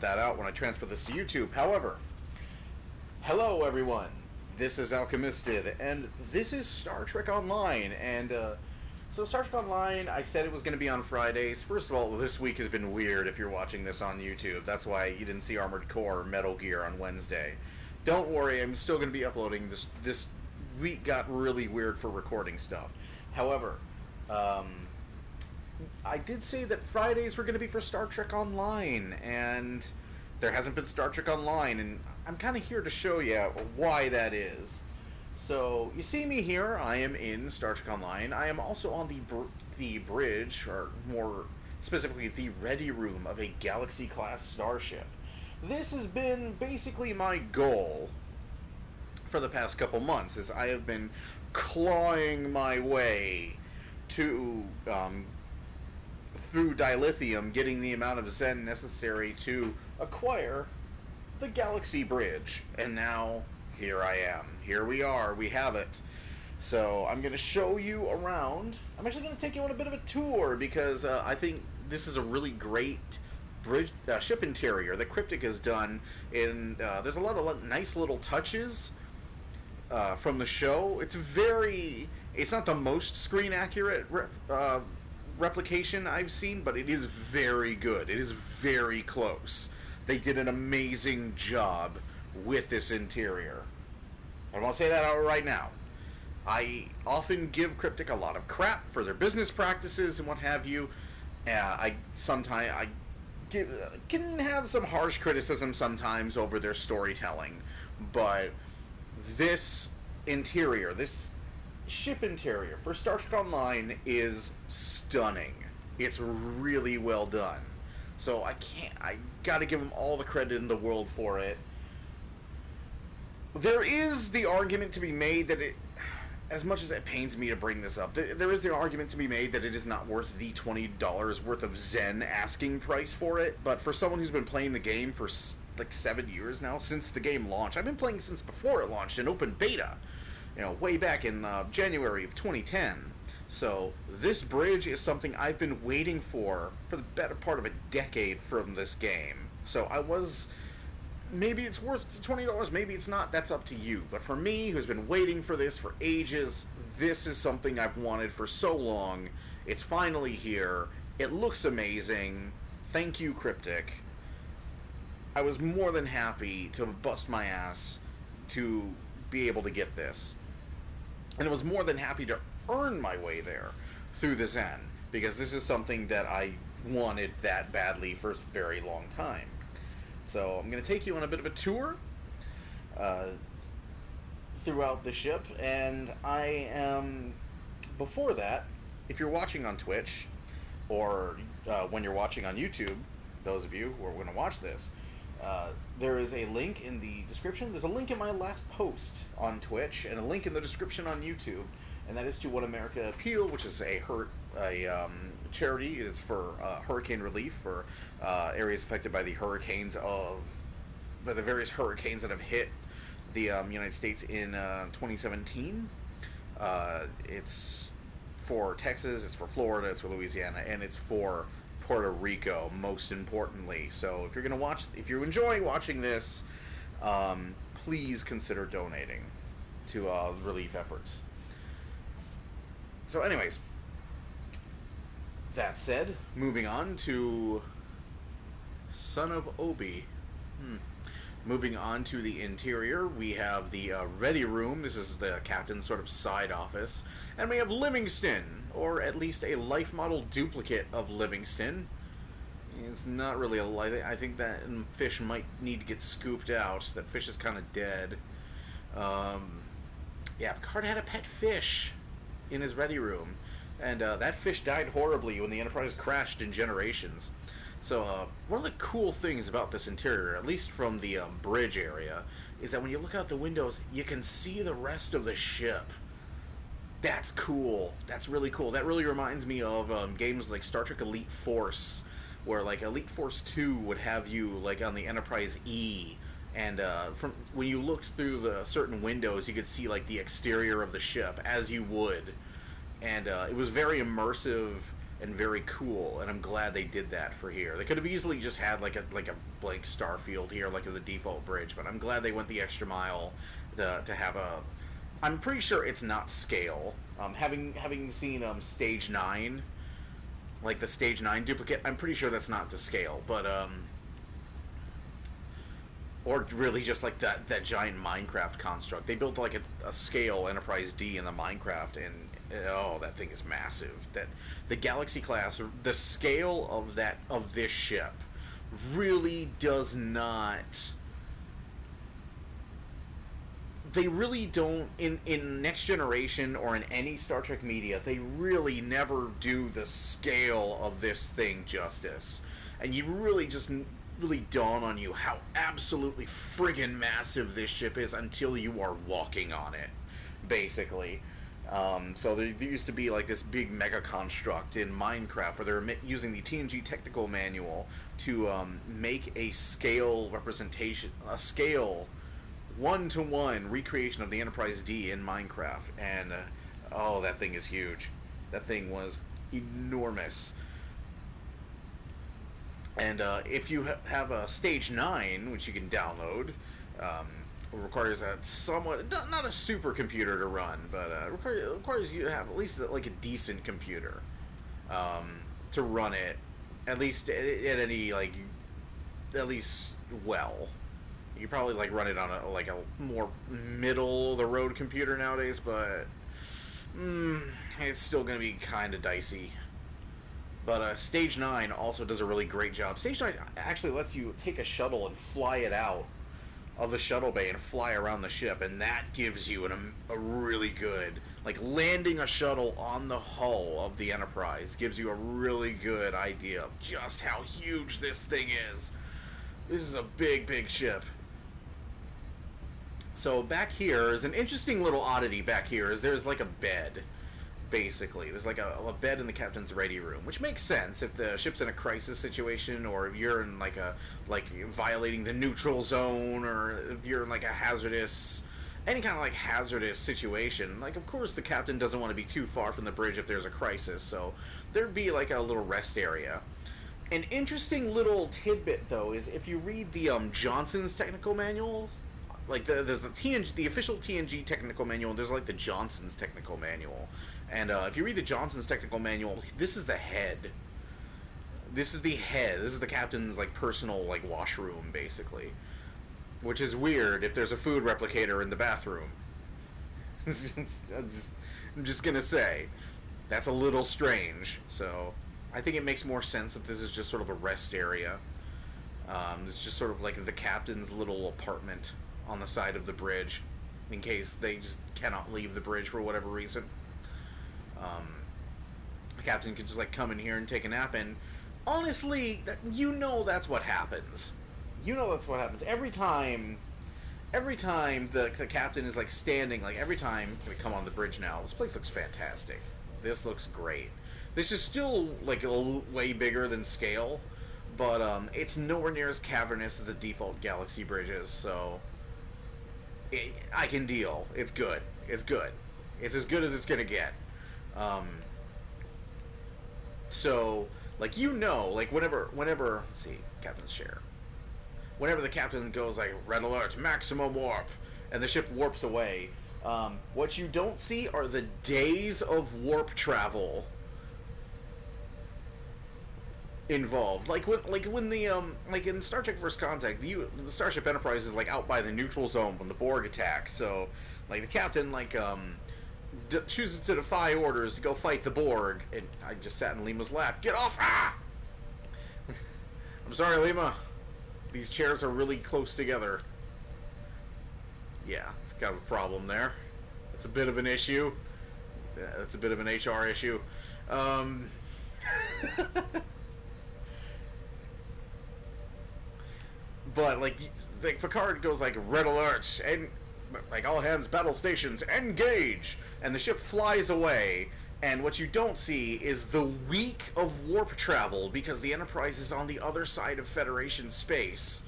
that out when I transfer this to YouTube. However, hello everyone. This is Alchemisted, and this is Star Trek Online. And so Star Trek Online, I said it was going to be on Fridays. First of all, this week has been weird if you're watching this on YouTube. That's why you didn't see Armored Core or Metal Gear on Wednesday. Don't worry, I'm still going to be uploading. This week got really weird for recording stuff. However, I did say that Fridays were going to be for Star Trek Online, and there hasn't been Star Trek Online, and I'm kind of here to show you why that is. So, you see me here, I am in Star Trek Online. I am also on the bridge, or more specifically, the ready room of a Galaxy-class starship. This has been basically my goal for the past couple months, as I have been clawing my way to, through dilithium, getting the amount of Zen necessary to acquire the Galaxy Bridge. And now, here I am. Here we are. We have it. So, I'm going to show you around. I'm actually going to take you on a bit of a tour, because I think this is a really great bridge ship interior that Cryptic has done. And there's a lot of nice little touches from the show. It's not the most screen accurate replication I've seen, but it is very good. It is very close. They did an amazing job with this interior. I want to say that out right now. I often give Cryptic a lot of crap for their business practices and what have you. I can have some harsh criticism sometimes over their storytelling, but this interior, this ship interior for Star Trek Online is stunning. It's really well done. So I gotta give them all the credit in the world for it. There is the argument to be made that as much as it pains me to bring this up, there is the argument to be made that it is not worth the $20 worth of Zen asking price for it, but for someone who's been playing the game for like 7 years now, since the game launched, I've been playing since before it launched in open beta, way back in January of 2010. So this bridge is something I've been waiting for the better part of a decade from this game. So maybe it's worth the $20, maybe it's not, that's up to you. But for me, who's been waiting for this for ages, this is something I've wanted for so long. It's finally here. It looks amazing. Thank you, Cryptic. I was more than happy to bust my ass to be able to get this. And I was more than happy to earn my way there through the Zen, because this is something that I wanted that badly for a very long time. So I'm going to take you on a bit of a tour throughout the ship, and before that, if you're watching on Twitch, or when you're watching on YouTube, those of you who are going to watch this, there is a link in the description. There's a link in my last post on Twitch, and a link in the description on YouTube, and that is to One America Appeal, which is a charity. It's for hurricane relief for areas affected by the various hurricanes that have hit the United States in 2017. It's for Texas, it's for Florida, it's for Louisiana, and it's for Puerto Rico, most importantly. So if you enjoy watching this, please consider donating to relief efforts. So anyways, that said, moving on to Son of Obi. Moving on to the interior, we have the ready room. This is the captain's sort of side office. And we have Livingston, or at least a life model duplicate of Livingston. It's not really a life. I think that fish might need to get scooped out. That fish is kind of dead. Yeah, Picard had a pet fish in his ready room, and that fish died horribly when the Enterprise crashed in Generations. So one of the cool things about this interior, at least from the bridge area, is that when you look out the windows, you can see the rest of the ship. That's cool. That's really cool. That really reminds me of games like Star Trek Elite Force, where like Elite Force 2 would have you like on the Enterprise E, and from when you looked through the certain windows, you could see like the exterior of the ship, as you would, and it was very immersive and very cool, and I'm glad they did that for here. They could have easily just had like a blank star field here, like the default bridge, but I'm glad they went the extra mile to have a. I'm pretty sure it's not scale. Having seen Stage 9, like the Stage 9 duplicate, I'm pretty sure that's not to scale, but or really just like that giant Minecraft construct. They built like a scale Enterprise D in the Minecraft, and oh, that thing is massive. That the Galaxy class, the scale of this ship, really does not. They really don't in Next Generation or in any Star Trek media. They really never do the scale of this thing justice, and you really just really dawn on you how absolutely friggin' massive this ship is until you are walking on it, basically. So there used to be like this big mega construct in Minecraft where they're using the TNG technical manual to make a scale representation, a scale one-to-one recreation of the Enterprise D in Minecraft, and oh, that thing is huge. That thing was enormous. And if you have a Stage 9, which you can download, requires a somewhat, not a supercomputer to run, but requires you to have at least like a decent computer to run it, at least at any, like, at least well. You probably like run it on a more middle of the road computer nowadays, but it's still going to be kind of dicey. But Stage 9 also does a really great job. Stage 9 actually lets you take a shuttle and fly it out of the shuttle bay and fly around the ship, and that gives you a really good, like, landing a shuttle on the hull of the Enterprise gives you a really good idea of just how huge this thing is. This is a big, big ship. So back here is an interesting little oddity. Back here is there's like a bed, basically. There's like a bed in the captain's ready room, which makes sense if the ship's in a crisis situation, or if you're in like violating the neutral zone, or if you're in like a hazardous, any kind of like hazardous situation. Like, of course the captain doesn't want to be too far from the bridge if there's a crisis, so there'd be like a little rest area. An interesting little tidbit though is if you read the Johnson's technical manual. Like, there's the official TNG technical manual, and there's like the Johnson's technical manual. And if you read the Johnson's technical manual, this is the head. This is the head. This is the captain's like personal like washroom, basically. Which is weird if there's a food replicator in the bathroom. I'm just gonna say, that's a little strange. So I think it makes more sense that this is just sort of a rest area. It's just sort of like the captain's little apartment on the side of the bridge, in case they just cannot leave the bridge for whatever reason. The captain could just like come in here and take a nap, and honestly, that's what happens. That's what happens every time. Every time the captain is like standing, like every time we come on the bridge now, this place looks fantastic. This looks great. This is still like way bigger than scale, but it's nowhere near as cavernous as the default Galaxy bridges, so I can deal. It's good. It's good. It's as good as it's gonna get. So, like, like, whenever, let's see, captain's share. Whenever the captain goes, like, red alert, maximum warp, and the ship warps away, what you don't see are the days of warp travel involved. Like when the like in Star Trek First Contact, the Starship Enterprise is like out by the neutral zone when the Borg attack. So like the captain like chooses to defy orders to go fight the Borg, and I just sat in Lima's lap. Get off! Ah! I'm sorry, Lima. These chairs are really close together. Yeah, it's kind of a problem there. It's a bit of an issue. Yeah, it's a bit of an HR issue. But like Picard goes like red alert and like all hands battle stations engage, and the ship flies away, and what you don't see is the week of warp travel because the Enterprise is on the other side of Federation space.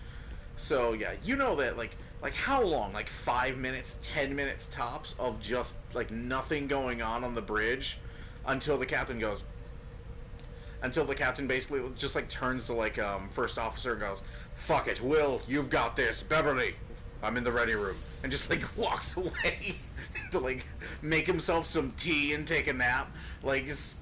So yeah, that like how long? Like 5 minutes, 10 minutes tops of just like nothing going on the bridge until the captain goes, until the captain basically just like turns to like first officer and goes, "Fuck it, Will, you've got this. Beverly, I'm in the ready room," and just like walks away to like make himself some tea and take a nap. Like, it's,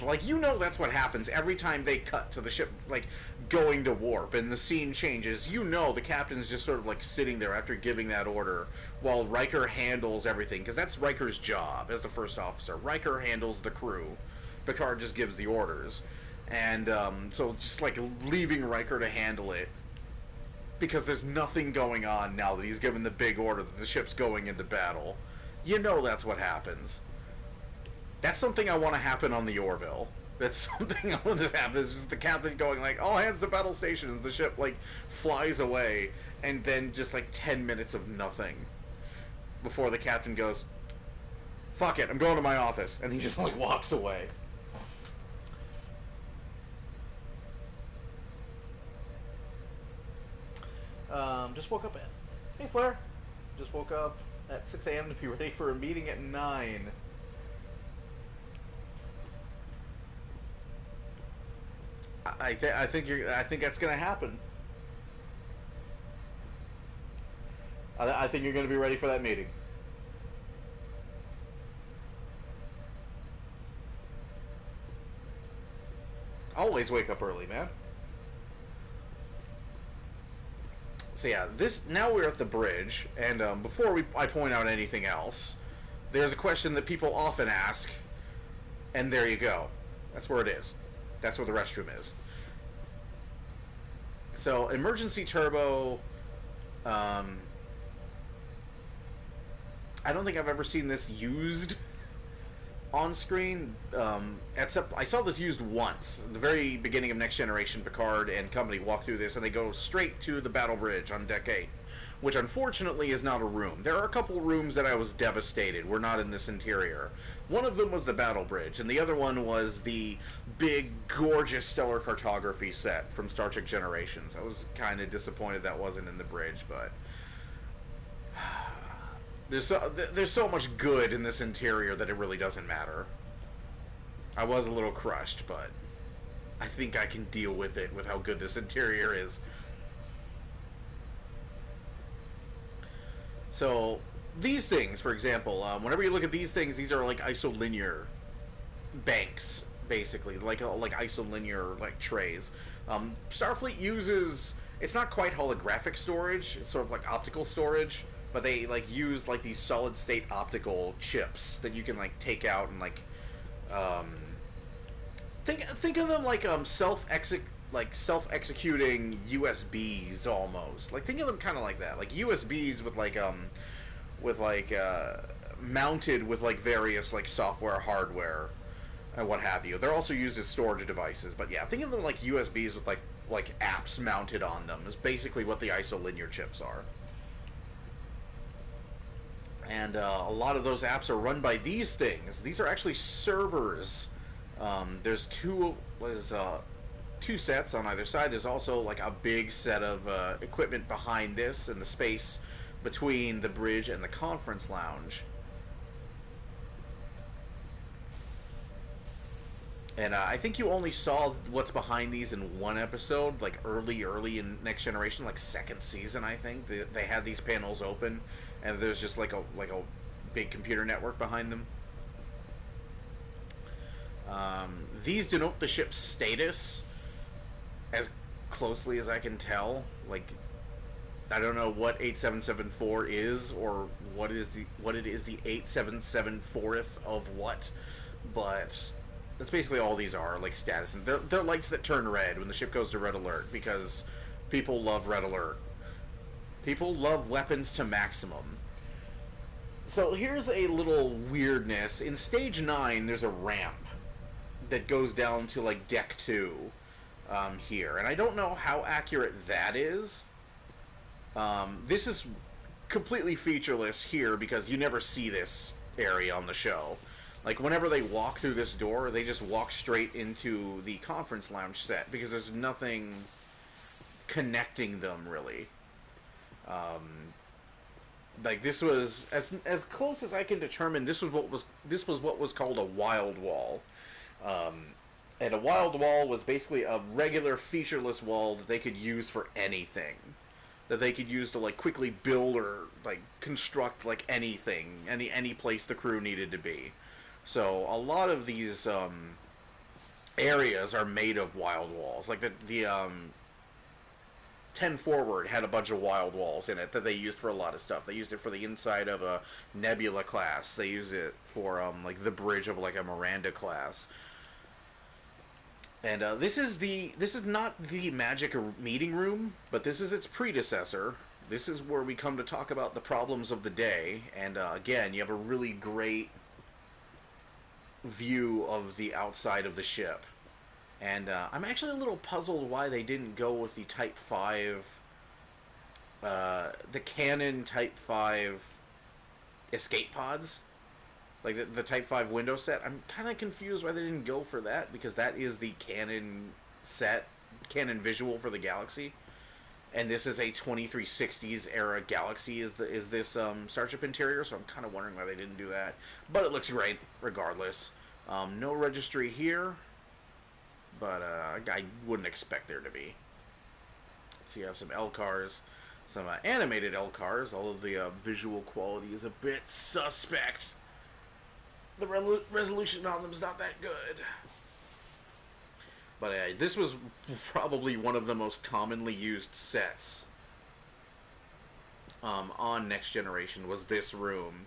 like you know that's what happens every time they cut to the ship like going to warp and the scene changes. You know the captain's just sort of like sitting there after giving that order while Riker handles everything, because that's Riker's job as the first officer. Riker handles the crew. Picard just gives the orders. And so just like leaving Riker to handle it, because there's nothing going on now that he's given the big order that the ship's going into battle. You know that's what happens. That's something I want to happen on the Orville. That's something I want to happen. Is just the captain going like, "All hands to battle stations." The ship like flies away, and then just like 10 minutes of nothing before the captain goes, "Fuck it, I'm going to my office," and he just like walks away. Just woke up at... Hey, Flair. Just woke up at 6 a.m. to be ready for a meeting at 9. I think that's gonna happen. I think you're gonna be ready for that meeting. Always wake up early, man. So yeah, now we're at the bridge, and before I point out anything else, there's a question that people often ask, and there you go. That's where it is. That's where the restroom is. So, emergency turbo, I don't think I've ever seen this used on screen, except I saw this used once. At the very beginning of Next Generation, Picard and company walk through this, and they go straight to the battle bridge on Deck 8, which unfortunately is not a room. There are a couple rooms that I was devastated were not in this interior. One of them was the battle bridge, and the other one was the big, gorgeous stellar cartography set from Star Trek Generations. I was kind of disappointed that wasn't in the bridge, but there's so much good in this interior that it really doesn't matter. I was a little crushed, but I think I can deal with it with how good this interior is. So these things, for example, whenever you look at these things, these are like isolinear banks, basically, like isolinear like trays. Starfleet uses, it's not quite holographic storage; it's sort of like optical storage. But they like use like these solid state optical chips that you can like take out and like think of them like self executing USBs almost. Like think of them kind of like that, like USBs with like mounted with like various like software, hardware, and what have you. They're also used as storage devices. But yeah, think of them like USBs with like apps mounted on them. Is basically what the isolinear chips are. And a lot of those apps are run by these things. These are actually servers. There's two sets on either side. There's also like a big set of equipment behind this in the space between the bridge and the conference lounge. And I think you only saw what's behind these in one episode, like early in Next Generation, like second season, I think. They had these panels open, and there's just like a big computer network behind them. These denote the ship's status, as closely as I can tell. Like, I don't know what 8774 is, or what it is the 8774th of what, but that's basically all these are, like status. And they're lights that turn red when the ship goes to red alert, because people love red alert. People love weapons to maximum. So here's a little weirdness. In Stage 9, there's a ramp that goes down to, like, Deck 2 here. And I don't know how accurate that is. This is completely featureless here because you never see this area on the show. Like, whenever they walk through this door, they just walk straight into the conference lounge set because there's nothing connecting them, really. Like this was as close as I can determine. This was what was called a wild wall. Um, and a wild wall was basically a regular featureless wall that they could use for anything. That they could use to like quickly build or like construct like anything, any place the crew needed to be. So a lot of these areas are made of wild walls. Like the 10 Forward had a bunch of wild walls in it that they used for a lot of stuff. They used it for the inside of a Nebula class. They use it for like the bridge of like a Miranda class. And this is not the magic meeting room, but this is its predecessor. This is where we come to talk about the problems of the day. And again, you have a really great view of the outside of the ship. And I'm actually a little puzzled why they didn't go with the Type 5, the canon Type 5 escape pods. Like the Type 5 window set. I'm kind of confused why they didn't go for that, because that is the canon set, canon visual for the Galaxy. And this is a 2360s era Galaxy is this Starship interior, so I'm kind of wondering why they didn't do that. But it looks great regardless. No registry here, but I wouldn't expect there to be. So you have some L cars, some animated L cars, although the visual quality is a bit suspect. The resolution on them is not that good. But this was probably one of the most commonly used sets on Next Generation, was this room.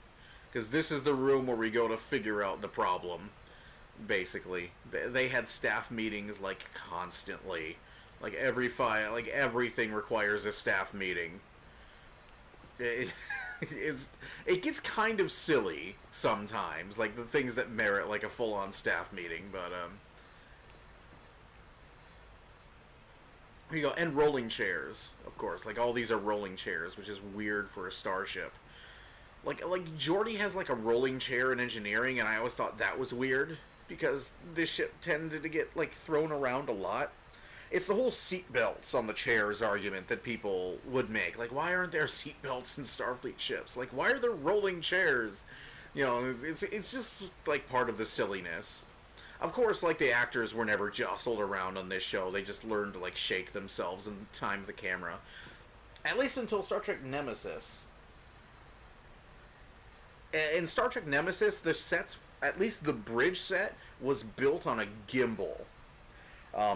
Because this is the room where we go to figure out the problem, basically. They had staff meetings, like, constantly. Like, everything requires a staff meeting. It gets kind of silly sometimes, like the things that merit like a full-on staff meeting. But here you go, and rolling chairs, of course. Like all these are rolling chairs, which is weird for a starship. Like Geordi has like a rolling chair in engineering, and I always thought that was weird because this ship tended to get like thrown around a lot. It's the whole seat belts on the chairs argument that people would make. Like, why aren't there seat belts in Starfleet ships? Like, why are there rolling chairs? You know, it's just like part of the silliness. Of course, like the actors were never jostled around on this show. They just learned to like shake themselves and time the camera. At least until Star Trek Nemesis. In Star Trek Nemesis, the sets, at least the bridge set, was built on a gimbal.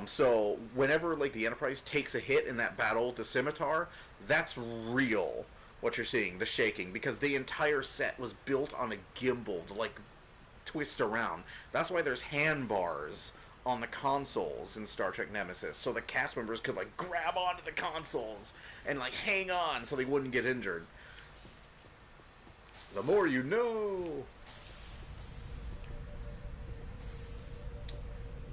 So whenever like the Enterprise takes a hit in that battle with the Scimitar, that's real. What you're seeing, the shaking, because the entire set was built on a gimbal to like twist around. That's why there's handbars on the consoles in Star Trek Nemesis, so the cast members could like grab onto the consoles and like hang on so they wouldn't get injured. The more you know.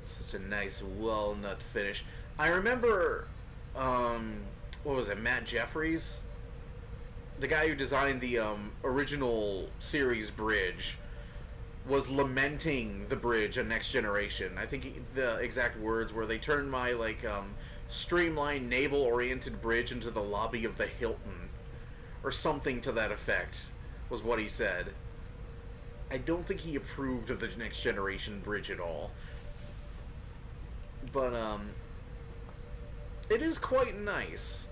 Such a nice walnut finish. I remember, what was it, Matt Jeffries? The guy who designed the original series bridge was lamenting the bridge on Next Generation. I think the exact words were, they turned my like streamlined naval-oriented bridge into the lobby of the Hilton, or something to that effect, was what he said. I don't think he approved of the Next Generation bridge at all. But it is quite nice.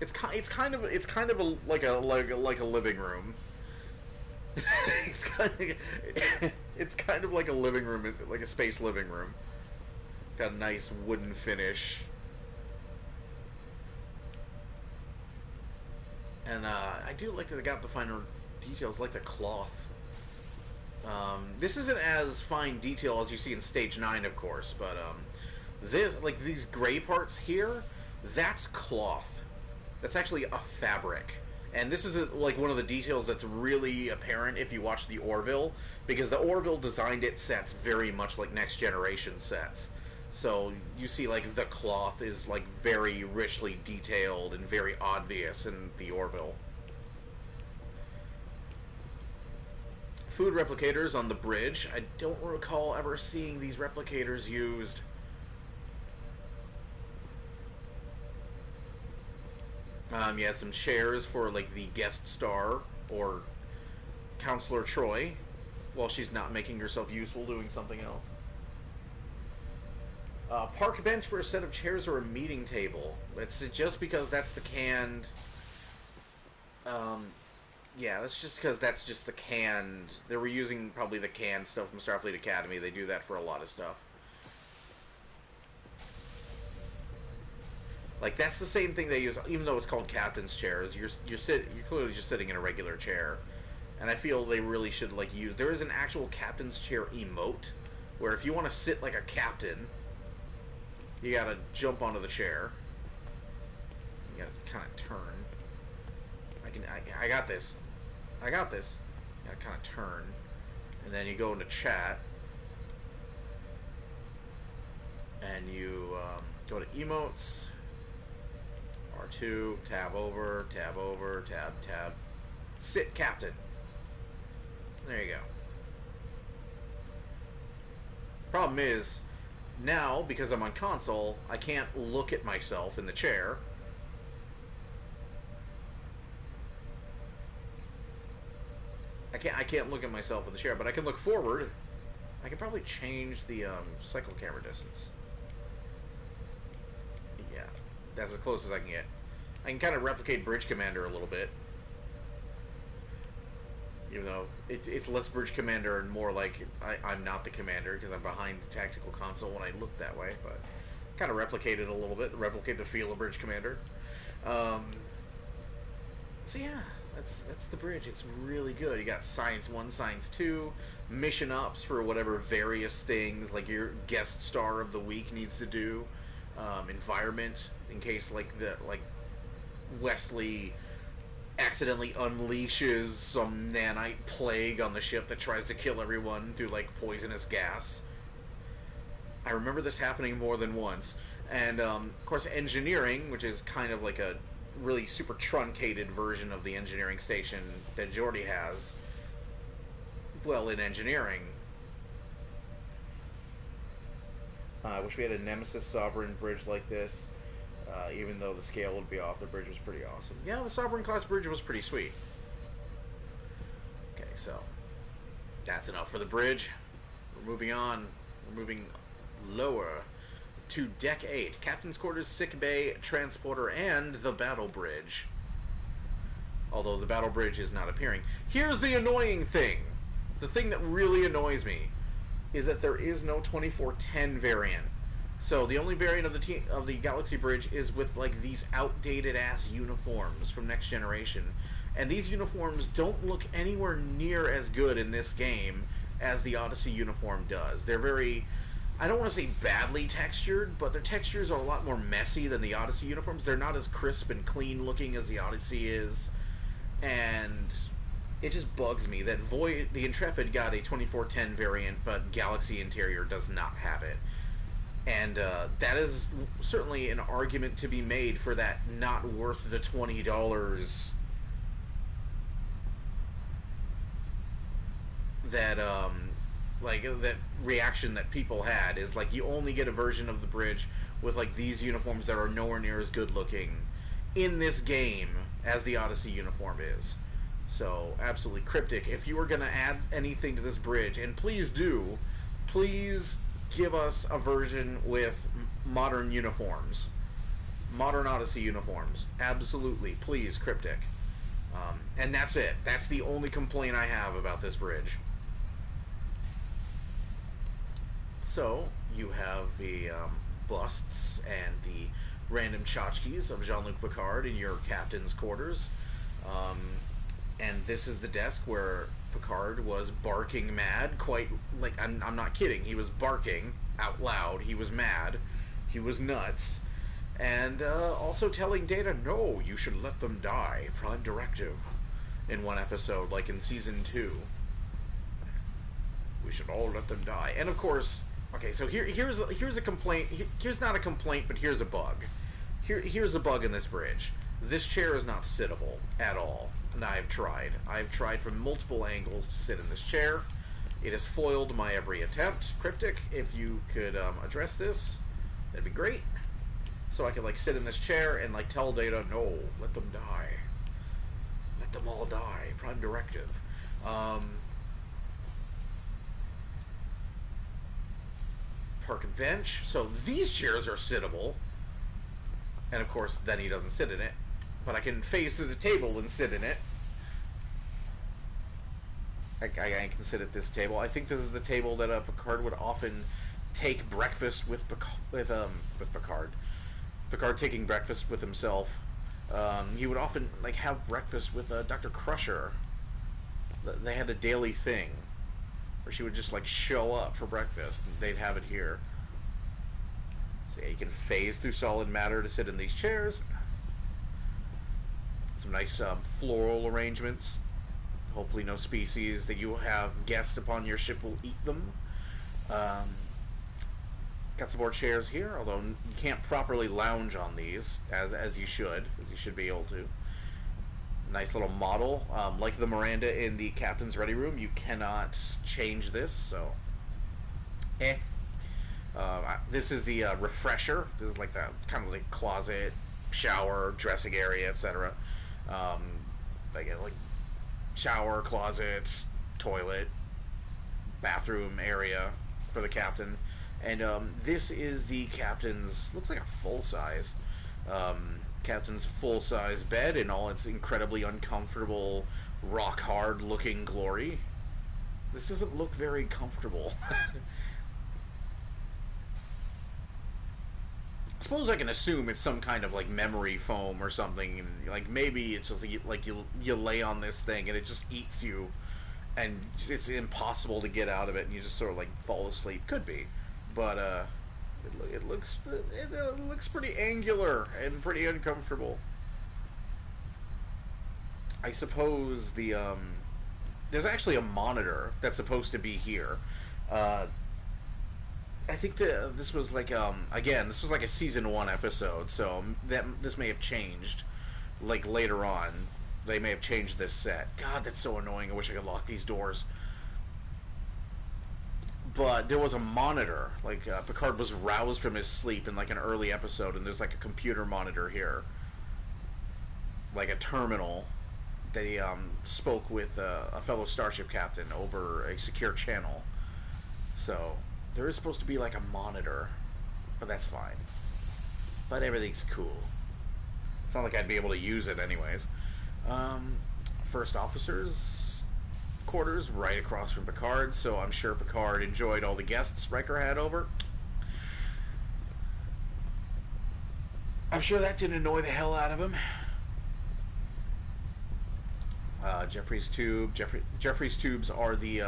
It's kind of like a living room. It's kind of like a living room, like a space living room. It's got a nice wooden finish. And I do like that they got the finer details, like the cloth. This isn't as fine detail as you see in Stage 9, of course, but this, like these gray parts here, that's cloth. That's actually a fabric. And this is like one of the details that's really apparent if you watch the Orville, because the Orville designed its sets very much like Next Generation sets. So you see like the cloth is like very richly detailed and very obvious in the Orville. Food replicators on the bridge. I don't recall ever seeing these replicators used. You had some chairs for like the guest star or Counselor Troy, while she's not making herself useful doing something else. Park a bench for a set of chairs or a meeting table. It's just because that's the canned... yeah, that's just because that's just the canned... They were using probably the canned stuff from Starfleet Academy. They do that for a lot of stuff. Like, that's the same thing they use, even though it's called captain's chairs. You're clearly just sitting in a regular chair. And I feel they really should, like, use... There is an actual captain's chair emote, where if you want to sit like a captain, you gotta jump onto the chair. You gotta kind of turn. I got this. I got this. You gotta kind of turn. And then you go into chat. And you go to emotes. R2, tab over, tab, tab. Sit captain. There you go. Problem is, now, because I'm on console, I can't look at myself in the chair. I can't look at myself in the chair, but I can look forward. I can probably change the cycle camera distance. Yeah, that's as close as I can get. I can kind of replicate Bridge Commander a little bit. Even though it's less Bridge Commander and more like I'm not the commander because I'm behind the tactical console when I look that way, but kind of replicate it a little bit, replicate the feel of Bridge Commander. So yeah, that's the bridge. It's really good. You got Science 1, Science 2, mission ups for whatever various things like your guest star of the week needs to do, environment in case like Wesley accidentally unleashes some nanite plague on the ship that tries to kill everyone through like poisonous gas. I remember this happening more than once. And of course engineering, which is kind of like a really super truncated version of the engineering station that Geordi has. Well, in engineering, I wish we had a Nemesis Sovereign bridge like this. Even though the scale would be off, the bridge was pretty awesome. Yeah, the Sovereign class bridge was pretty sweet. Okay, so that's enough for the bridge. We're moving on. We're moving lower to Deck 8. Captain's Quarters, Sick Bay, Transporter, and the Battle Bridge. Although the Battle Bridge is not appearing. Here's the annoying thing. The thing that really annoys me is that there is no 2410 variant. So the only variant of the Galaxy Bridge is with like these outdated ass uniforms from Next Generation, and these uniforms don't look anywhere near as good in this game as the Odyssey uniform does. They're very, I don't want to say badly textured, but their textures are a lot more messy than the Odyssey uniforms. They're not as crisp and clean looking as the Odyssey is, and it just bugs me that the Intrepid got a 2410 variant, but Galaxy Interior does not have it. And that is certainly an argument to be made for that not worth the $20 that that reaction that people had is like you only get a version of the bridge with like these uniforms that are nowhere near as good looking in this game as the Odyssey uniform is. So absolutely Cryptic, if you were going to add anything to this bridge, and please do, please give us a version with modern uniforms. Modern Odyssey uniforms. Absolutely. Please, Cryptic. And that's it. That's the only complaint I have about this bridge. So, you have the busts and the random tchotchkes of Jean-Luc Picard in your captain's quarters. And this is the desk where Picard was barking mad, quite like I'm not kidding. He was barking out loud. He was mad. He was nuts, and also telling Data, "No, you should let them die." Prime directive in one episode, like in season 2. We should all let them die. And of course, okay. So here's a complaint. Here's not a complaint, but here's a bug. Here's a bug in this bridge. This chair is not sittable at all. And I've tried from multiple angles to sit in this chair. It has foiled my every attempt. Cryptic, if you could address this, that'd be great. So I could like sit in this chair and like tell Data, no, let them die. Let let them all die. Prime directive. Park and bench. So these chairs are sittable. And of course, then he doesn't sit in it. But I can phase through the table and sit in it. I can sit at this table. I think this is the table that Picard would often take breakfast with Picard. Picard taking breakfast with himself. He would often have breakfast with Dr. Crusher. They had a daily thing where she would just show up for breakfast. And they'd have it here. So yeah, you can phase through solid matter to sit in these chairs. Some nice floral arrangements. Hopefully no species that you have guessed upon your ship will eat them. Got some more chairs here, although you can't properly lounge on these, as you should be able to. Nice little model. Like the Miranda in the captain's ready room, you cannot change this, so... This is the refresher. This is like the kind of like closet, shower, dressing area, etc. Like shower, closets, toilet, bathroom area for the captain. And this is the captain's, looks like a full-size, captain's full-size bed in all its incredibly uncomfortable, rock-hard looking glory. This doesn't look very comfortable. I suppose I can assume it's some kind of memory foam or something, and maybe it's just you lay on this thing and it just eats you, and it's impossible to get out of it, and you just sort of fall asleep. Could be, but it looks pretty angular and pretty uncomfortable. I suppose there's actually a monitor that's supposed to be here. I think this was again, this was a season 1 episode, so this may have changed later on. They may have changed this set. God, that's so annoying. I wish I could lock these doors. But there was a monitor. Picard was roused from his sleep in an early episode, and there's a computer monitor here, a terminal that he spoke with a fellow starship captain over a secure channel. So there is supposed to be a monitor, but that's fine. But everything's cool. It's not like I'd be able to use it anyways. First officer's quarters right across from Picard, so I'm sure Picard enjoyed all the guests Riker had over. I'm sure that didn't annoy the hell out of him. Jeffrey's tube. Jeffrey's tubes are the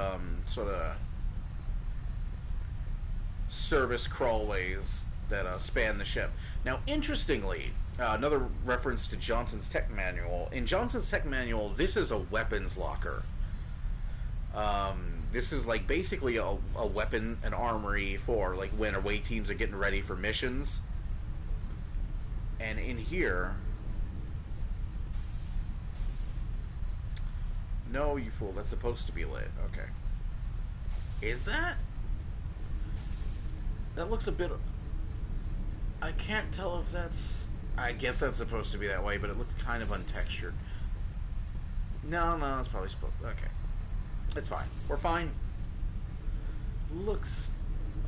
sort of service crawlways that span the ship. Now, interestingly, another reference to Johnson's tech manual. In Johnson's tech manual, this is a weapons locker. This is basically a weapon, an armory for when away teams are getting ready for missions. And in here, no, you fool, that's supposed to be lit. Okay. Is that? That looks a bit... I can't tell if that's... I guess that's supposed to be that way, but it looks kind of untextured. No, it's probably supposed to... Okay. It's fine. We're fine. Looks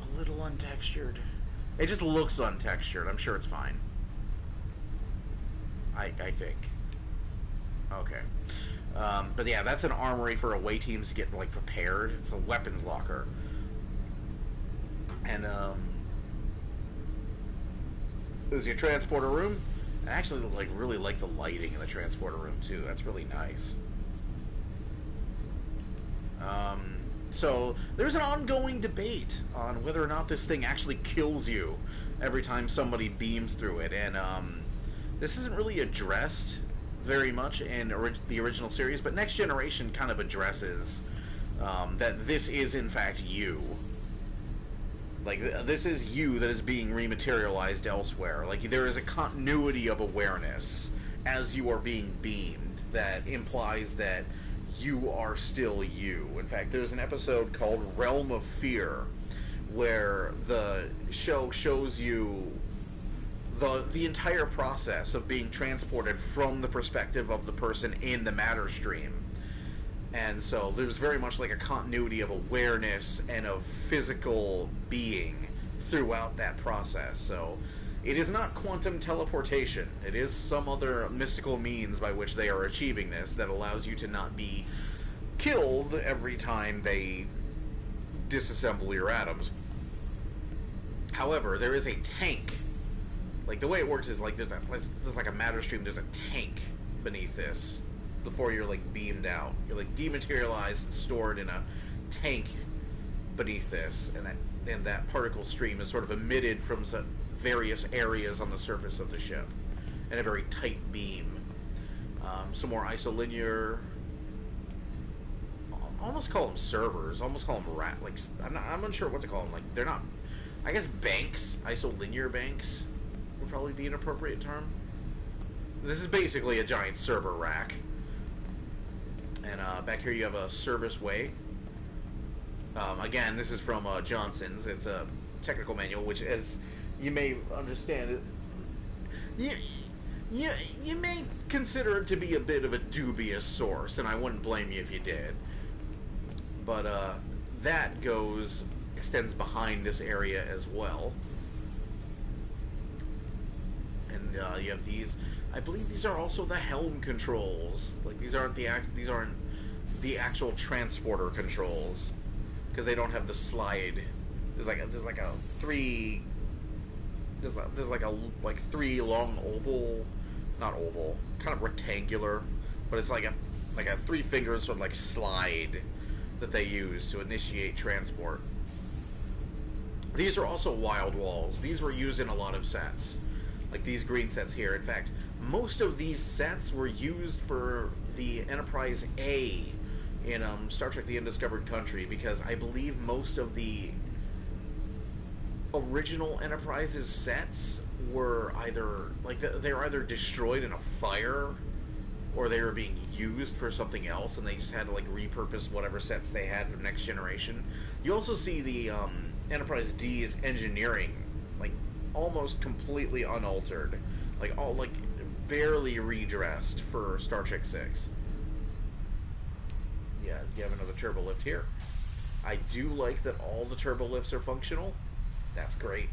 a little untextured. It just looks untextured. I'm sure it's fine. I think. Okay. But yeah, that's an armory for away teams to get prepared. It's a weapons locker. And there's your transporter room. I actually really like the lighting in the transporter room too. That's really nice. So there's an ongoing debate on whether or not this thing actually kills you every time somebody beams through it, and this isn't really addressed very much in the original series, but Next Generation kind of addresses that this is in fact you. This is you that is being rematerialized elsewhere. There is a continuity of awareness as you are being beamed that implies that you are still you. In fact, there's an episode called Realm of Fear where the show shows you the entire process of being transported from the perspective of the person in the matter stream. And so there's very much like a continuity of awareness and of physical being throughout that process. So it is not quantum teleportation. It is some other mystical means by which they are achieving this that allows you to not be killed every time they disassemble your atoms. However, there is a tank. Like, the way it works is like there's like a matter stream, there's a tank beneath this before you're like beamed out. You're like dematerialized and stored in a tank beneath this, and that particle stream is sort of emitted from some various areas on the surface of the ship in a very tight beam. Some more isolinear, almost call them servers, almost call them like I'm unsure what to call them. Like, they're not, I guess, banks, isolinear banks would probably be an appropriate term. This is basically a giant server rack. And back here you have a service way. Again, this is from Johnson's. It's a technical manual, which, as you may understand, you may consider it to be a bit of a dubious source, and I wouldn't blame you if you did. But that extends behind this area as well. And you have these. I believe these are also the helm controls. Like, these aren't the actual transporter controls, because they don't have the slide. There's like three long oval, not oval, kind of rectangular, but it's like a 3-finger sort of like slide that they use to initiate transport. These are also wild walls. These were used in a lot of sets, like these green sets here. In fact, most of these sets were used for the Enterprise A in Star Trek: The Undiscovered Country, because I believe most of the original Enterprise's sets were either they were either destroyed in a fire, or they were being used for something else, and they just had to like repurpose whatever sets they had for Next Generation. You also see the Enterprise D's engineering like almost completely unaltered, like barely redressed for Star Trek 6. Yeah, you have another turbo lift here. I do like that all the turbo lifts are functional. That's great.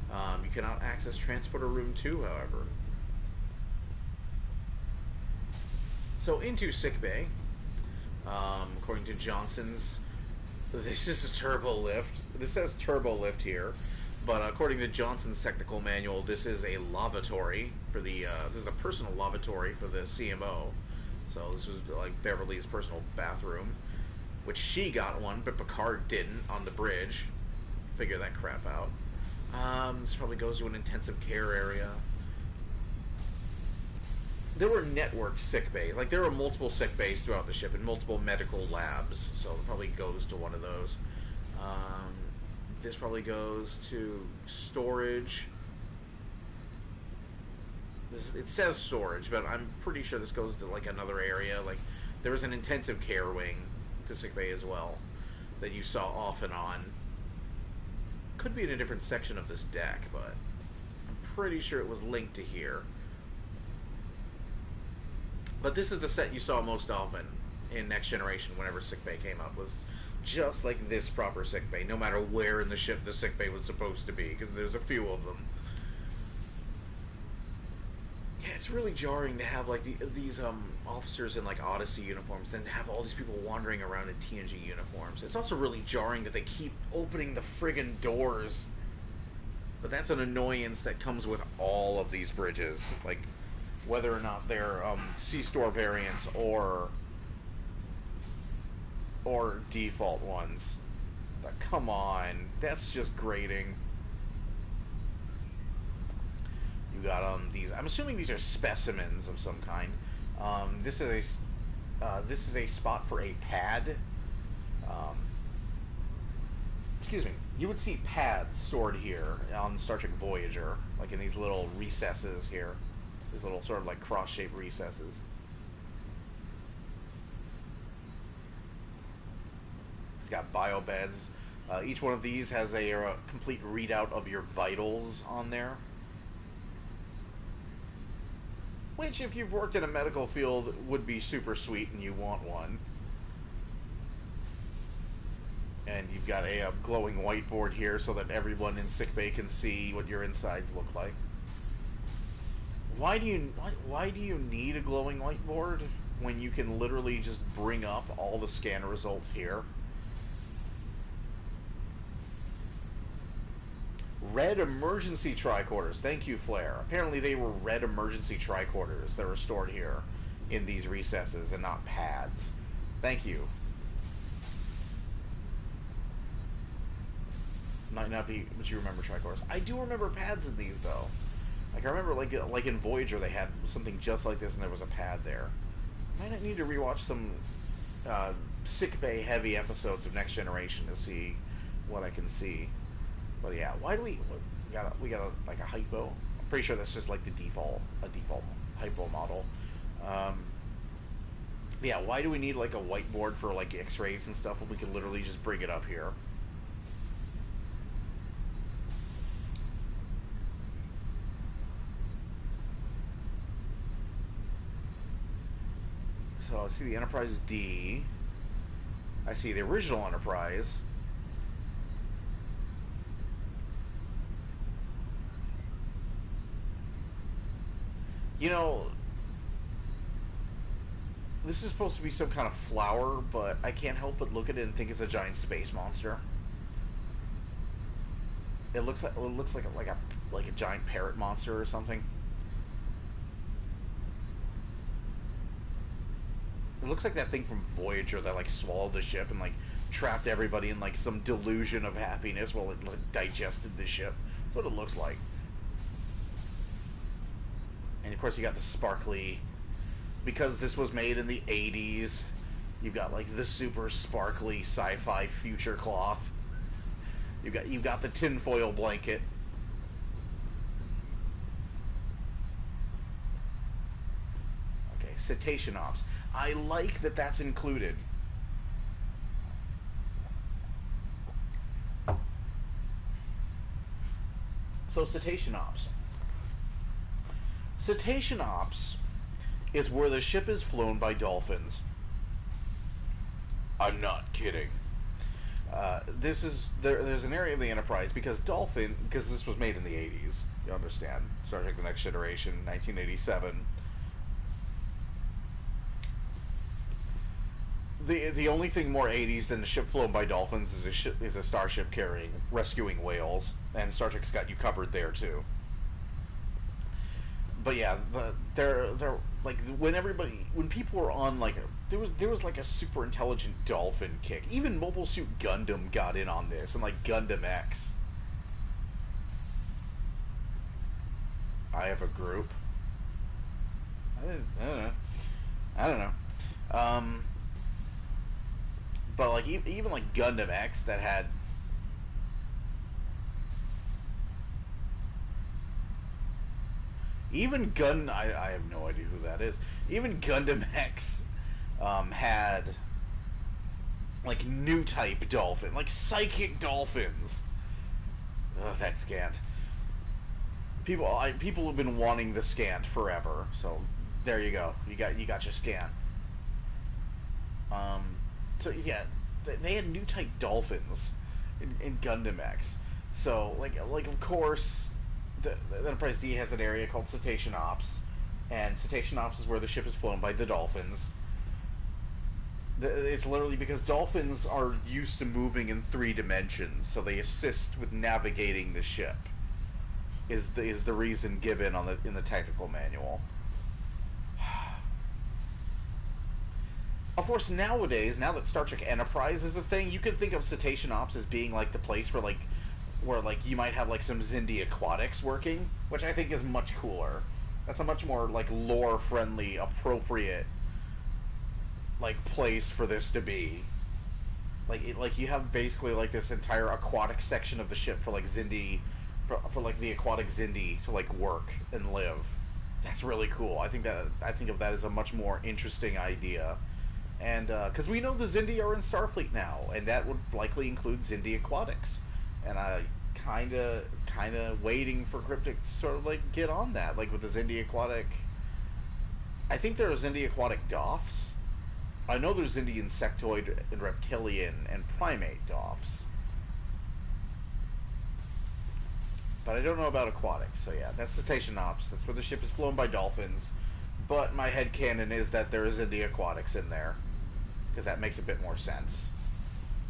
You cannot access Transporter Room 2, however. So into sickbay, according to Johnson's, this is a turbo lift. This says turbo lift here, but according to Johnson's technical manual, this is a lavatory for the. This is a personal lavatory for the CMO. So this was like Beverly's personal bathroom, which she got one, but Picard didn't on the bridge. Figure that crap out. This probably goes to an intensive care area. There were network sick bays. Like, there were multiple sick bays throughout the ship and multiple medical labs, so it probably goes to one of those. This probably goes to storage. It says storage, but I'm pretty sure this goes to like another area. Like, there was an intensive care wing to sick bay as well that you saw off and on. Could be in a different section of this deck, but I'm pretty sure it was linked to here. But this is the set you saw most often in Next Generation whenever sickbay came up, was just like this proper sickbay, no matter where in the ship the sickbay was supposed to be, because there's a few of them. Yeah, it's really jarring to have like these officers in like Odyssey uniforms, then to have all these people wandering around in TNG uniforms. It's also really jarring that they keep opening the friggin' doors. But that's an annoyance that comes with all of these bridges, like whether or not they're C-Store variants or default ones. But come on, that's just grating. You got these. I'm assuming these are specimens of some kind. This is a spot for a pad. Excuse me. You would see pads stored here on Star Trek Voyager, like in these little recesses here. These little sort of like cross-shaped recesses. It's got biobeds. Each one of these has a complete readout of your vitals on there. which, if you've worked in a medical field, would be super sweet and you want one. And you've got a glowing whiteboard here so that everyone in sickbay can see what your insides look like. Why do you need a glowing whiteboard when you can literally just bring up all the scan results here? Red emergency tricorders. Thank you, Flair. Apparently they were red emergency tricorders that were stored here in these recesses and not pads. Thank you. Might not be, but you remember tricorders. I do remember pads in these, though. Like, I remember, like in Voyager, they had something just like this, and there was a pad there. Might need to rewatch some sickbay heavy episodes of Next Generation to see what I can see. But yeah, why do we got like a hypo? I'm pretty sure that's just like the default hypo model. Yeah, why do we need like a whiteboard for like X-rays and stuff when we can literally just bring it up here? So I see the Enterprise D. I see the original Enterprise. You know, this is supposed to be some kind of flower, but I can't help but look at it and think it's a giant space monster. It looks like a giant parrot monster or something. It looks like that thing from Voyager that like swallowed the ship and like trapped everybody in like some delusion of happiness while it like digested the ship. That's what it looks like. And of course you got the sparkly, because this was made in the 80s, you've got like the super sparkly sci-fi future cloth. You've got the tinfoil blanket. Okay, Cetacean Ops. I like that that's included. So Cetacean Ops. Cetacean Ops is where the ship is flown by dolphins. I'm not kidding. There's an area of the Enterprise because this was made in the 80s. You understand? Star Trek: The Next Generation, 1987. The only thing more 80s than a ship flown by dolphins is a starship rescuing whales, and Star Trek's got you covered there too. But yeah, they're like when people were on like there was like a super intelligent dolphin kick. Even Mobile Suit Gundam got in on this, and like Gundam X. I have a group. I don't know. But like even like Gundam X that had. I have no idea who that is. Even Gundam X had like new type dolphin, like psychic dolphins. Ugh, that scant. People have been wanting the scant forever, so there you go. You got your scant. So yeah, they had new type dolphins in Gundam X. So like of course. The Enterprise D has an area called Cetacean Ops, and Cetacean Ops is where the ship is flown by the dolphins. It's literally because dolphins are used to moving in 3 dimensions, so they assist with navigating the ship. Is the reason given in the technical manual. Of course, nowadays, now that Star Trek Enterprise is a thing, you could think of Cetacean Ops as being like the place where you might have like some Xindi aquatics working, which I think is much cooler. That's a much more like lore friendly, appropriate like place for this to be. Like you have basically like this entire aquatic section of the ship for like Xindi, for like the aquatic Xindi to like work and live. That's really cool. I think of that as a much more interesting idea. And because we know the Xindi are in Starfleet now, and that would likely include Xindi aquatics. And I kind of waiting for Cryptic to sort of like get on that, like with the Xindi aquatic I think there's Indie-aquatic Doffs. I know there's Indie insectoid and reptilian and primate Doffs. But I don't know about aquatic, so yeah, that's Cetacean Ops. That's where the ship is flown by dolphins. But my headcanon is that there is Indie-aquatics in there, because that makes a bit more sense,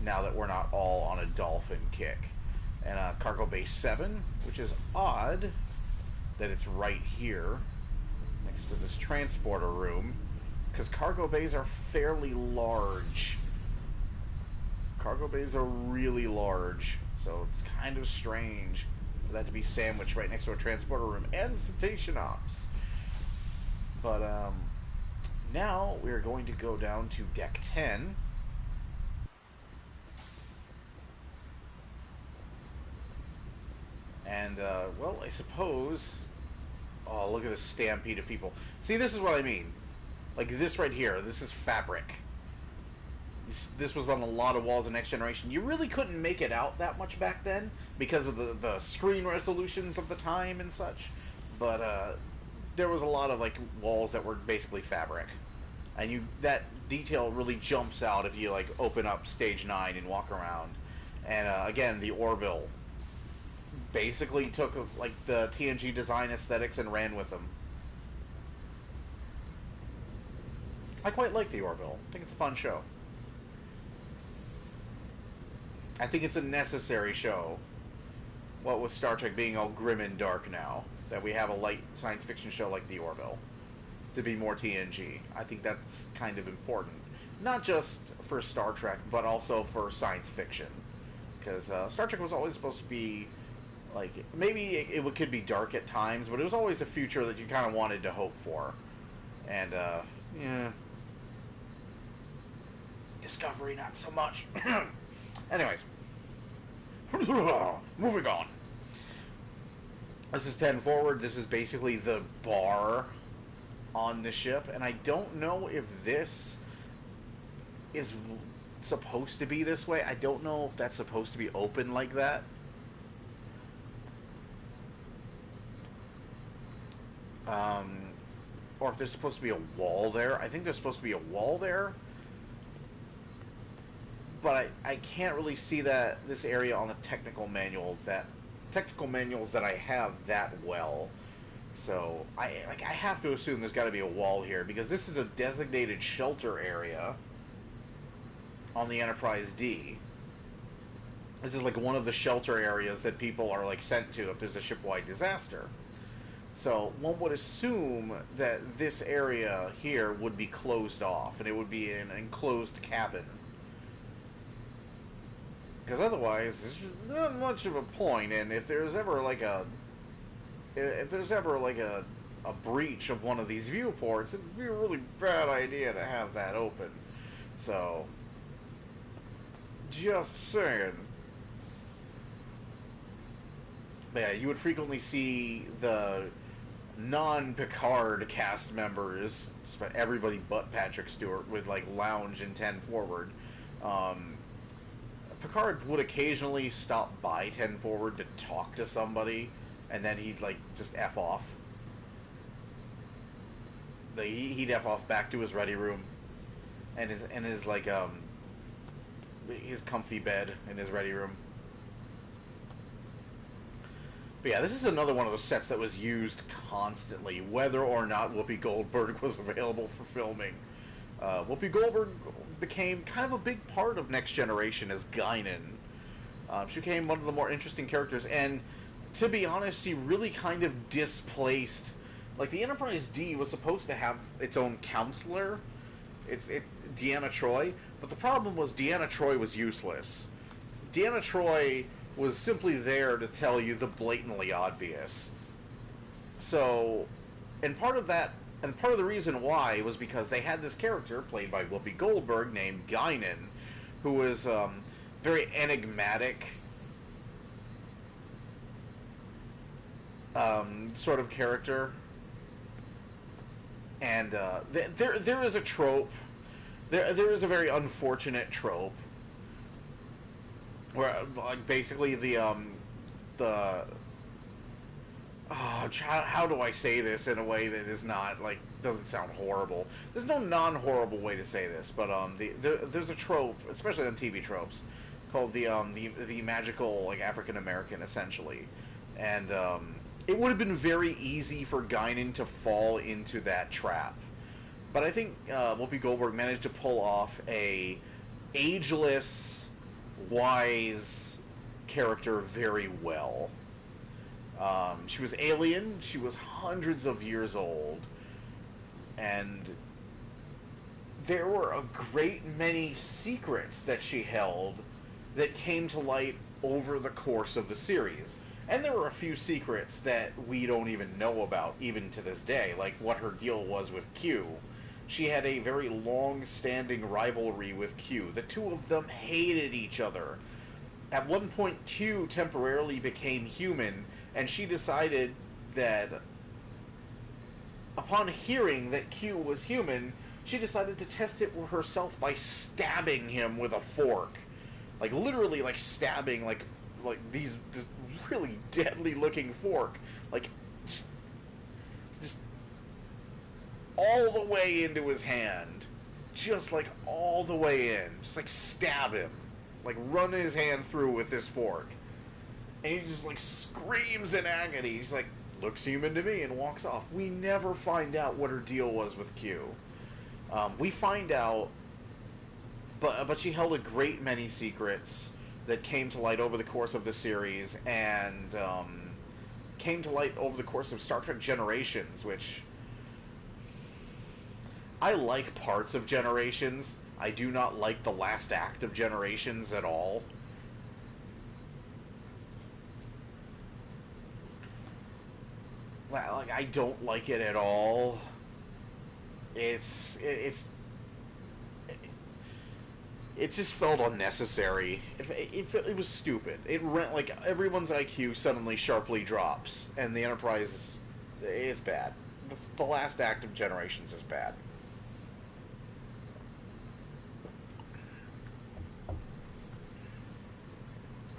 now that we're not all on a dolphin kick. And Cargo Bay 7, which is odd that it's right here, next to this transporter room, because cargo bays are fairly large. Cargo bays are really large, so it's kind of strange for that to be sandwiched right next to a transporter room and Cetacean Ops. But now we're going to go down to Deck 10. And, well, I suppose... Oh, look at this stampede of people. See, this is what I mean. Like, this right here. This is fabric. This was on a lot of walls in Next Generation. You really couldn't make it out that much back then because of the screen resolutions of the time and such. But, there was a lot of, like, walls that were basically fabric. And that detail really jumps out if you, like, open up Stage 9 and walk around. And, again, the Orville basically took like the TNG design aesthetics and ran with them. I quite like the Orville. I think it's a fun show. I think it's a necessary show. What with Star Trek being all grim and dark now, that we have a light science fiction show like the Orville to be more TNG. I think that's kind of important. Not just for Star Trek, but also for science fiction. Because Star Trek was always supposed to be like, maybe it could be dark at times, but it was always a future that you kind of wanted to hope for. And, yeah. Discovery, not so much. Anyways. Moving on. This is 10 forward. This is basically the bar on the ship. And I don't know if this is supposed to be this way. I don't know if that's supposed to be open like that. Or if there's supposed to be a wall there. I think there's supposed to be a wall there. But I can't really see this area on the technical manuals that I have that well. So I have to assume there's got to be a wall here, because this is a designated shelter area on the Enterprise D. This is like one of the shelter areas that people are like sent to if there's a ship-wide disaster. So one would assume that this area here would be closed off, and it would be an enclosed cabin. Because otherwise, there's not much of a point. And if there's ever like a breach of one of these viewports, it'd be a really bad idea to have that open. So, just saying. But yeah, you would frequently see the non-Picard cast members, just about everybody but Patrick Stewart, would like lounge in 10 forward. Picard would occasionally stop by 10 forward to talk to somebody, and then he'd like just F off. He'd F off back to his ready room, and his like his comfy bed in his ready room. But yeah, this is another one of those sets that was used constantly, whether or not Whoopi Goldberg was available for filming. Whoopi Goldberg became kind of a big part of Next Generation as Guinan. She became one of the more interesting characters, and to be honest, she really kind of displaced... Like, the Enterprise D was supposed to have its own counselor, Deanna Troi, but the problem was Deanna Troi was useless. Deanna Troi was simply there to tell you the blatantly obvious. So, and part of the reason why was because they had this character played by Whoopi Goldberg named Guinan, who was very enigmatic sort of character. And there is a trope. There is a very unfortunate trope where, like, basically the Oh, how do I say this in a way that is not like doesn't sound horrible? There's no non-horrible way to say this, but there's a trope, especially on TV tropes, called the magical like African American essentially, and it would have been very easy for Guinan to fall into that trap, but I think Whoopi Goldberg managed to pull off a ageless, wise character very well. She was alien. She was hundreds of years old. And there were a great many secrets that she held that came to light over the course of the series. And there were a few secrets that we don't even know about, even to this day, like what her deal was with Q. She had a very long-standing rivalry with Q. The two of them hated each other. At one point, Q temporarily became human, and she decided that upon hearing that Q was human, she decided to test it herself by stabbing him with a fork. Like, literally, like, stabbing, like this really deadly-looking fork. Like, just all the way into his hand. Just, like, all the way in. Just, like, stab him. Like, run his hand through with this fork. And he just, like, screams in agony. He's like, looks human to me, and walks off. We never find out what her deal was with Q. We find out, but she held a great many secrets that came to light over the course of the series, and came to light over the course of Star Trek Generations, which I like parts of Generations. I do not like the last act of Generations at all. Like, I don't like it at all. It just felt unnecessary. It was stupid. Like, everyone's IQ suddenly sharply drops, and the Enterprise, it's bad. The last act of Generations is bad.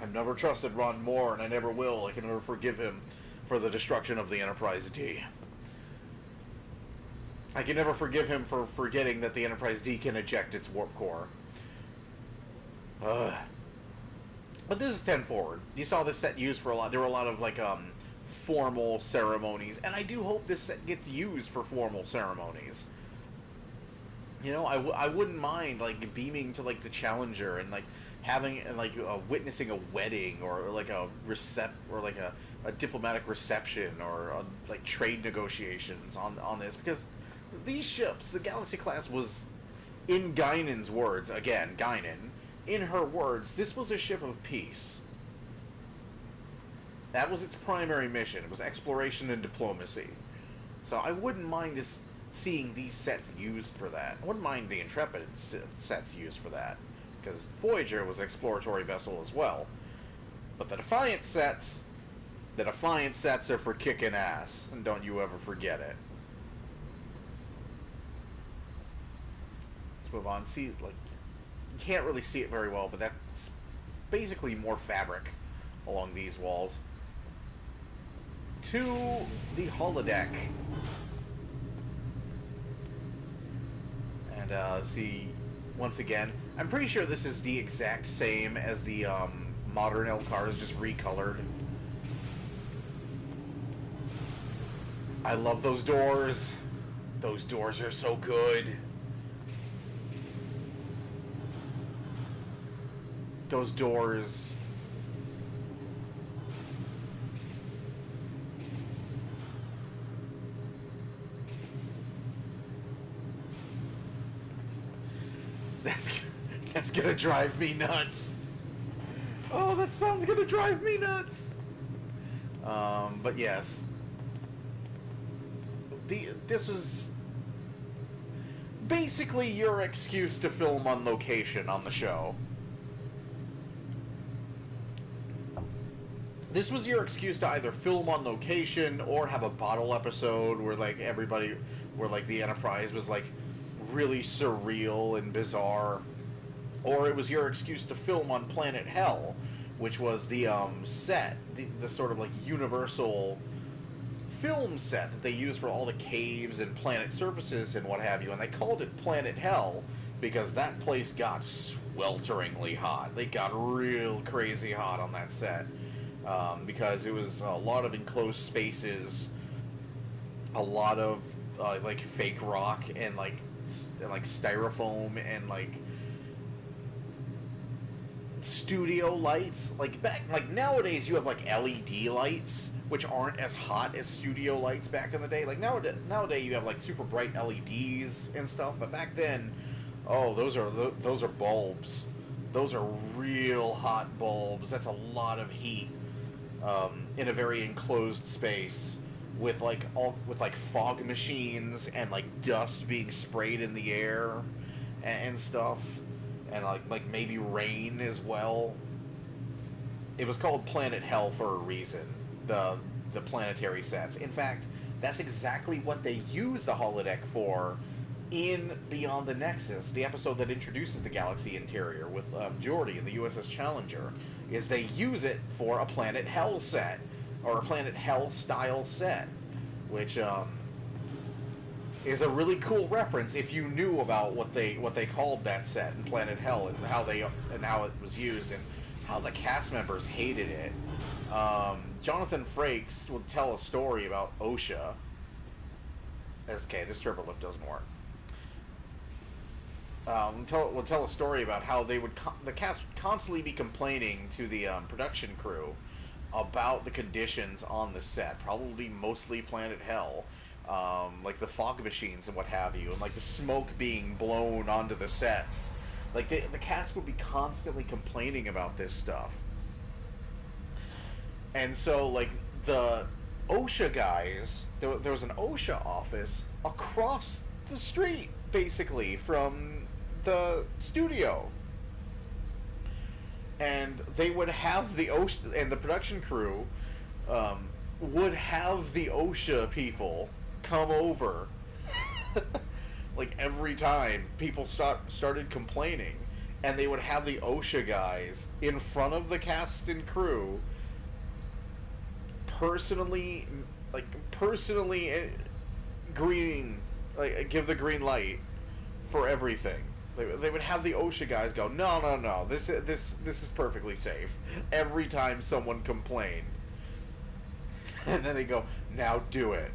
I've never trusted Ron Moore, and I never will. I can never forgive him for the destruction of the Enterprise D. I can never forgive him for forgetting that the Enterprise D can eject its warp core. But this is 10 forward. You saw this set used for a lot. There were a lot of, like, formal ceremonies, and I do hope this set gets used for formal ceremonies. You know, I wouldn't mind, like, beaming to, like, the Challenger and, like, having, like, witnessing a wedding, or like a a diplomatic reception, or like trade negotiations on this, because these ships, the Galaxy class, was, in Guinan's words, again, Guinan, in her words, this was a ship of peace. That was its primary mission. It was exploration and diplomacy. So I wouldn't mind seeing these sets used for that. I wouldn't mind the Intrepid sets used for that, because Voyager was an exploratory vessel as well. But the Defiant sets are for kicking ass, and don't you ever forget it. Let's move on. See, like, you can't really see it very well, but that's basically more fabric along these walls. To the holodeck. And see, once again, I'm pretty sure this is the exact same as the modern LCARs, just recolored. I love those doors. Those doors are so good. Those doors. That's gonna drive me nuts. Oh, that song's gonna drive me nuts. But yes. This was basically your excuse to film on location on the show. This was your excuse to either film on location or have a bottle episode where, like, where, like, the Enterprise was, like, really surreal and bizarre. Or it was your excuse to film on Planet Hell, which was the set, the sort of, like, universal film set that they used for all the caves and planet surfaces and what have you, and they called it Planet Hell because that place got swelteringly hot. They got real crazy hot on that set because it was a lot of enclosed spaces, a lot of like fake rock and like styrofoam and like studio lights. Like nowadays you have like LED lights which aren't as hot as studio lights back in the day. Like nowadays you have like super bright LEDs and stuff, but back then, oh, those are bulbs. Those are real hot bulbs. That's a lot of heat in a very enclosed space with like fog machines and like dust being sprayed in the air and stuff, and like maybe rain as well. It was called Planet Hell for a reason. The planetary sets. In fact, that's exactly what they use the holodeck for in Beyond the Nexus, the episode that introduces the galaxy interior with Geordi and the USS Challenger. Is they use it for a Planet Hell set, or a Planet Hell style set, which is a really cool reference if you knew about what they called that set in Planet Hell and how it was used and how the cast members hated it. Jonathan Frakes would tell a story about OSHA. Okay, this turbo lift doesn't work. We'll tell a story about how they would the cast would constantly be complaining to the production crew about the conditions on the set, probably mostly Planet Hell, like the fog machines and what have you, and like the smoke being blown onto the sets. Like the cast would be constantly complaining about this stuff. And so, like, the OSHA guys, there was an OSHA office across the street, basically, from the studio. And they would have the OSHA, and the production crew would have the OSHA people come over. Like, every time people started complaining, and they would have the OSHA guys in front of the cast and crew personally give the green light for everything. They would have the OSHA guys go, no, this is perfectly safe, every time someone complained. And then they go, now do it.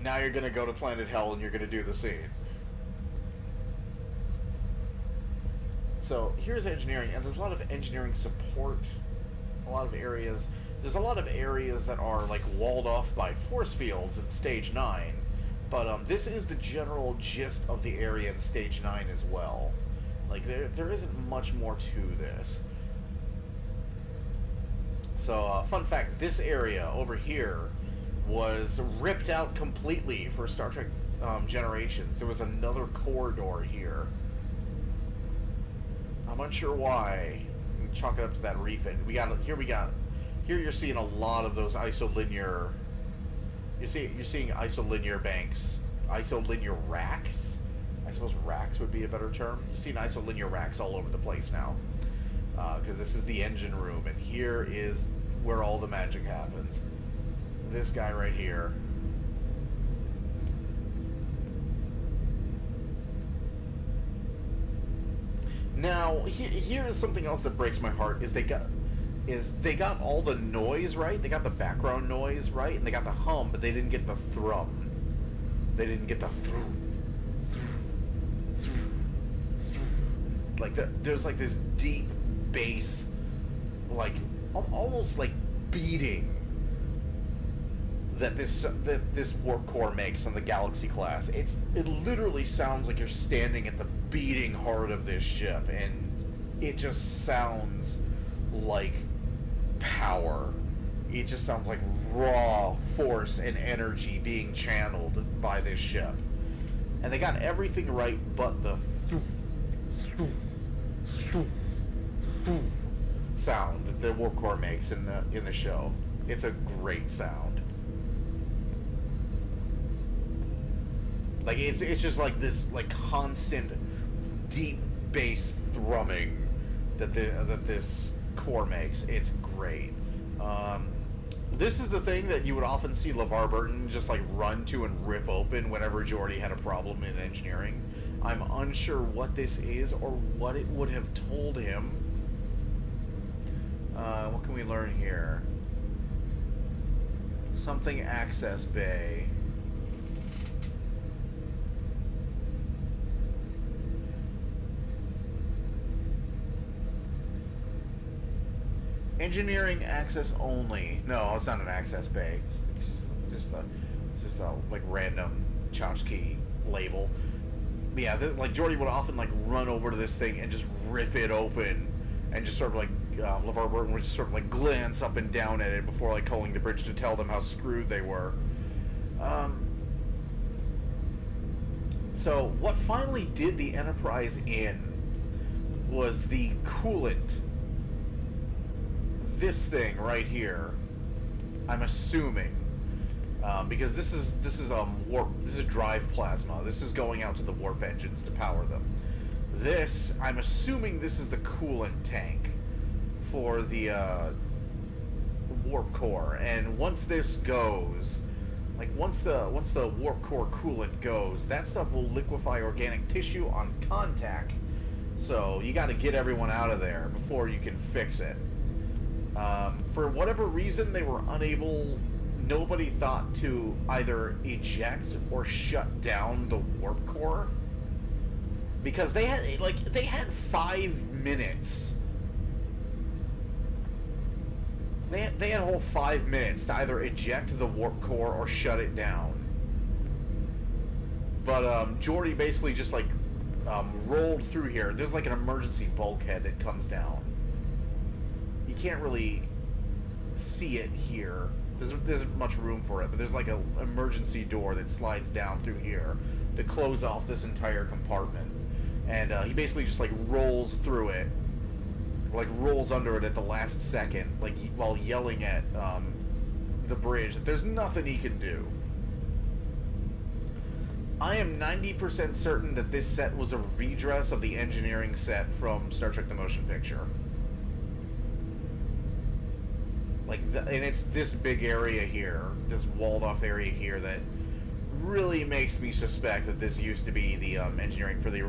Now you're gonna go to Planet Hell and you're gonna do the scene. So here's engineering, and there's a lot of engineering support, a lot of areas. There's a lot of areas that are like walled off by force fields in Stage 9, but this is the general gist of the area in Stage 9 as well. Like there isn't much more to this. So fun fact, this area over here was ripped out completely for Star Trek Generations. There was another corridor here. I'm unsure why. Chalk it up to that reef end. Here you're seeing a lot of those isolinear. You're seeing isolinear banks, isolinear racks. I suppose racks would be a better term. You're seeing isolinear racks all over the place now, because this is the engine room, and here is where all the magic happens. This guy right here. Now, here is something else that breaks my heart. They got all the noise right. They got the background noise right, and they got the hum, but they didn't get the thrum. They didn't get the thrum. Like there's like this deep bass, like almost like beating that this warp core makes on the Galaxy class. It literally sounds like you're standing at the beating heart of this ship, and it just sounds like power. It just sounds like raw force and energy being channeled by this ship. And they got everything right but the sound that the warp core makes in the show. It's a great sound. Like it's just like this like constant deep bass thrumming that this core makes. It's great. This is the thing that you would often see LeVar Burton just like run to and rip open whenever Geordi had a problem in engineering. I'm unsure what this is or what it would have told him. What can we learn here? Something access bay. Engineering access only. No, it's not an access bay. It's just a like random tchotchke label. But yeah, like Geordi would often like run over to this thing and just rip it open, and just sort of like LeVar Burton would just sort of like glance up and down at it before like calling the bridge to tell them how screwed they were. So what finally did the Enterprise in was the coolant. This thing right here, I'm assuming, because this is warp. This is drive plasma. This is going out to the warp engines to power them. This, I'm assuming, this is the coolant tank for the warp core. And once this goes, like once the warp core coolant goes, that stuff will liquefy organic tissue on contact. So you got to get everyone out of there before you can fix it. For whatever reason, they were unable. Nobody thought to either eject or shut down the warp core, because they had 5 minutes. They had a whole 5 minutes to either eject the warp core or shut it down. But Geordi basically just like rolled through here. There's like an emergency bulkhead that comes down. You can't really see it here. There isn't much room for it, but there's like an emergency door that slides down through here to close off this entire compartment. And he basically just like rolls through it, like rolls under it at the last second, like while yelling at the bridge that there's nothing he can do. I am 90% certain that this set was a redress of the engineering set from Star Trek: The Motion Picture. And it's this big area here, this walled-off area here, that really makes me suspect that this used to be the engineering for the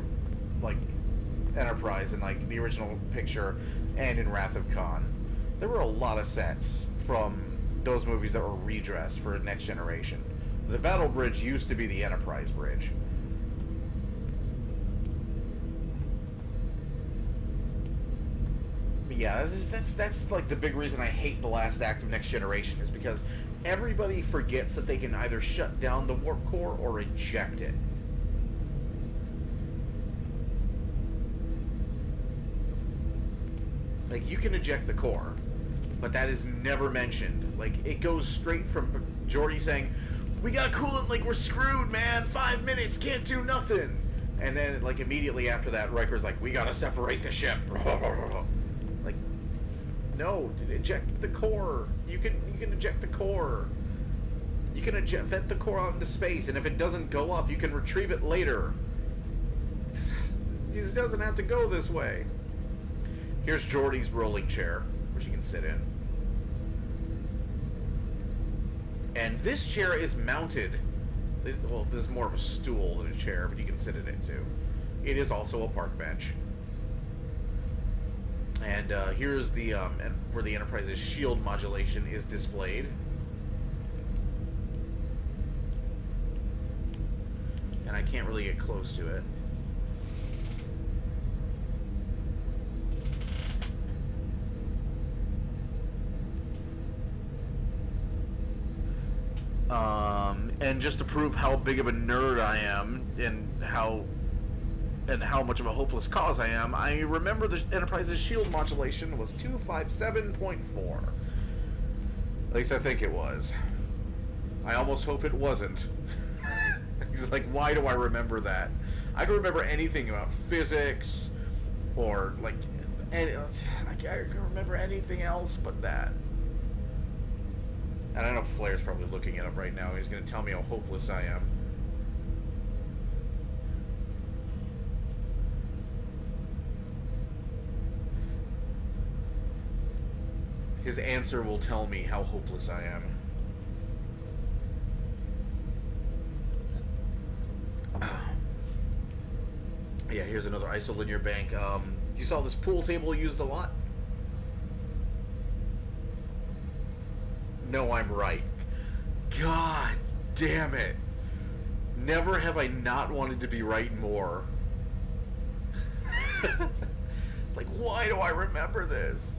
Enterprise in like the original picture and in Wrath of Khan. There were a lot of sets from those movies that were redressed for Next Generation. The Battle Bridge used to be the Enterprise bridge. Yeah, that's like the big reason I hate the last act of Next Generation, is because everybody forgets that they can either shut down the warp core or eject it. Like, you can eject the core, but that is never mentioned. Like, it goes straight from Geordi saying, "We got coolant, like we're screwed, man. 5 minutes, can't do nothing." And then, like, immediately after that, Riker's like, "We gotta separate the ship." Like, no, eject the core. You can eject the core. You can vent the core out into space, and if it doesn't go up, you can retrieve it later. This doesn't have to go this way. Here's Geordi's rolling chair, which you can sit in. And this chair is mounted. Well, this is more of a stool than a chair, but you can sit in it too. It is also a park bench. And here's the where the Enterprise's shield modulation is displayed. And I can't really get close to it. And just to prove how big of a nerd I am and how much of a hopeless cause I am, I remember the Enterprise's shield modulation was 257.4. At least I think it was. I almost hope it wasn't. It's like, why do I remember that? I can remember anything about physics, or like, I can't remember anything else but that. And I know Flair's probably looking it up right now. He's going to tell me how hopeless I am. his answer will tell me how hopeless I am. Yeah, here's another isolinear bank. You saw this pool table used a lot? No, I'm right. God damn it. Never have I not wanted to be right more. Like, why do I remember this?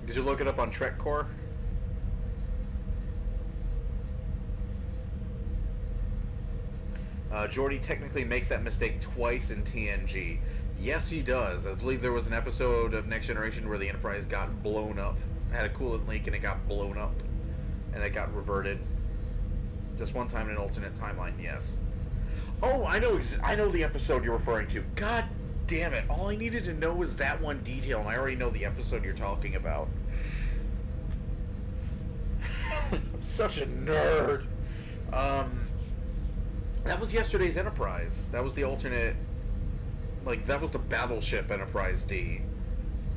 Did you look it up on TrekCore? Geordi technically makes that mistake twice in TNG. Yes, he does. I believe there was an episode of Next Generation where the Enterprise got blown up. It had a coolant leak and it got blown up. And it got reverted. Just one time in an alternate timeline, yes. Oh, I know the episode you're referring to. God damn it. All I needed to know was that one detail, and I already know the episode you're talking about. I'm such a nerd. That was yesterday's Enterprise. That was the alternate... Like, that was the battleship Enterprise D,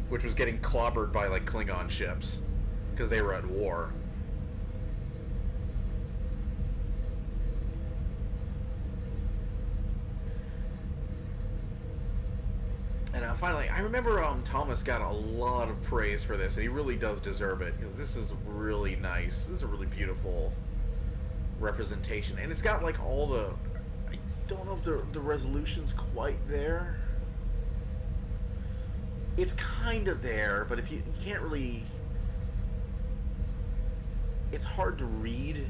which was getting clobbered by, like, Klingon ships, because they were at war. And finally, I remember Thomas got a lot of praise for this, and he really does deserve it, because this is really nice. This is a really beautiful representation, and it's got, like, all the... I don't know if the resolution's quite there. It's kind of there, but if you can't really... It's hard to read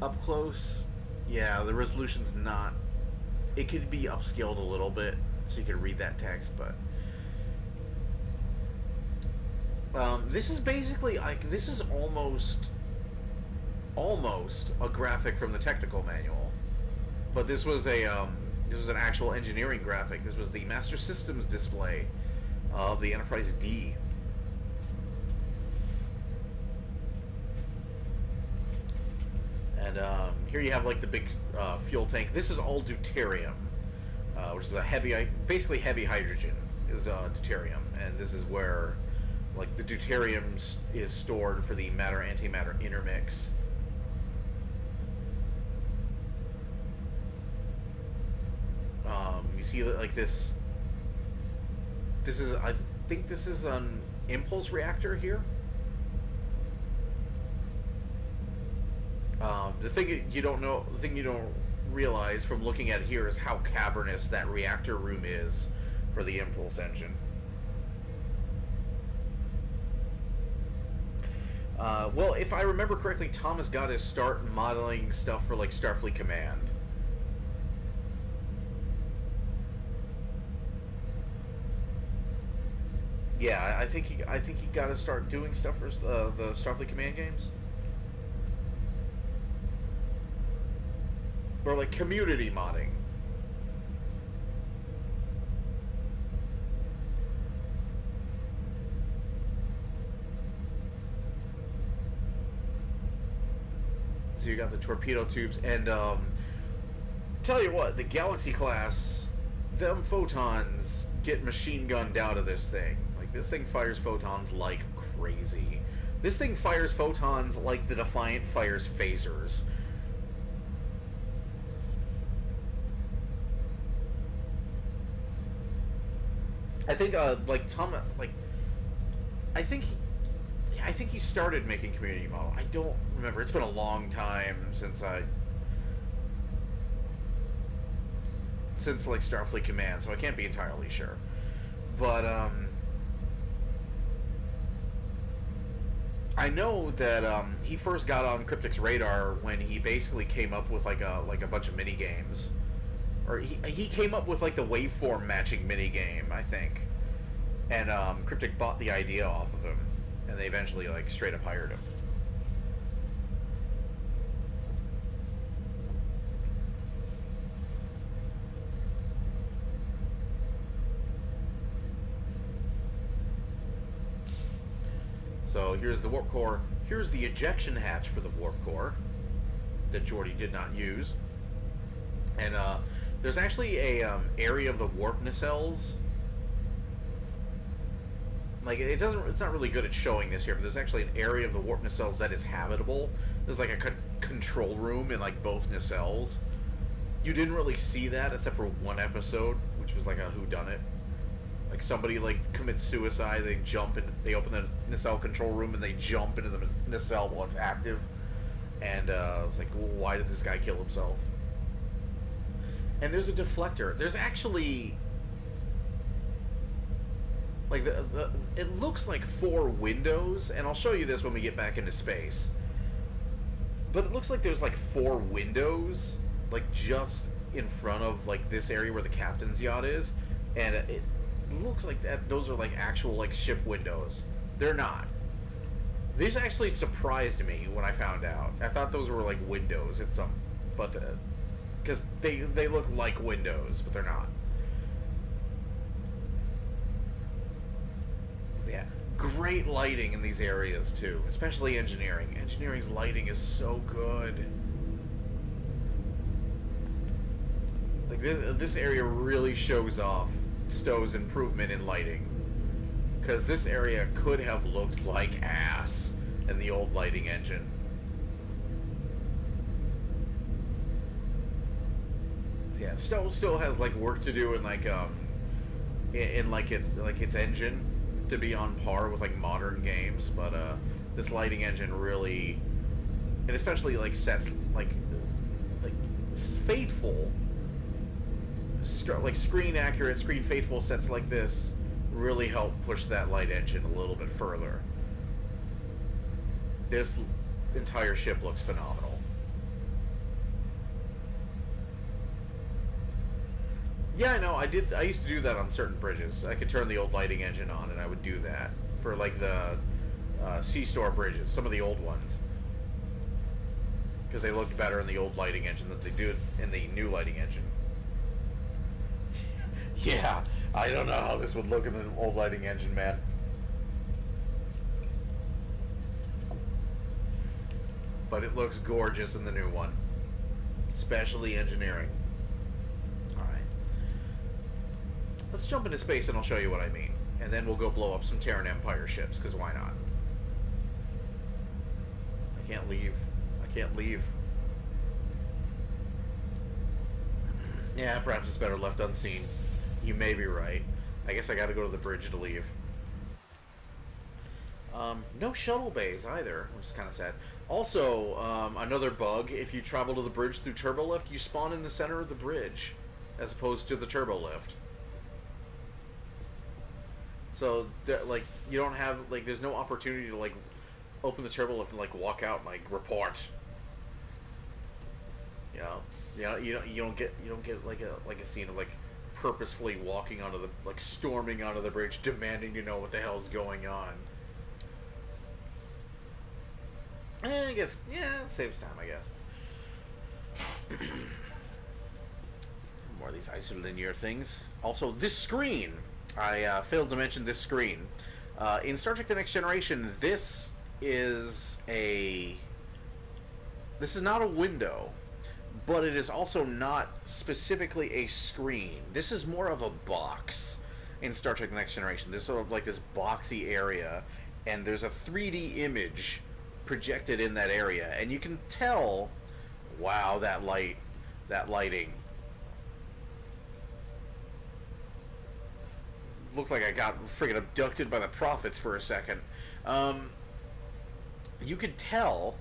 up close. Yeah, the resolution's not... It could be upscaled a little bit, so you can read that text, but... this is basically, like, this is almost a graphic from the technical manual. But this was an actual engineering graphic. This was the Master Systems display of the Enterprise D. And here you have, like, the big fuel tank. This is all deuterium, which is basically heavy hydrogen is deuterium, and this is where, like, the deuterium is stored for the matter-antimatter intermix. You see, like, this is, I think this is an impulse reactor here. The thing you don't realize from looking at it here is how cavernous that reactor room is for the impulse engine. Well, if I remember correctly, Thomas got his start modeling stuff for, like, Starfleet Command. Yeah, I think he got to start doing stuff for the Starfleet Command games, or like community modding. So you got the torpedo tubes, and tell you what, the Galaxy class, them photons get machine gunned out of this thing. This thing fires photons like crazy. This thing fires photons like the Defiant fires phasers. I think, like, I think he started making community model. I don't remember. It's been a long time since like, Starfleet Command, so I can't be entirely sure. But, I know that he first got on Cryptic's radar when he basically came up with like a bunch of mini games, or he came up with, like, the waveform matching mini game, I think, and Cryptic bought the idea off of him, and they eventually, like, straight up hired him. So here's the warp core. Here's the ejection hatch for the warp core that Geordi did not use. And There's actually a area of the warp nacelles. Like, it's not really good at showing this here, but there's actually an area of the warp nacelles that is habitable. There's like a control room in like both nacelles. You didn't really see that except for one episode, which was like a whodunit. Like somebody like commits suicide, they jump and they open the nacelle control room and they jump into the nacelle while it's active. And it's like, well, why did this guy kill himself? And there's a deflector. There's actually like it looks like 4 windows, and I'll show you this when we get back into space. But it looks like there's like 4 windows, like just in front of like this area where the captain's yacht is, and it looks like that those are like actual like ship windows. They're not. This actually surprised me when I found out. I thought those were like windows at some, but because they look like windows, but they're not. Yeah, great lighting in these areas too, especially engineering. Engineering's lighting is so good. Like this area really shows off Stowe's improvement in lighting, because this area could have looked like ass in the old lighting engine. Yeah, Stowe still has like work to do in like in like its engine to be on par with like modern games, but this lighting engine really, and especially like sets like faithful, like screen accurate, screen faithful sets like this really help push that light engine a little bit further. This entire ship looks phenomenal. Yeah, I know. I used to do that on certain bridges. I could turn the old lighting engine on, and I would do that for like the C-Store bridges, some of the old ones, because they looked better in the old lighting engine than they do in the new lighting engine. Yeah, I don't know how this would look in the old lighting engine, man. But it looks gorgeous in the new one, especially engineering. Let's jump into space and I'll show you what I mean. And then we'll go blow up some Terran Empire ships, because why not? I can't leave. I can't leave. Yeah, perhaps it's better left unseen. You may be right. I guess I gotta go to the bridge to leave. No shuttle bays either, which is kind of sad. Also, another bug, if you travel to the bridge through turbolift, you spawn in the center of the bridge, as opposed to the turbolift. So, like, you don't have, like, there's no opportunity to, like, open the turbolift and, like, walk out and, like, report. You know, you don't get like a scene of, like, purposefully walking onto the, like, storming onto the bridge, demanding to know what the hell's going on. I guess, yeah, it saves time, I guess. More of these isolinear things. Also, this screen. I failed to mention this screen. In Star Trek The Next Generation, this is not a window, but it is also not specifically a screen. This is more of a box in Star Trek The Next Generation. There's sort of like this boxy area, and there's a 3D image projected in that area, and you can tell, wow, that lighting. Looked like I got friggin' abducted by the prophets for a second. You could tell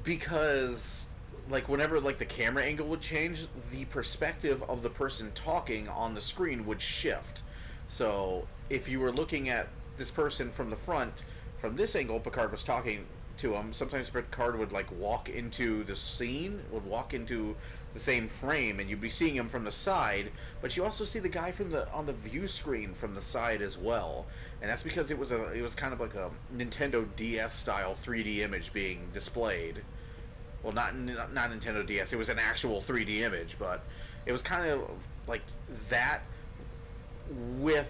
because, like, whenever like the camera angle would change, the perspective of the person talking on the screen would shift. So if you were looking at this person from the front, from this angle, Picard was talking to him. Sometimes Picard would like walk into the scene, would walk into the same frame, and you'd be seeing him from the side, but you also see the guy from the on the view screen from the side as well, and that's because it was kind of like a Nintendo DS style 3D image being displayed. Well, not Nintendo DS. It was an actual 3D image, but it was kind of like that with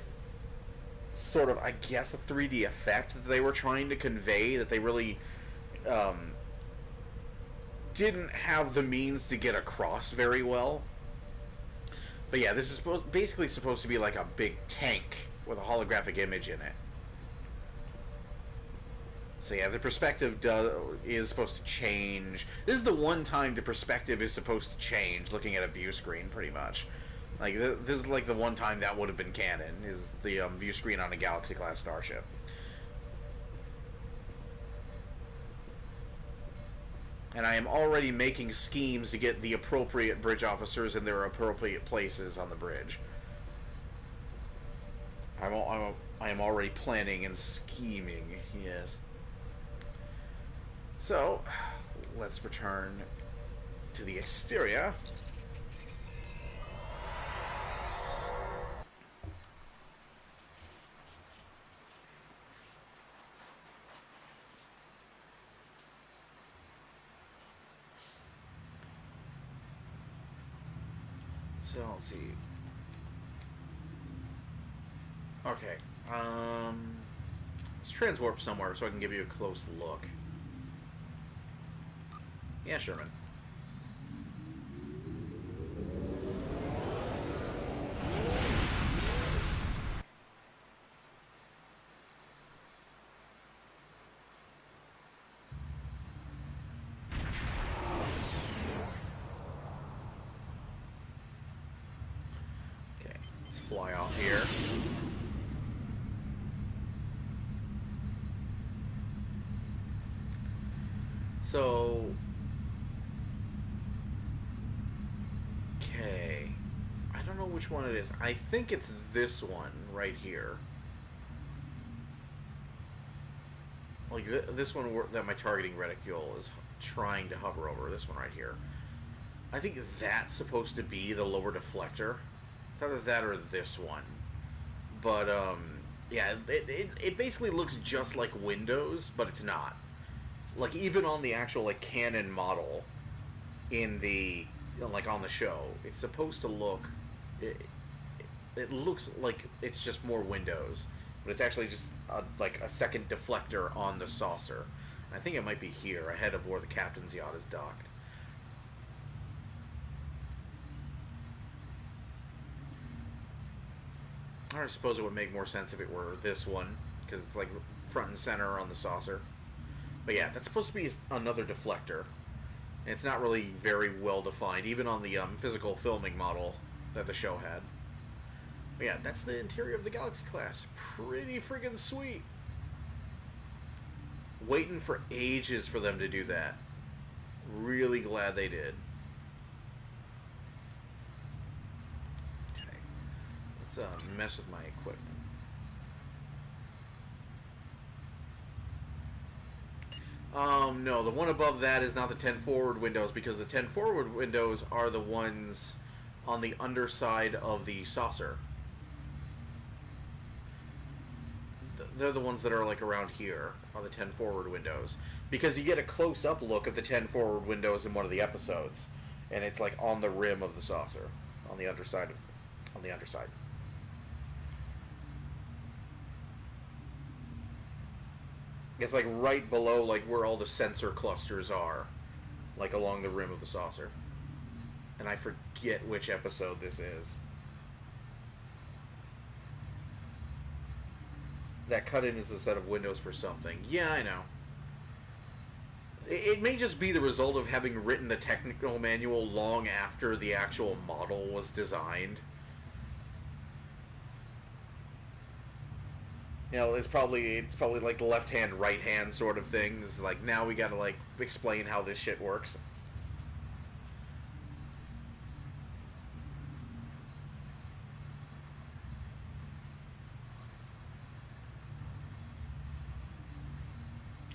sort of, I guess, a 3D effect that they were trying to convey, that they really didn't have the means to get across very well. But yeah, this is basically supposed to be like a big tank with a holographic image in it. So yeah, the perspective is supposed to change. This is the one time the perspective is supposed to change, looking at a view screen, pretty much. Like, this is like the one time that would have been canon, is the view screen on a Galaxy-class starship. And I am already making schemes to get the appropriate bridge officers in their appropriate places on the bridge. I am already planning and scheming, yes. So, let's return to the exterior. So, let's see. Okay. Let's transwarp somewhere so I can give you a close look. Yeah, Sherman. Okay, let's fly off here. So, okay, I don't know which one it is. I think it's this one right here. Like this one that my targeting reticule is trying to hover over. This one right here. I think that's supposed to be the lower deflector. It's either that or this one. But yeah, it basically looks just like Windows, but it's not. Like, even on the actual like canon model in the, you know, like on the show, it's supposed to look, it looks like it's just more Windows, but it's actually just like a second deflector on the saucer. I think it might be here, ahead of where the captain's yacht is docked. I suppose it would make more sense if it were this one, because it's like front and center on the saucer. But yeah, that's supposed to be another deflector. And it's not really very well defined, even on the physical filming model that the show had. But yeah, that's the interior of the Galaxy class. Pretty friggin' sweet. Waiting for ages for them to do that. Really glad they did. Okay. Let's mess with my equipment. No, the one above that is not the 10 forward windows, because the 10 forward windows are the ones on the underside of the saucer. They're the ones that are like around here, are the 10 forward windows. Because you get a close-up look of the 10 forward windows in one of the episodes, and it's like on the rim of the saucer, on the underside of, on the underside. It's like right below like where all the sensor clusters are, like along the rim of the saucer. And I forget which episode this is. That cut-in is a set of windows for something. Yeah, I know. It may just be the result of having written the technical manual long after the actual model was designed. You know, it's probably like the left hand, right hand sort of thing. It's like, now we gotta like explain how this shit works.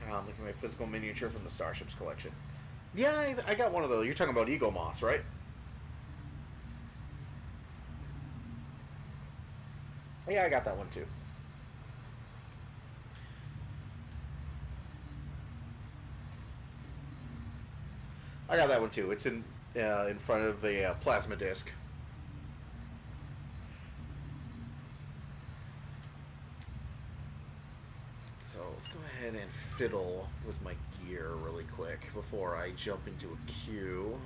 Look at my physical miniature from the Starships collection. Yeah, I got one of those. You're talking about Ego Moss, right? Yeah, I got that one too. I got that one too. It's in front of a plasma disc. So let's go ahead and fiddle with my gear really quick before I jump into a queue.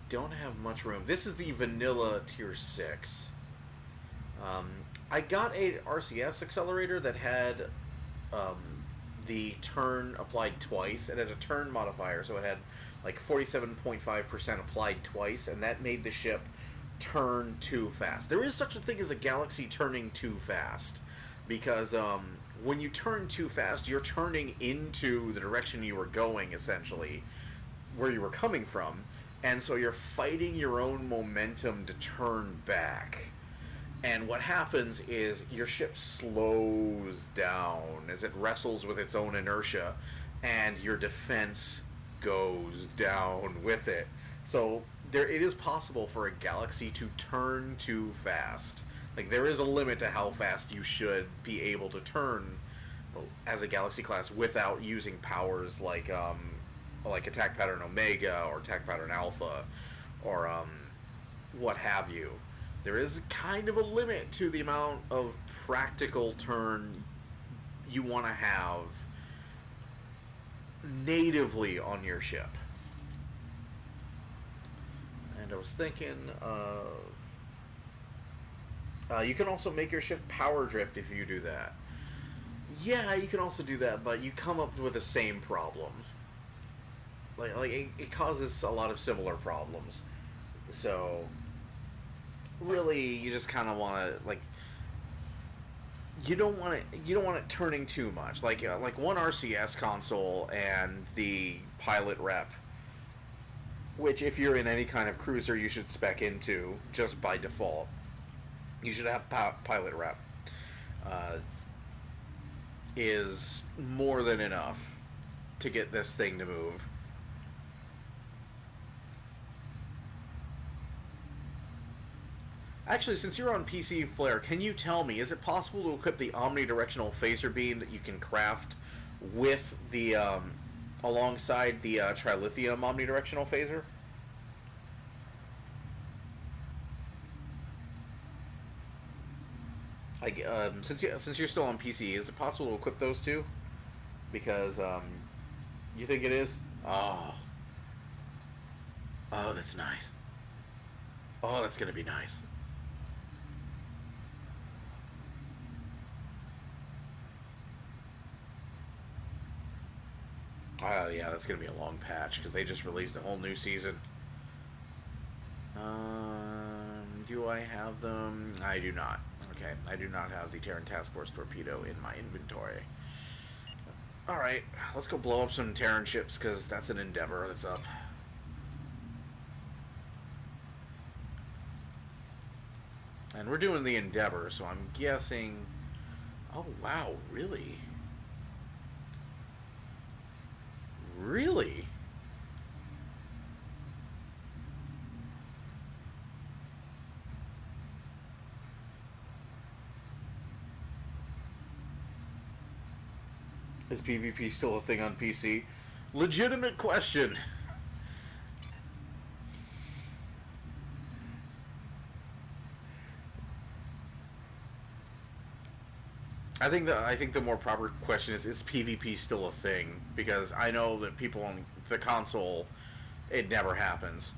don't have much room. This is the vanilla tier 6. Um, I got a RCS accelerator that had um, the turn applied twice. It had a turn modifier, so it had like 47.5% applied twice, and that made the ship turn too fast. There is such a thing as a galaxy turning too fast, because when you turn too fast, you're turning into the direction you were going, essentially, where you were coming from, and so you're fighting your own momentum to turn back. And what happens is your ship slows down as it wrestles with its own inertia, and your defense goes down with it. So it is possible for a galaxy to turn too fast. Like, there is a limit to how fast you should be able to turn as a galaxy class without using powers like attack pattern Omega or attack pattern Alpha or what have you. There is kind of a limit to the amount of practical turn you want to have natively on your ship. And I was thinking you can also make your ship power drift if you do that. Yeah, you can also do that, but you come up with the same problem. It causes a lot of similar problems. So really, you just kind of want to you don't want it turning too much. Like one RCS console and the pilot rep, which if you're in any kind of cruiser you should spec into just by default. You should have pilot rep. Is more than enough to get this thing to move. Actually, since you're on PC Flare, can you tell me, is it possible to equip the omnidirectional phaser beam that you can craft with the alongside the trilithium omnidirectional phaser? Since you're still on PC, is it possible to equip those two? Because you think it is? Oh, that's nice. Oh, that's gonna be nice. Yeah, that's gonna be a long patch because they just released a whole new season. Do I have them? I do not. Okay, I do not have the Terran Task Force torpedo in my inventory. Alright, let's go blow up some Terran ships because that's an endeavor that's up. And we're doing the endeavor, so I'm guessing... Oh, wow, really? Really? Is PvP still a thing on PC? Legitimate question. I think the more proper question is PvP still a thing? Because I know that people on the console, it never happens.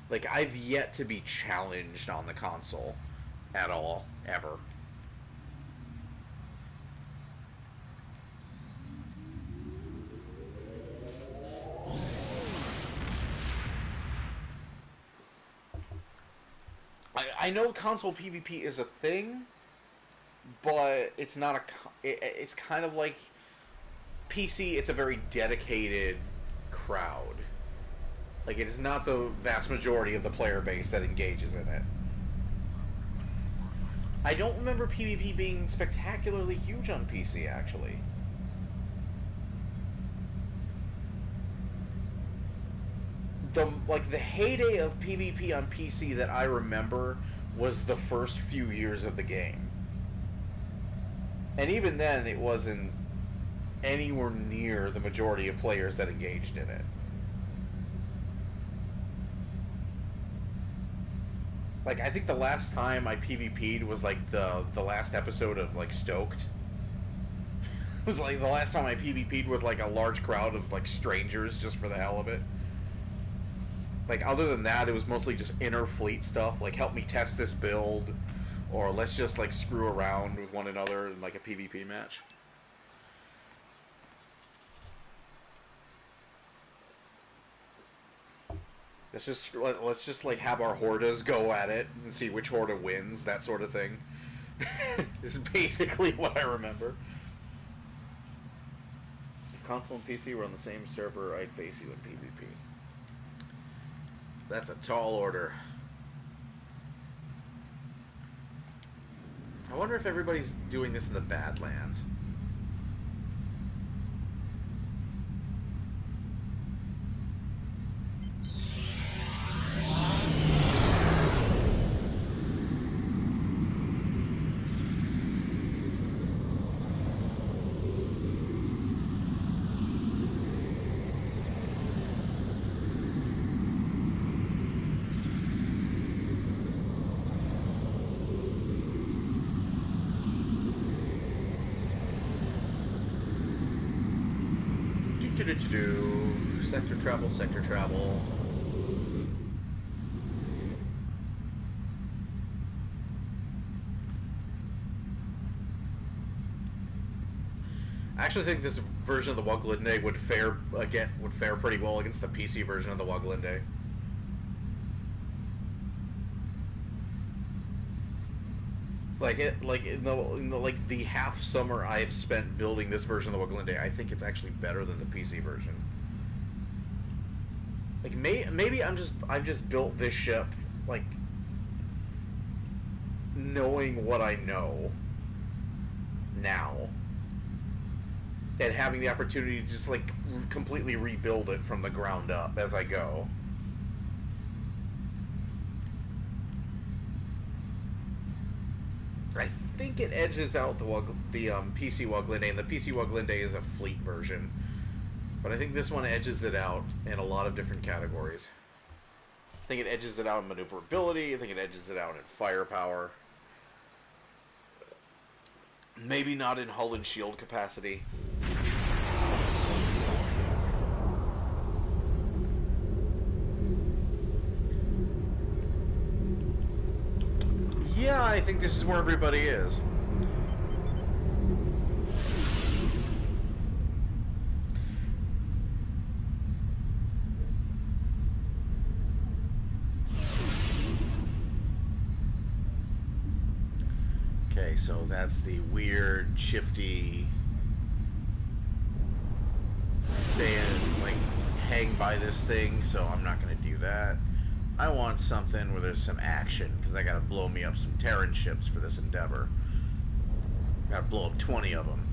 Like, I've yet to be challenged on the console at all, ever. I know console PvP is a thing, but it's not a. It's kind of like PC. It's a very dedicated crowd. Like, it is not the vast majority of the player base that engages in it. I don't remember PvP being spectacularly huge on PC, actually. The heyday of PvP on PC that I remember was the first few years of the game. And even then, it wasn't anywhere near the majority of players that engaged in it. Like, I think the last time I PvP'd was, like, the last episode of, like, Stoked. was like the last time I PvP'd with like a large crowd of like strangers just for the hell of it. Like other than that, it was mostly just inner fleet stuff, like help me test this build, or let's just like screw around with one another in like a PvP match. Let's just like have our hordas go at it and see which horda wins, that sort of thing. This is basically what I remember. If console and PC were on the same server, I'd face you in PvP. That's a tall order. I wonder if everybody's doing this in the Badlands. Sector travel. I actually think this version of the Waglinde would fare pretty well against the PC version of the Waglinde. Like the half summer I've spent building this version of the Waglinde, I think it's actually better than the PC version. Like maybe I've just built this ship like knowing what I know now and having the opportunity to just like completely rebuild it from the ground up as I go. I think it edges out the PC Waglinde, and the PC Waglinde is a fleet version. But I think this one edges it out in a lot of different categories. I think it edges it out in maneuverability. I think it edges it out in firepower. Maybe not in hull and shield capacity. Yeah, I think this is where everybody is. Okay, so that's the weird, shifty, stay and like hang by this thing, so I'm not going to do that. I want something where there's some action, because I got to blow me up some Terran ships for this endeavor. Got to blow up 20 of them.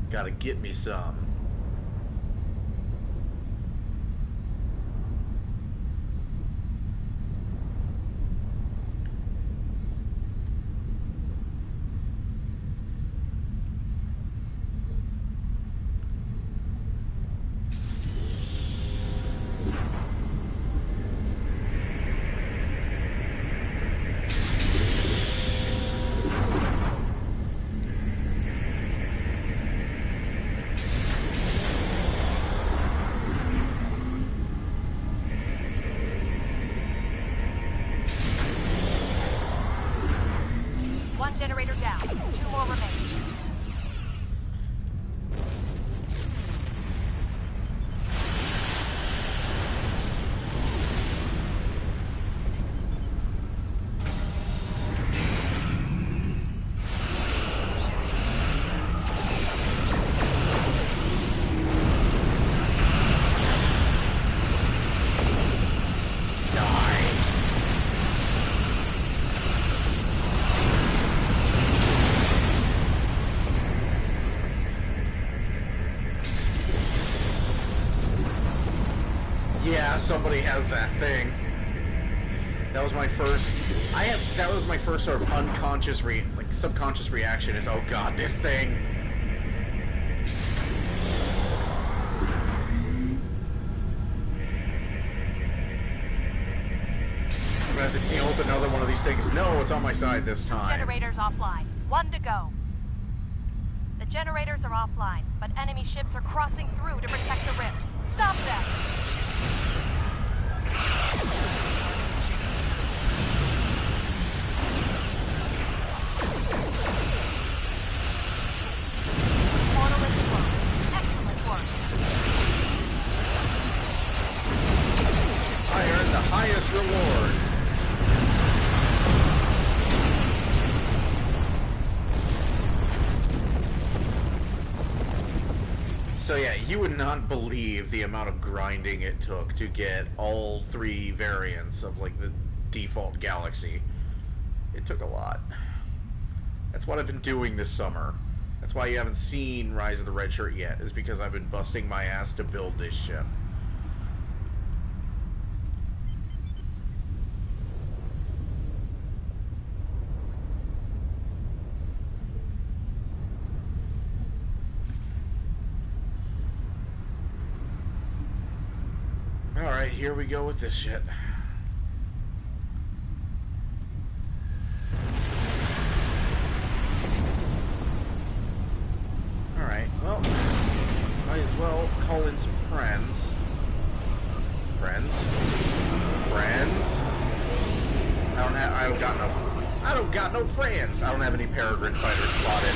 Got to get me some. Generator down. 2 more remaining. Somebody has that thing. That was my first. That was my first sort of unconscious, subconscious reaction. Is oh god, this thing. things. No, it's on my side this time. Generators offline. 1 to go. The generators are offline, but enemy ships are crossing through to protect the rift. Stop them! Portal is closed. Excellent work. I earned the highest reward. So yeah, you would not believe the amount of grinding it took to get all 3 variants of, like, the default galaxy. It took a lot. That's what I've been doing this summer. That's why you haven't seen Rise of the Red Shirt yet, is because I've been busting my ass to build this ship. Alright, here we go with this shit. Alright, well, might as well call in some friends. Friends? I don't got no friends! I don't have any Peregrine fighters slotted.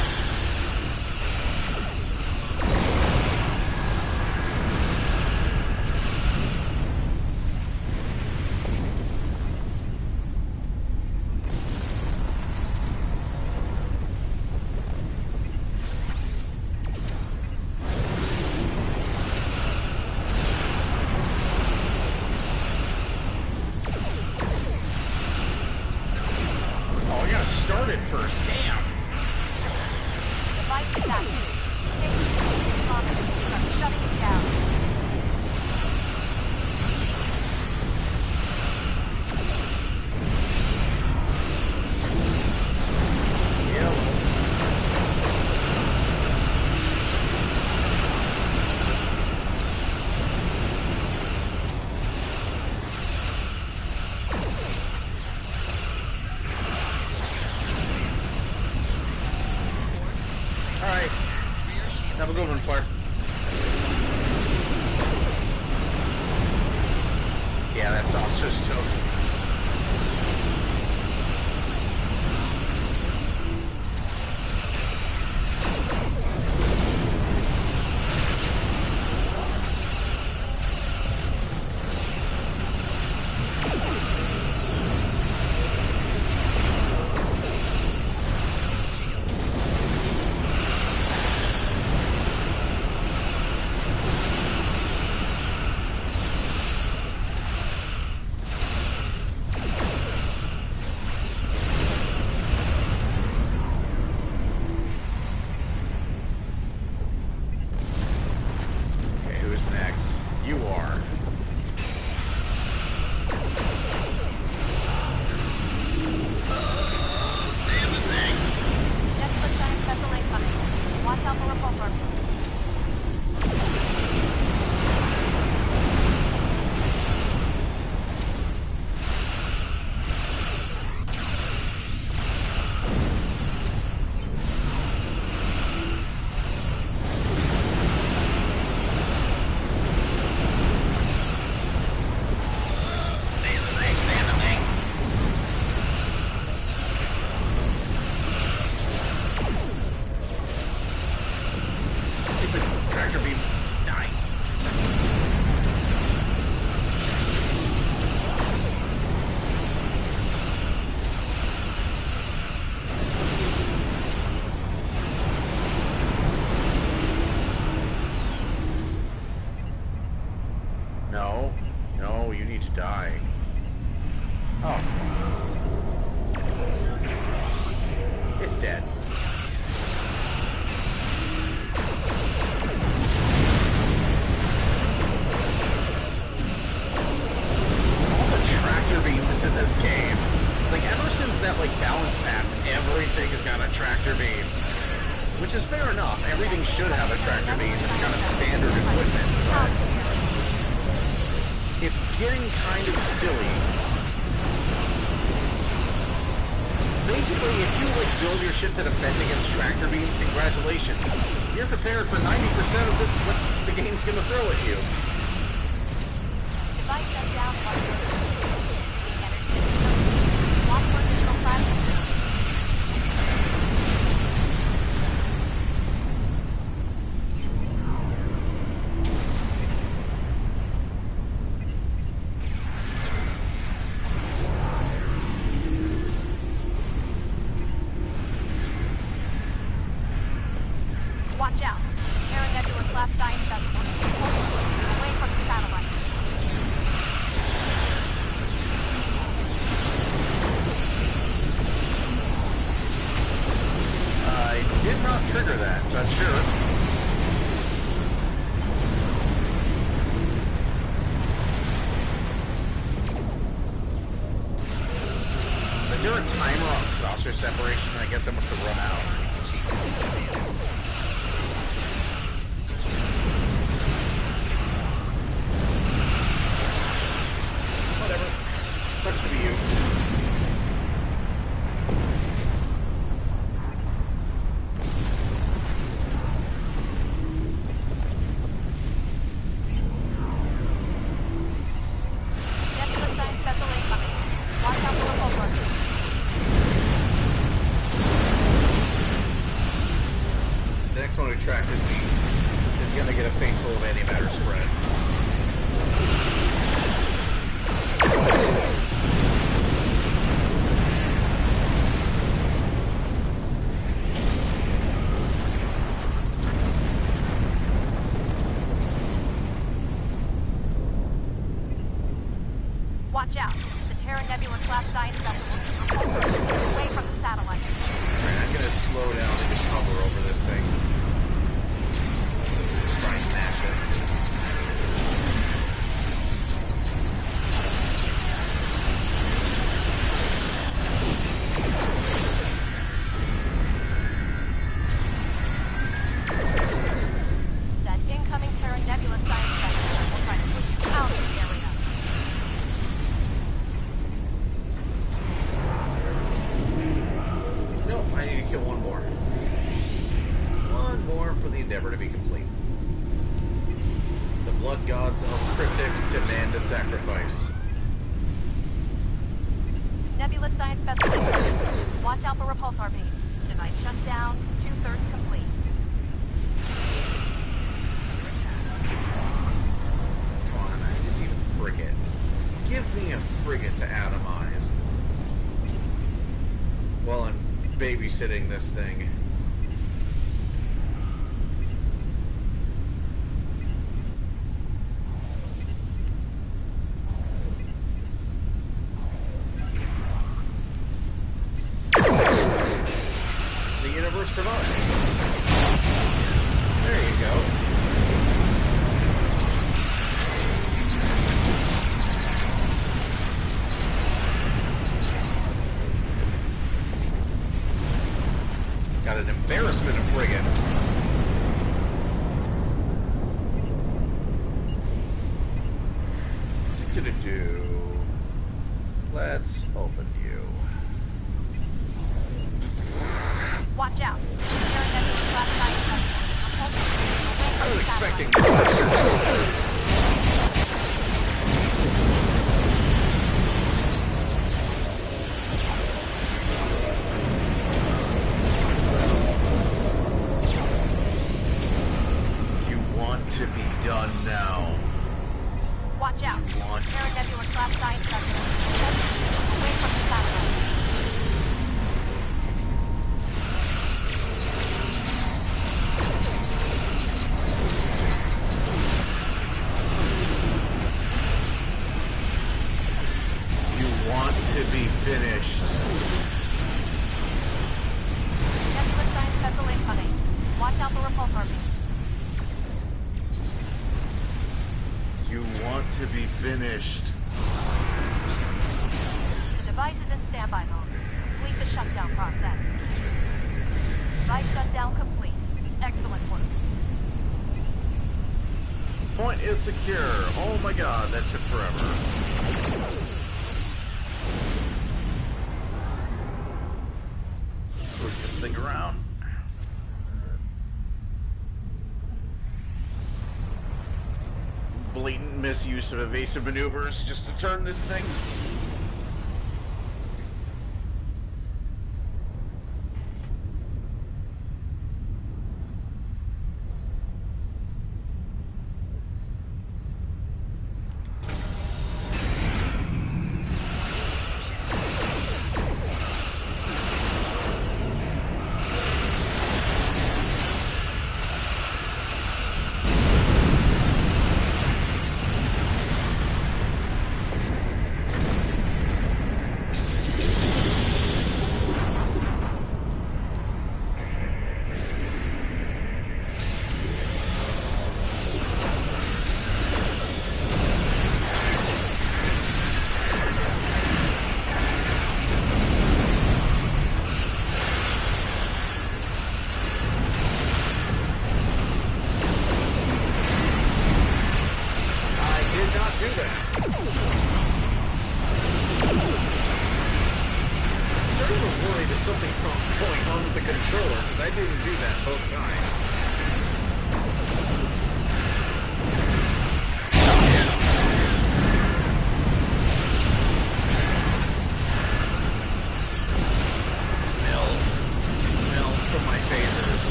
Have a good one, Clark. Yeah, that sauce just toast. No, you need to die. Oh. It's dead. All the tractor beams in this game. Like, ever since that, like, balance pass, everything has got a tractor beam. Which is fair enough. Everything should have a tractor beam. It's kind of standard equipment, but it's getting kind of silly. Honestly, if you like build your ship to defend against tractor beams, congratulations. You're prepared for 90% of what the game's gonna throw at you. If I shut down one of those energy, watch for additional plasma. Watch out. Terran Nebula class science vessel. Away from the satellite. I did not trigger that, but sure. Is there a timer on saucer separation? I guess I must have run out. Whatever. Sucks to be you. Nebula science vessel incoming. Watch out for repulsor. The next one who tracked me is gonna get a face full of antimatter spread. Watch out. The Terran Nebula class science vessel will be repulsor. Away from the satellite. Alright, I'm gonna slow down and just hover over this thing. Try and match it. That incoming Terran Nebula science vessel will try to put you out of the area. Nope, I need to kill one more. One more for the endeavor to be complete. The blood gods of Cryptic demand a sacrifice. Nebula science vessel incoming. Watch out for repulsor beams. Device shut down. 2/3 complete. Come on, I just need a frigate. Give me a frigate to atomize. While I'm babysitting this thing. The universe provides. There you go. Got an embarrassment of frigates. What are you gonna do? Let's open you. Watch out. Terran Nebula class science vessel. Repulsor. Away I from was the expecting satellite. You want to be done now. Watch out. You want- Terran Nebula class science vessel. Repulsor. Away from the satellite. You want to be finished. Nebula science vessel incoming. Watch out for repulsor beams. You want to be finished. The device is in standby mode. Complete the shutdown process. Device shutdown complete. Excellent work. Point is secure. Oh my god, that took forever. thing around. Blatant misuse of evasive maneuvers just to turn this thing.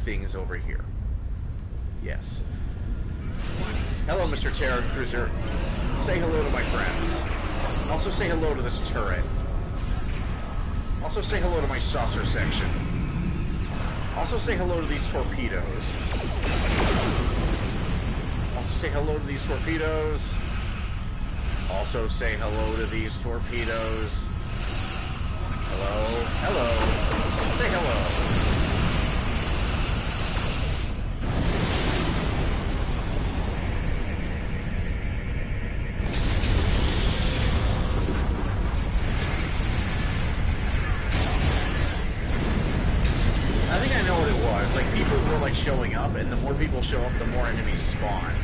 Things over here. Yes. Hello, Mr. Terror Cruiser. Say hello to my friends. Also say hello to this turret. Also say hello to my saucer section. Also say hello to these torpedoes. Also say hello to these torpedoes. Also say hello to these torpedoes. Hello. Hello. Say hello. Showing up, and the more people show up, the more enemies spawn.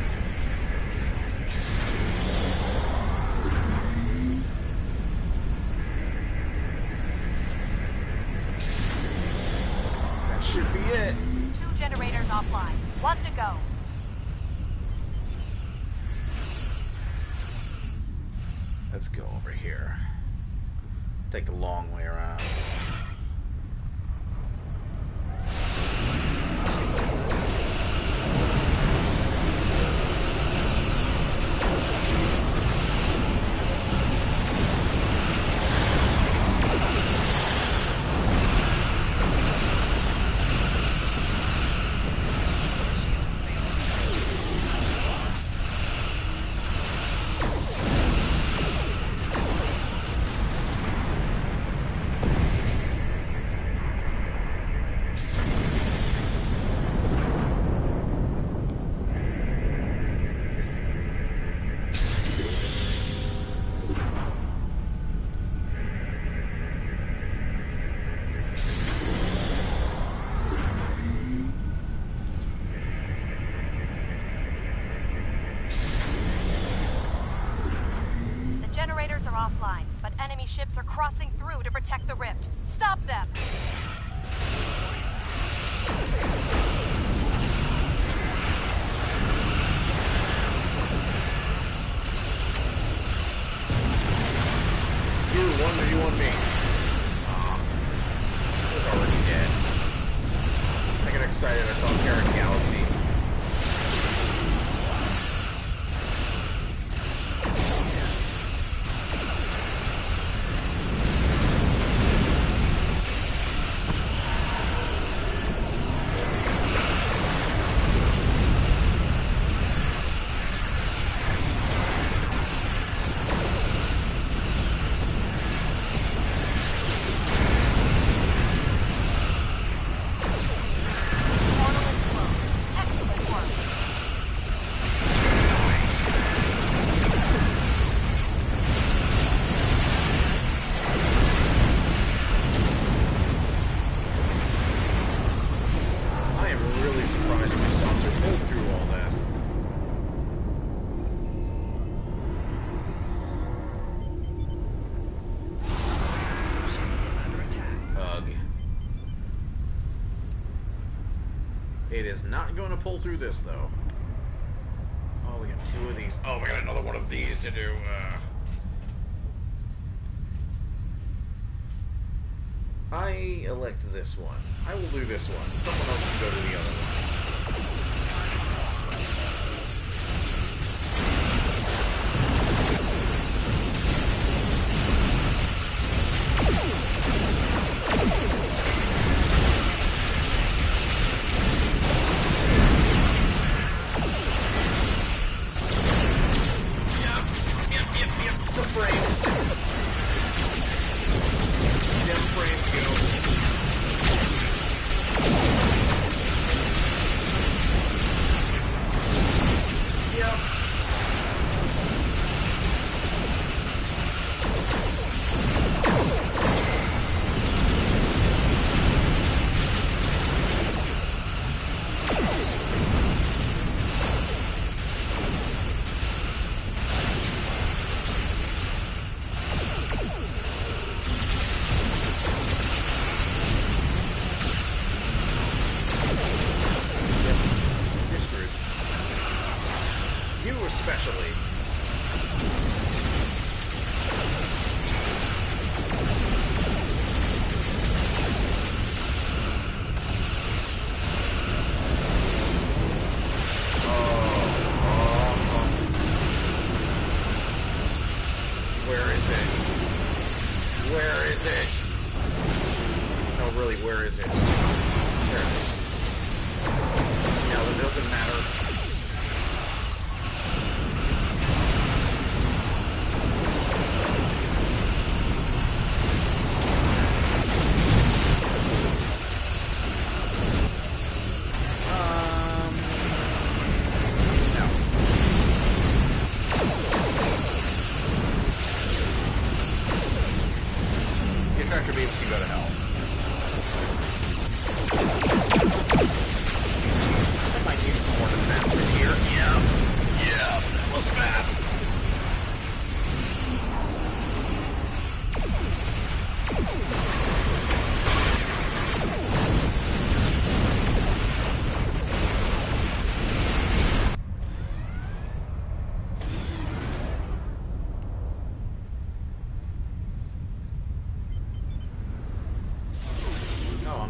That should be it. 2 generators offline. 1 to go. Let's go over here. Take the long way around. offline, but enemy ships are crossing through to protect the rift. Stop them! You want me? I was already dead. I got excited, I saw Terran Galaxy. pull through this, though. Oh, we got 2 of these. Oh, we got another one of these to do. I elect this one. I will do this one. Someone else can go to the other one.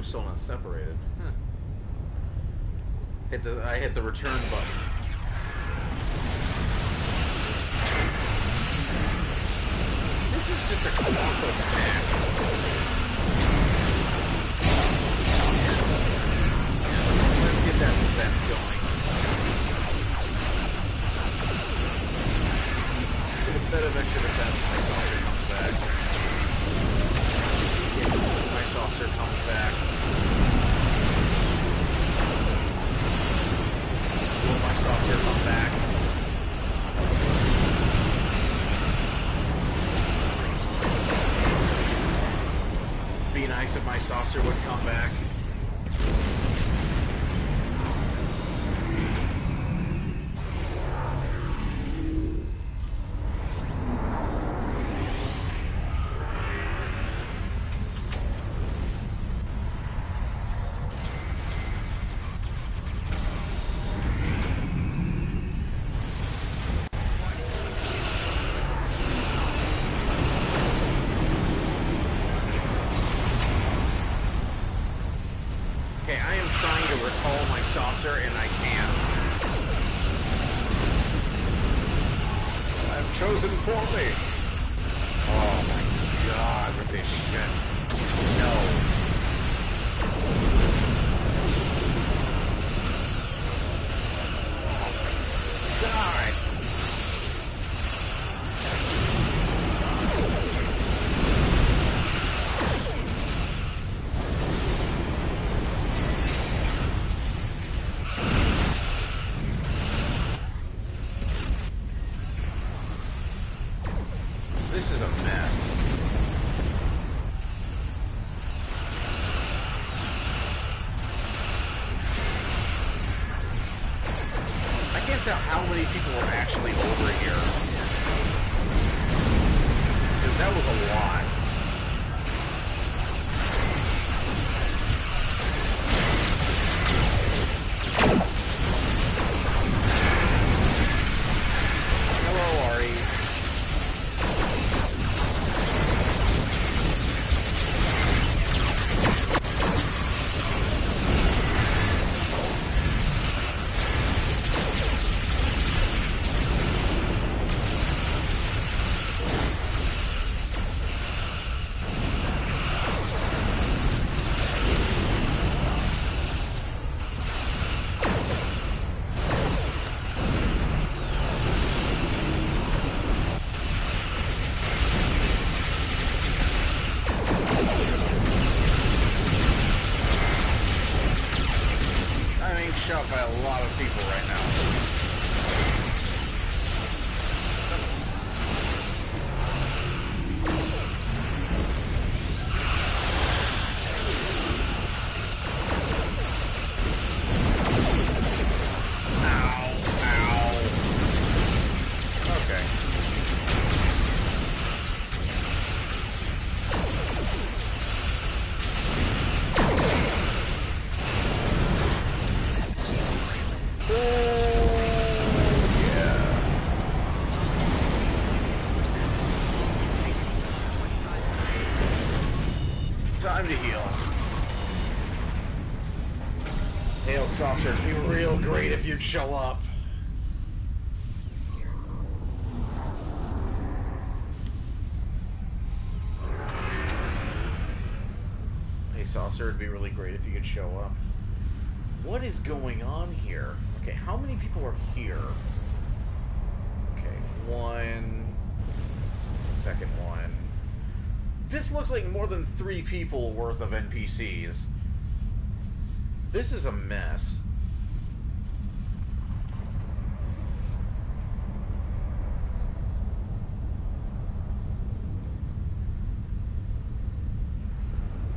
Still not separated. Huh. I hit the return button. This is just a colossal mess. Let's get that defense going. Get a bit of extra defense when my saucer comes back. My saucer comes back. Will my saucer come back? Be nice if my saucer would come back. And I can't. I've chosen poorly. Oh my god, with this shit. No. God. This is a mess. I can't tell how many people were actually over here. Because that was a lot. lot of people right now. Time to heal. Hail Saucer, it'd be real great if you'd show up. Hey Saucer, it'd be really great if you could show up. What is going on here? Okay, how many people are here? Okay, one. Second one. This looks like more than 3 people worth of NPCs. This is a mess.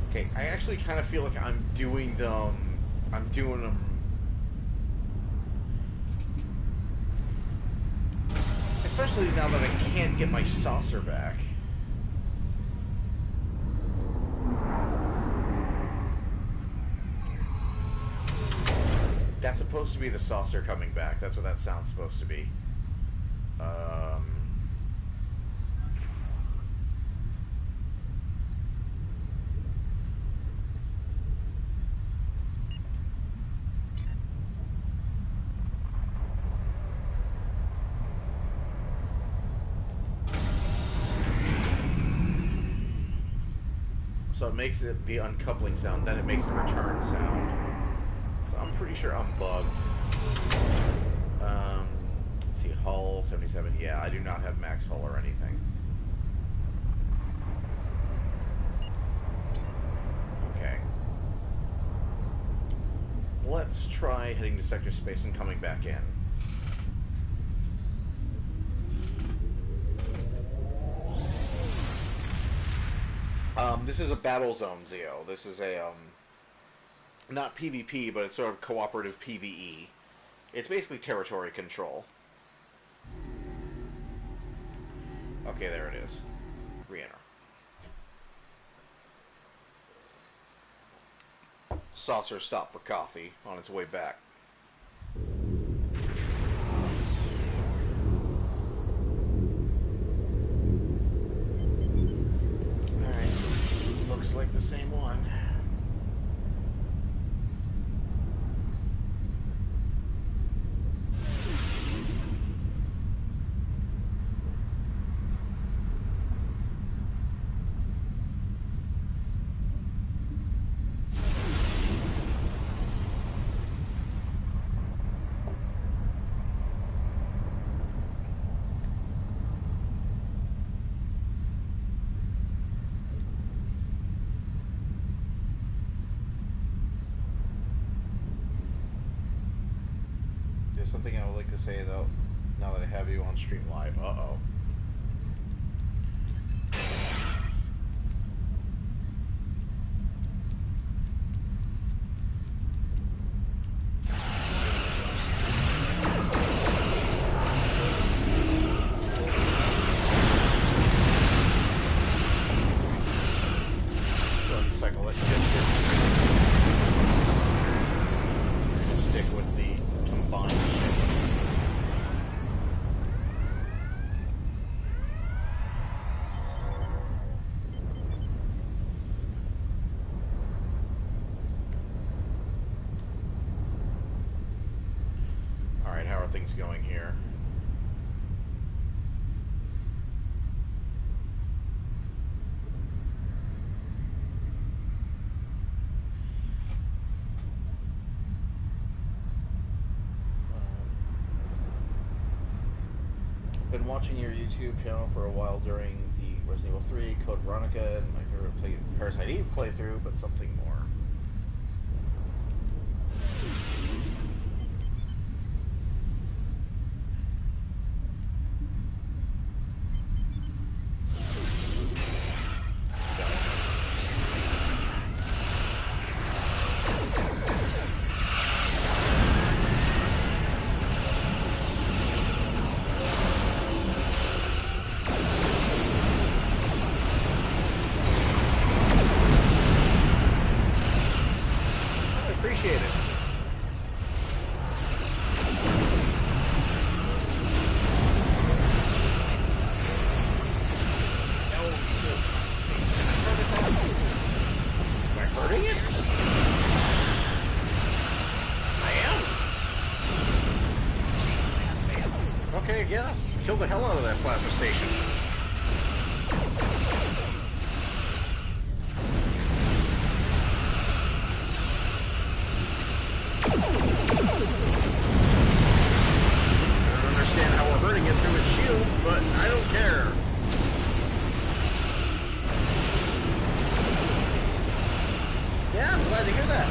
Okay, I actually kind of feel like I'm doing them... Especially now that I can't get my saucer back. That's supposed to be the saucer coming back. That's what that sound's supposed to be. So it makes it the uncoupling sound, then it makes the return sound. So I'm pretty sure I'm bugged. Let's see, hull 77. Yeah, I do not have max hull or anything. Okay. Let's try heading to sector space and coming back in. This is a battle zone, Zeo. This is a, not PvP, but it's sort of cooperative PvE. It's basically territory control. Okay, there it is. Re-enter. Saucer stopped for coffee on its way back. Looks like the same one. There's something I would like to say, though, now that I have you on stream live. Uh-oh. Cycle it. Stick with the combined ship. Alright, how are things going here? Been watching your YouTube channel for a while during the Resident Evil 3, Code Veronica, and my favorite Parasite Eve playthrough, but something more. Okay, yeah. Kill the hell out of that plasma station. I don't understand how we're hurting it through its shield, but I don't care. Yeah, I'm glad to hear that.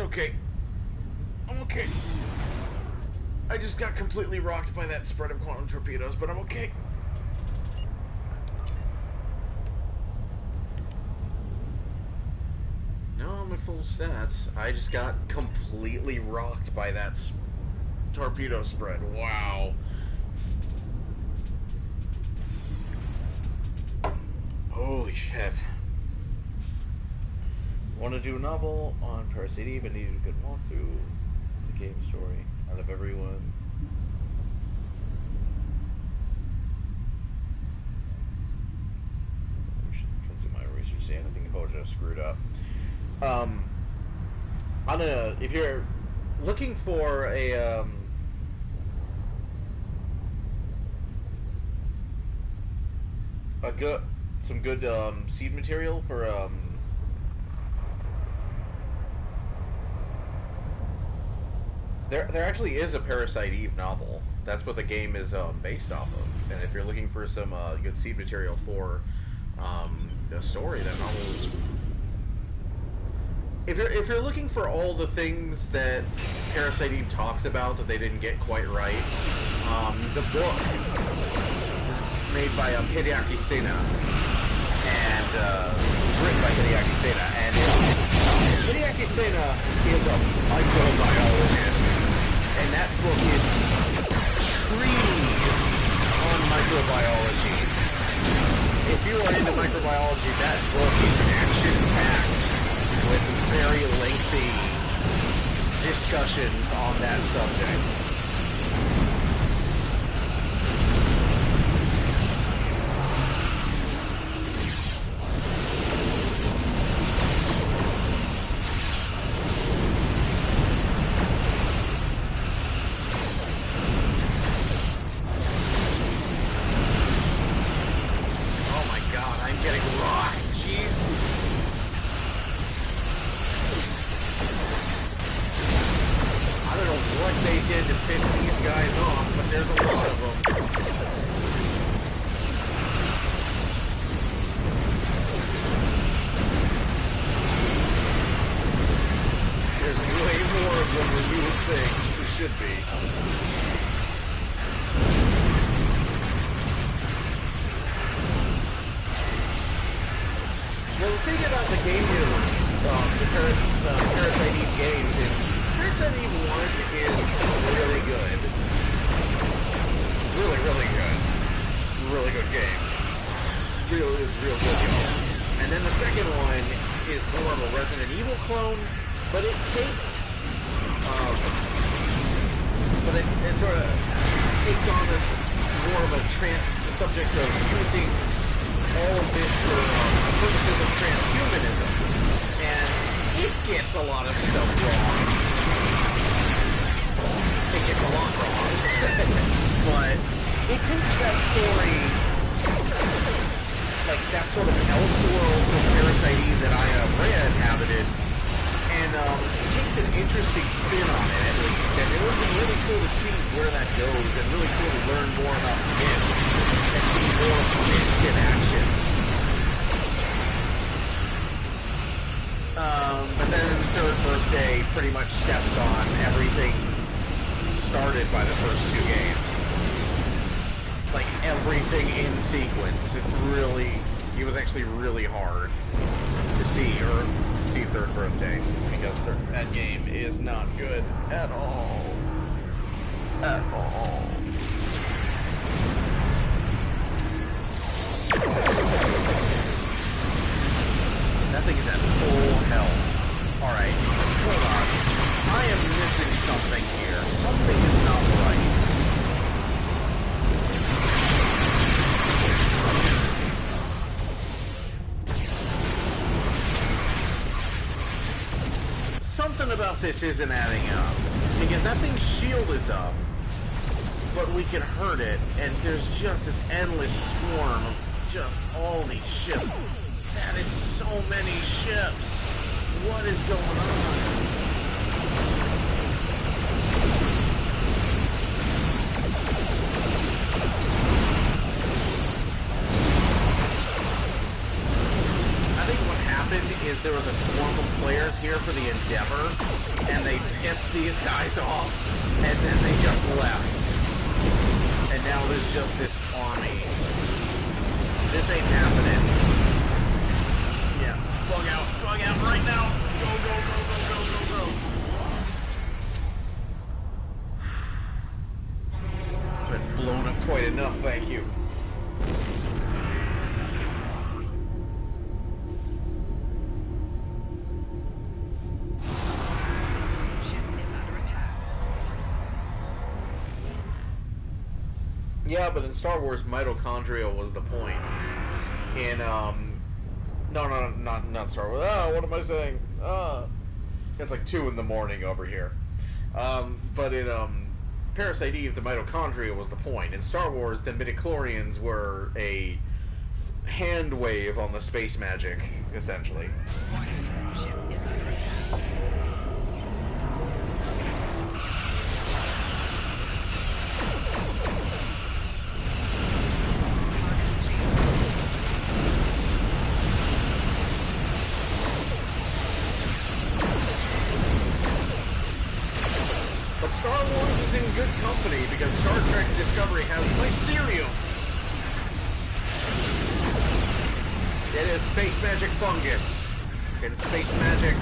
Okay. I'm okay. I just got completely rocked by that spread of quantum torpedoes, but I'm okay. No, I'm at full stats. I just got completely rocked by that torpedo spread. Wow. Holy shit. Want to do a novel on Parasite Eve, but needed a good walkthrough the game story out of everyone. I'm trying to do my research, see anything about it screwed up. If you're looking for a some good seed material for There actually is a Parasite Eve novel. That's what the game is based off of. And if you're looking for some good seed material for the story, that novel is... If you're looking for all the things that Parasite Eve talks about that they didn't get quite right, the book is made by Hideaki Sena, and written by Hideaki Sena, and Hideaki Sena is a microbiologist. And that book is treatise on microbiology. If you are into microbiology, that book is action-packed with very lengthy discussions on that subject. Pretty much steps on everything started by the first two games. like everything in sequence. It's really, it was actually really hard to see Third Birthday, because that game is not good at all. At all. That thing is at full health. Alright, hold on. I am missing something here. Something is not right. Something about this isn't adding up. Because that thing's shield is up, but we can hurt it, and there's just this endless swarm of just all these ships. That is so many ships. What is going on? Is there was a swarm of players here for the Endeavor, and they pissed these guys off, and then they just left. And now there's just this army. This ain't happening. Yeah, bug out right now. Go, go, go, go, go, go, go. Been blown up quite enough, thank you. Yeah, but in Star Wars, mitochondria was the point. In, no, not Star Wars. Oh, what am I saying? It's like 2 in the morning over here. But in, Parasite Eve, the mitochondria was the point. In Star Wars, the midichlorians were a hand wave on the space magic, essentially. Ship is under attack. Star Wars is in good company because Star Trek Discovery has my cereal. It is space magic fungus. It is space magic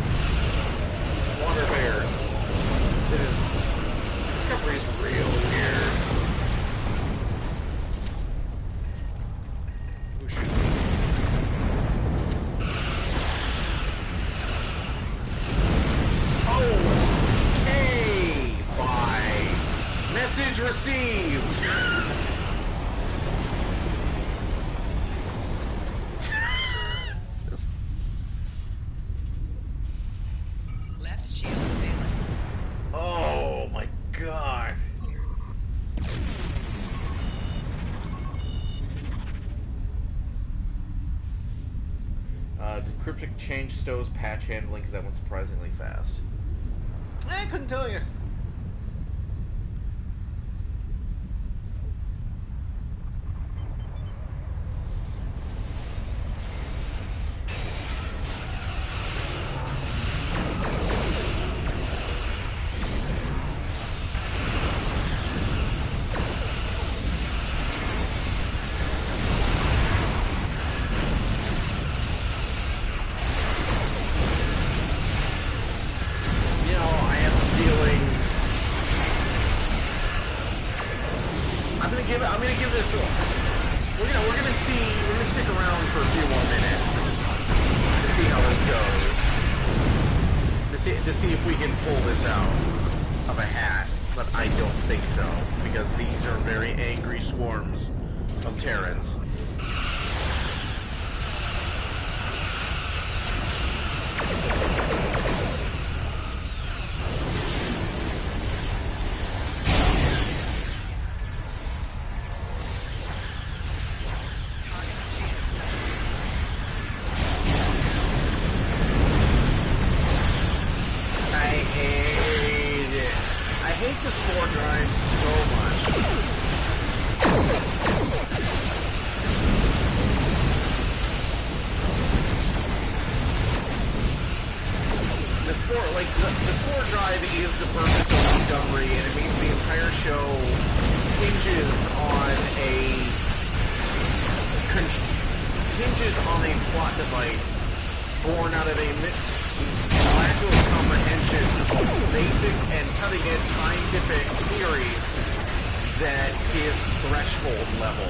water bears. It is, Discovery is real weird. Who should we? Message received! Left shield failing. Oh my god. Did Cryptic change Stow's patch handling because that went surprisingly fast? I couldn't tell you. I'm gonna give this. We're gonna stick around for a few more minutes to see how this goes. To see if we can pull this out of a hat, but I don't think so because these are very angry swarms of Terrans. that his threshold level,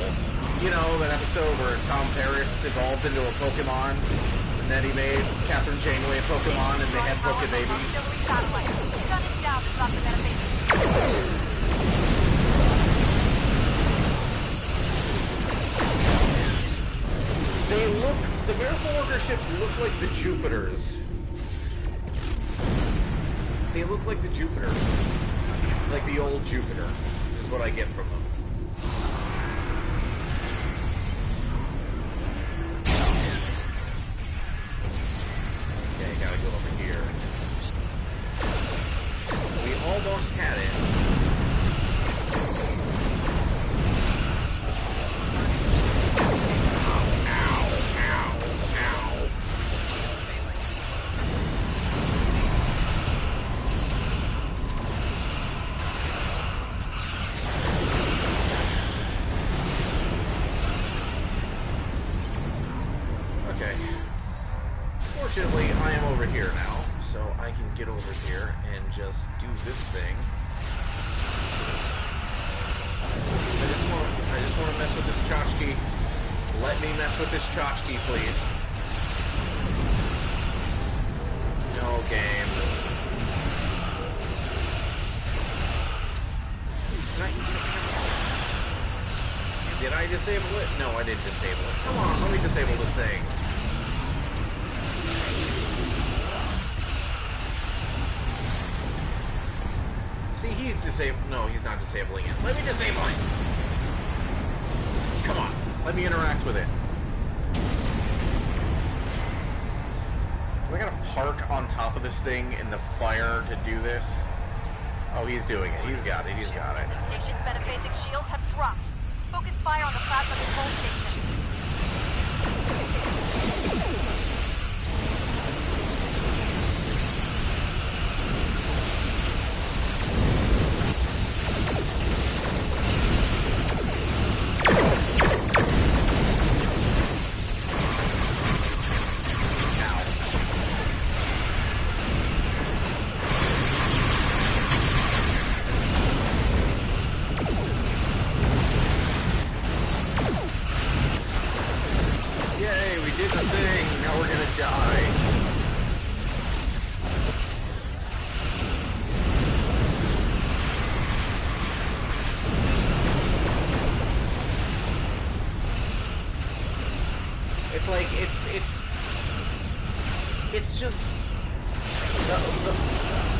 you know, that episode where Tom Paris evolved into a Pokemon, and then he made Catherine Janeway a Pokemon, and they had Poke babies. Auxiliary satellite. Gunning down to stop the metaphases. They look, the Miracle Worker ships look like the Jupiters. They look like the Jupiter. Like the old Jupiter, is what I get from them. Okay, gotta go over here. We almost had it. Fortunately, I am over here now, so I can get over here and just do this thing. I just want to mess with this tchotchke. Let me mess with this tchotchke, please. No game. Did I disable it? No, I didn't disable it. Come on, let me disable this thing. See, he's disabled. No, he's not disabling it. Let me disable it! Come on, let me interact with it. Do I gotta park on top of this thing in the fire to do this? Oh, he's doing it. He's got it. He's got it. The station's metaphasic shields have dropped. Focus fire on the plasma control station. It's just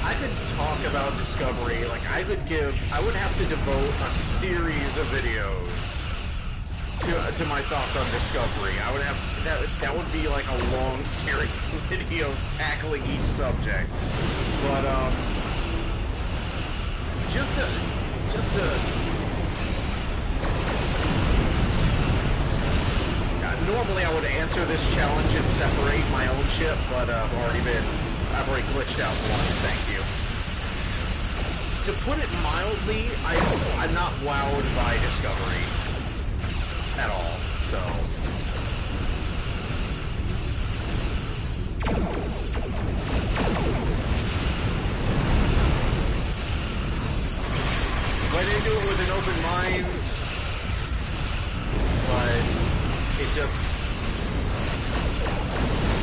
I could talk about Discovery, like I would have to devote a series of videos to my thoughts on Discovery. I would have that would be like a long series of videos tackling each subject. But just to normally I would answer this challenge and separate my own ship, but I've already glitched out once, thank you. To put it mildly, I'm not wowed by Discovery at all, so. I didn't do it with an open mind, but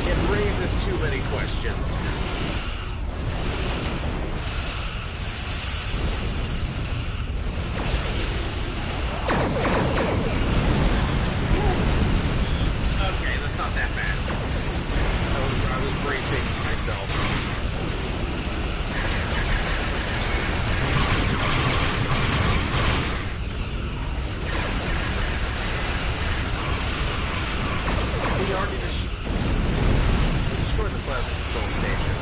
it raises too many questions. Okay, that's not that bad. I was bracing myself. We destroyed the plasma control station.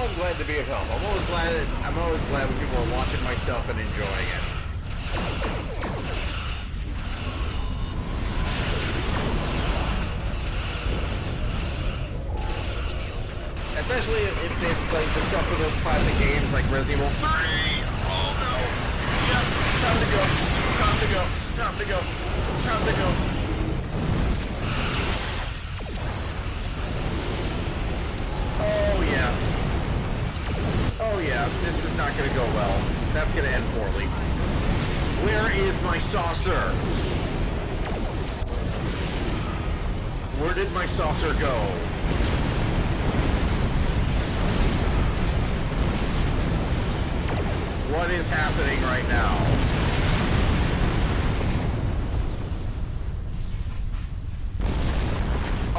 always glad to be of help. I'm always glad when people are watching my stuff and enjoying it. Especially if it's like the stuff of those classic games like Resident Evil 3. Oh no. Yep. Time to go. Time to go. Time to go. Time to go. Oh yeah. Oh yeah. This is not gonna go well. That's gonna end poorly. Where is my saucer? Where did my saucer go? What is happening right now?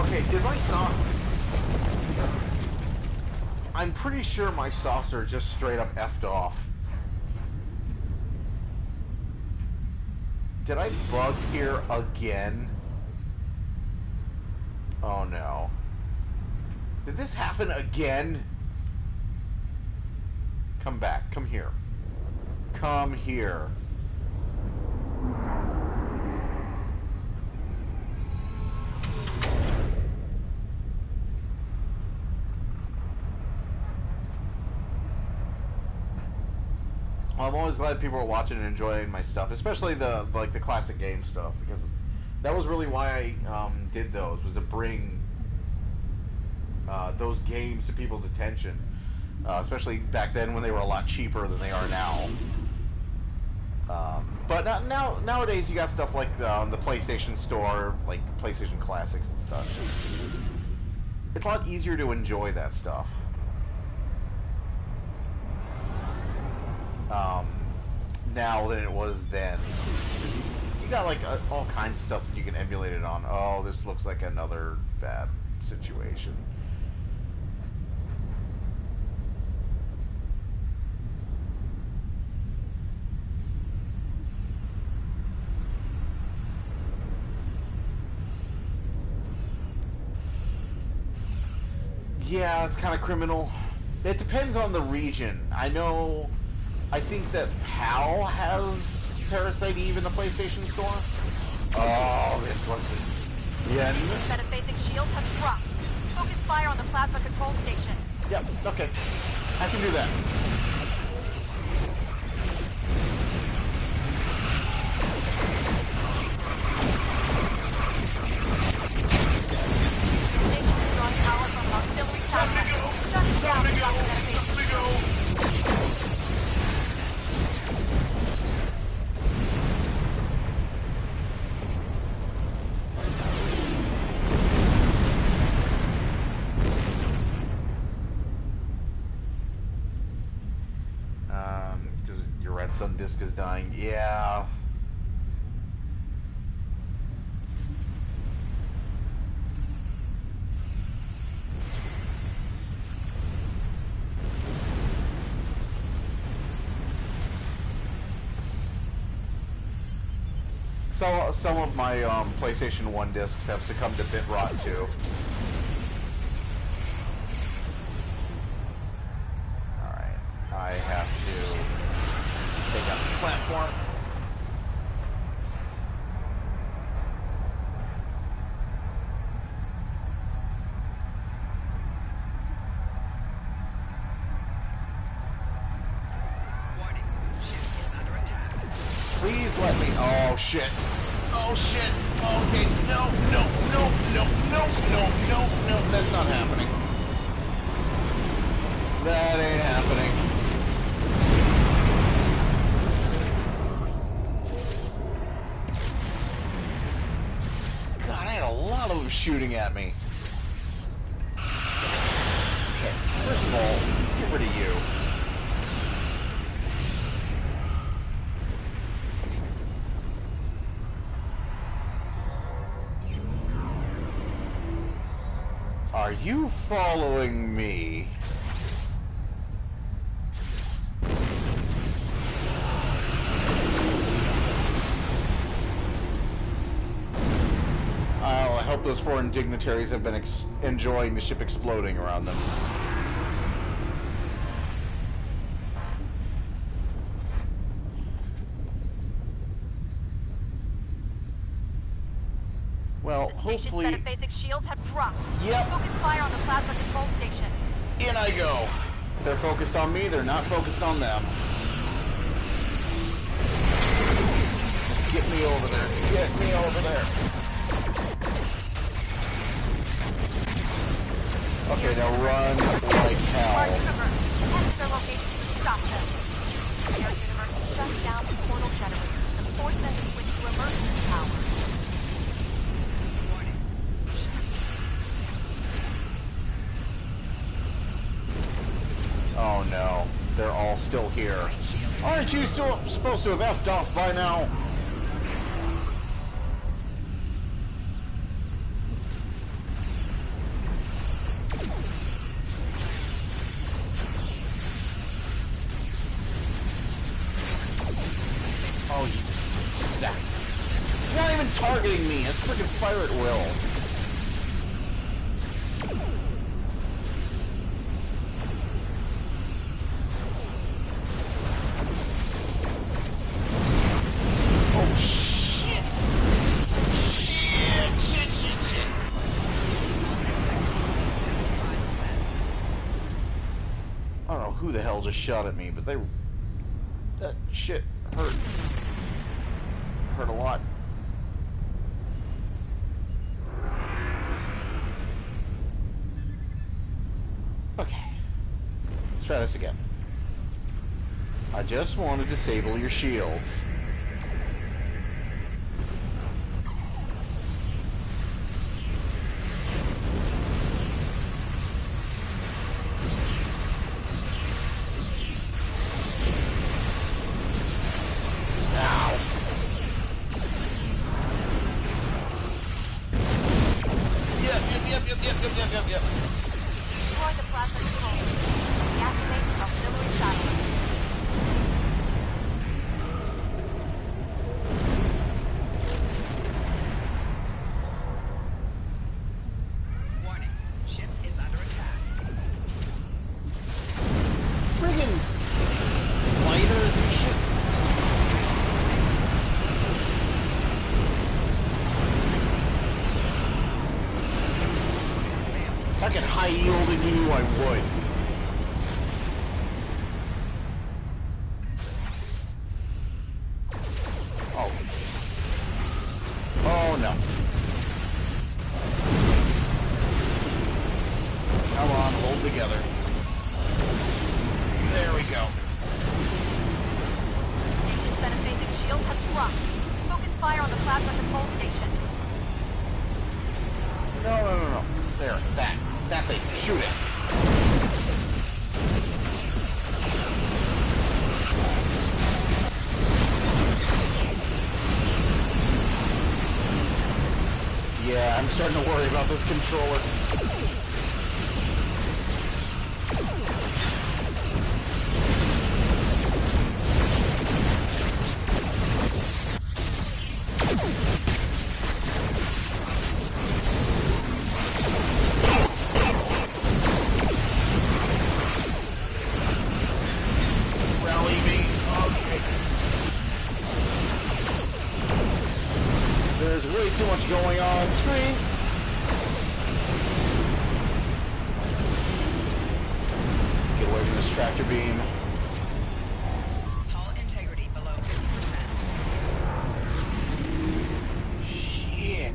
Okay, did my saucer... I'm pretty sure my saucer just straight up effed off. Did I bug here again? Oh no. Did this happen again? Come back. Come here. Come here. Well, I'm always glad people are watching and enjoying my stuff, especially the classic game stuff, because that was really why I did those, was to bring those games to people's attention, especially back then when they were a lot cheaper than they are now. But nowadays you got stuff like the PlayStation Store, like PlayStation Classics and stuff. It's a lot easier to enjoy that stuff. Now than it was then. You got like all kinds of stuff that you can emulate it on. Oh, this looks like another bad situation. Yeah, it's kind of criminal. It depends on the region. I think that PAL has Parasite Eve in the PlayStation Store. Oh, this looks... Yeah. Instead of phasing shields have dropped. Focus fire on the plasma control station. Yep, okay. I can do that. Station is drawing power from auxiliary satellite. Shut it down and drop the medication. Some disk is dying. Yeah. So some of my PlayStation 1 discs have succumbed to bit rot too. Alright. I have to take out the platform. Warning. Ship is under attack. Please let me... Oh, shit. Oh, shit. Okay. No, no, no, no, no, no, no, no. That's not happening. That ain't happening. God, I had a lot of them shooting at me. Okay, first of all, let's get rid of you. Are you following me? I hope those foreign dignitaries have been enjoying the ship exploding around them. station's hopefully... metaphasic shields have dropped. Yep. Focus fire on the plasma control station. In I go. They're focused on me, they're not focused on them. Just get me over there. Get me over there. Okay, now run like hell. Our universe. Head to their locations to stop them. Our universe shut down the portal generators to force them to switch to emergency power. Warning. Oh no, they're all still here. Aren't you still supposed to have effed off by now? Oh, you sack. It's not even targeting me. It's freaking fire at will. Oh, shit. Shit. I don't know who the hell just shot at me, but they... That shit hurt. Hurt a lot. Okay. Let's try this again. I just want to disable your shields. Ow. Yep. Destroy the plasma control station. Deactivate the auxiliary satellite. Warning. Ship is under attack. Friggin' fighters and shit. If I could high yield in you, I would. Oh. Oh no. Come on, hold together. There we go. Station's metaphasic shields have dropped. Focus fire on the plasma control station. No. There, that thing. Shoot it. Yeah, I'm starting to worry about this controller. Rally me. Okay. There's way too much going on screen. Get away from this tractor beam. Hull integrity below 50%. Shit.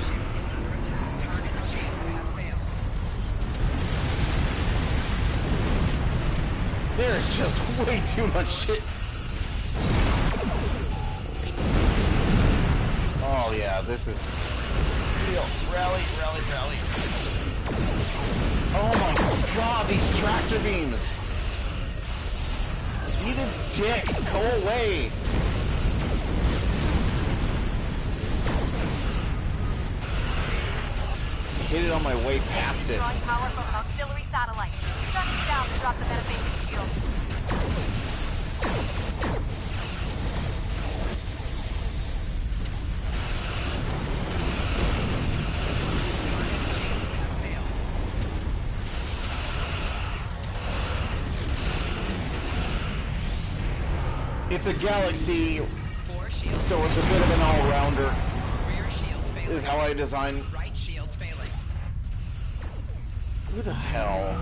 Ship is under attack. Target shields have failed. There's just way too much shit. Oh yeah, this is real. Rally. Oh my god, these tractor beams. Eat a dick. Go away. Just hit it on my way past it. Drawing power from an auxiliary satellite. Shut it down to drop the metaphasic shields. it's a galaxy, 4 shields. so it's a bit of an all-rounder, Rear shields failing. is how I design. Right shields failing. Who the hell?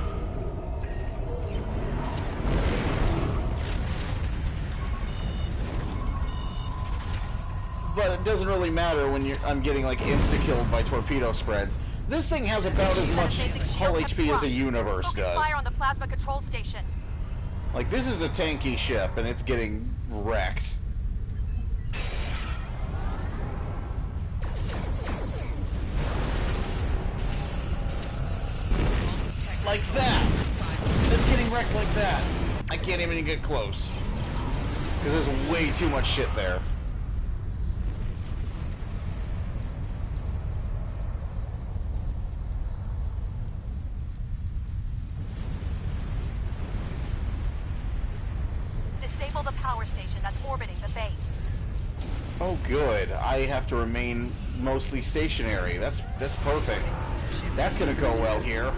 But it doesn't really matter when I'm getting like insta-killed by torpedo spreads. This thing has about as much hull HP as a universe Focus does. fire on the plasma control station. Like, this is a tanky ship, and it's getting wrecked. Like that! It's getting wrecked like that. I can't even get close. Because there's way too much shit there. Disable the power station that's orbiting the base. Oh, good. I have to remain mostly stationary. That's perfect. That's gonna go well here.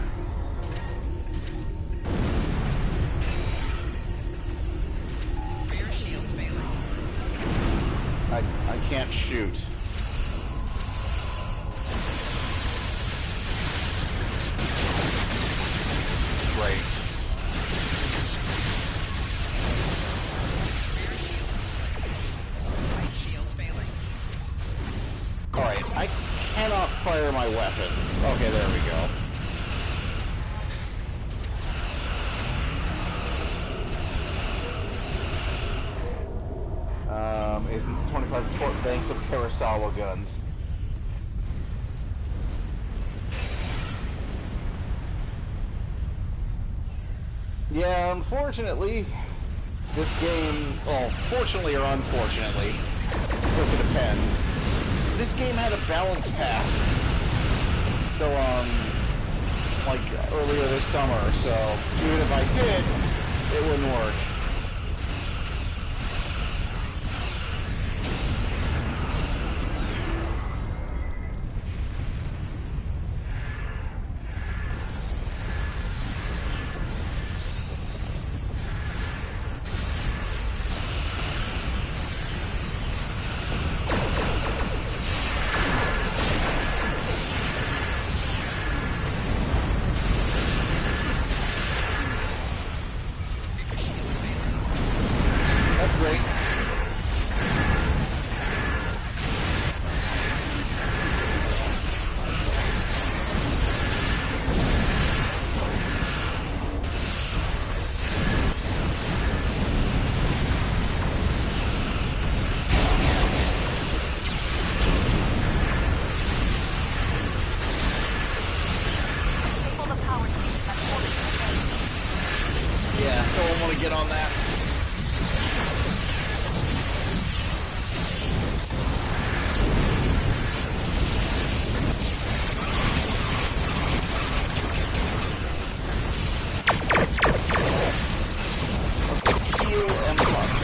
Rear shields failing. I can't shoot. Great. Right shields failing. Alright, I cannot fire my weapons. Okay, there we go. Is 25 tort banks of Kurosawa guns. Yeah, unfortunately, this game, well, fortunately or unfortunately, because it depends, this game had a balance pass. So, like, earlier this summer, so even if I did, it wouldn't work. That's great. Disable the power station that's orbiting the base. Yeah, someone want to get on that? Heal and ignore.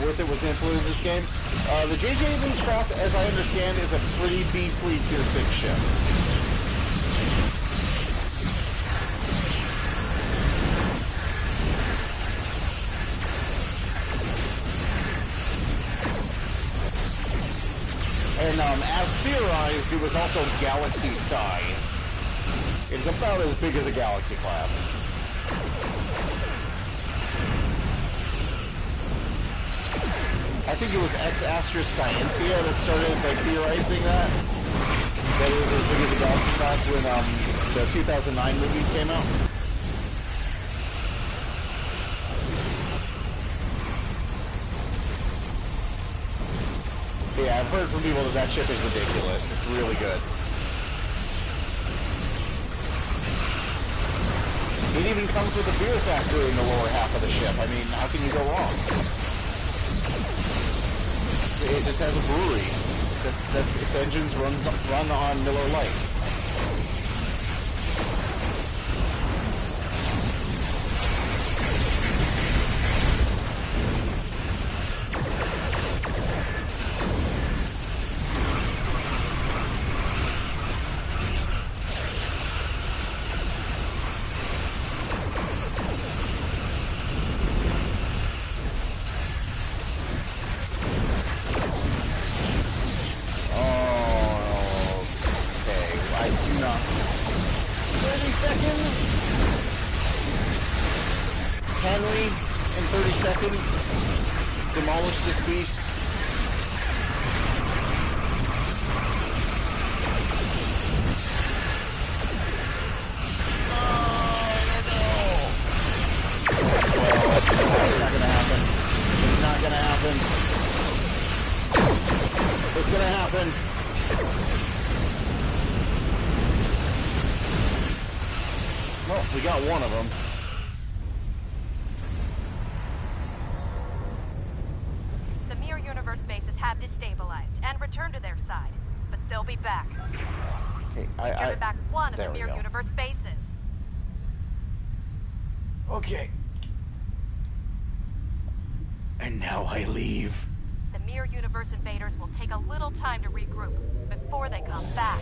Worth it was included in this game. The J.J. Abrams craft, as I understand, is a pretty beastly tier 6 ship. And as theorized, it was also galaxy size. It's about as big as a galaxy class. I think it was Ex-Astra Scientia that started by theorizing that. That it was as big as a galaxy class when the 2009 movie came out. Yeah, I've heard from people that that ship is ridiculous. It's really good. It even comes with a beer factory in the lower half of the ship. I mean, how can you go wrong? It just has a brewery. Its engines run on Miller Lite. seconds? Can we, in 30 seconds, demolish this beast? It's not gonna happen. It's not gonna happen. It's gonna happen. Well, we got one of them. The Mirror Universe bases have destabilized and returned to their side, but they'll be back. Okay, Driven back one of the there we Mirror go. Universe bases. Okay. And now I leave. The Mirror Universe invaders will take a little time to regroup before they come back.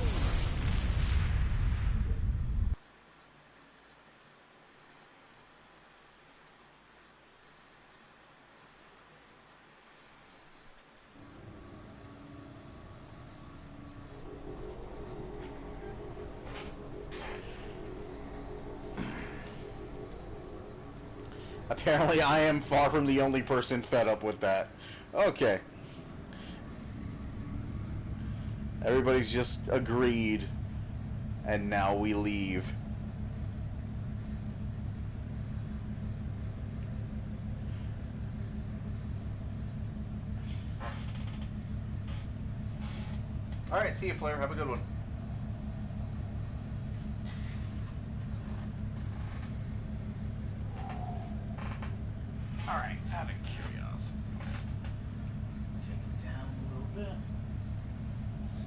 Apparently I am far from the only person fed up with that. Okay. Everybody's just agreed. And now we leave. Alright, see you, Flair. Have a good one. Alright, out of curiosity. Take it down a little bit. Let's see.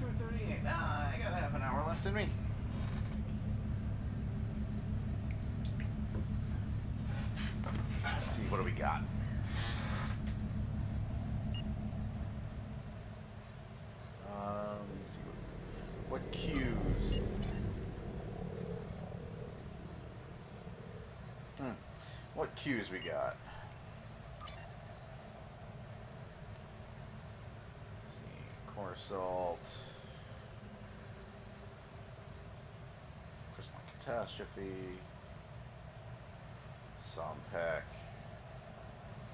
2:38. Ah, I got half an hour left in me. Let's see, what do we got? Let's see what cues. What cues we got? Let's see, core assault, crystalline catastrophe, Sompek,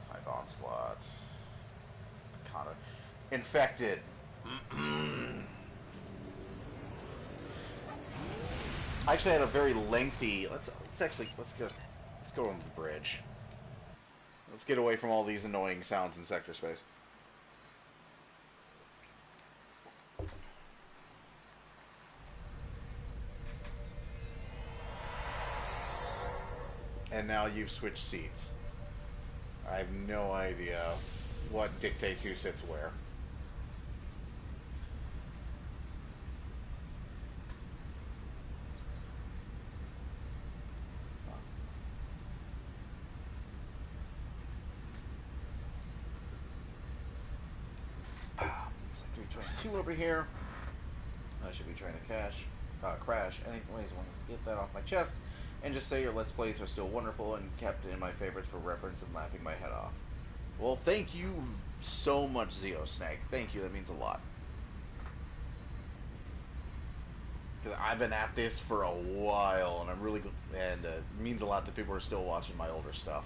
hive onslaught, Kana, infected. I actually had a very lengthy. Let's go on the bridge. Let's get away from all these annoying sounds in sector space. And now you've switched seats. I have no idea what dictates who sits where. Two over here. I should be trying to crash. Anyways, I want to get that off my chest and just say your Let's Plays are still wonderful and kept in my favorites for reference and laughing my head off. Well, thank you so much, Snake. Thank you. That means a lot. Because I've been at this for a while, and I'm really and it means a lot that people are still watching my older stuff.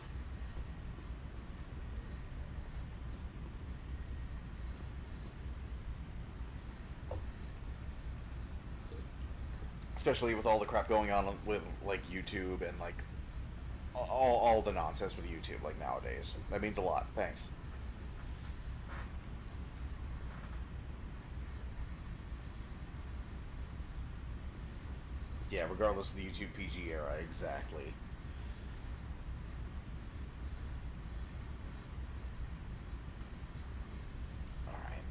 Especially with all the crap going on with like YouTube and like all the nonsense with YouTube like nowadays. That means a lot. Thanks. Yeah, regardless of the YouTube PG era, exactly. Alright,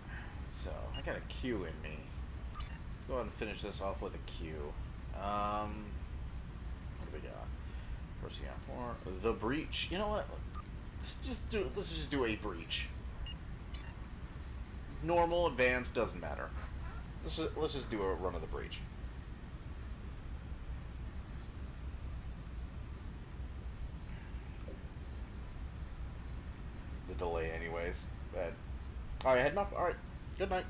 so I got a Q in me. Let's go ahead and finish this off with a Q. What do we got? First we got four. The breach. You know what? Let's just do a breach. Normal, advanced, doesn't matter. Let's just do a run of the breach. The delay, anyways. Bad. All right, heading off. All right. Good night.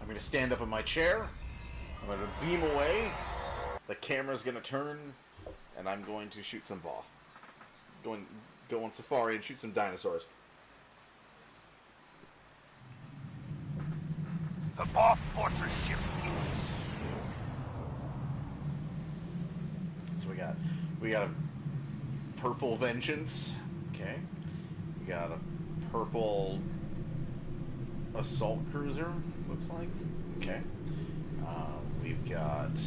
I'm going to stand up in my chair. I'm going to beam away. The camera's going to turn, and I'm going to shoot some VOF. Go on safari and shoot some dinosaurs. The VOF Fortress ship. So we got a purple Vengeance. Okay. We got a purple assault cruiser, looks like. Okay. We've got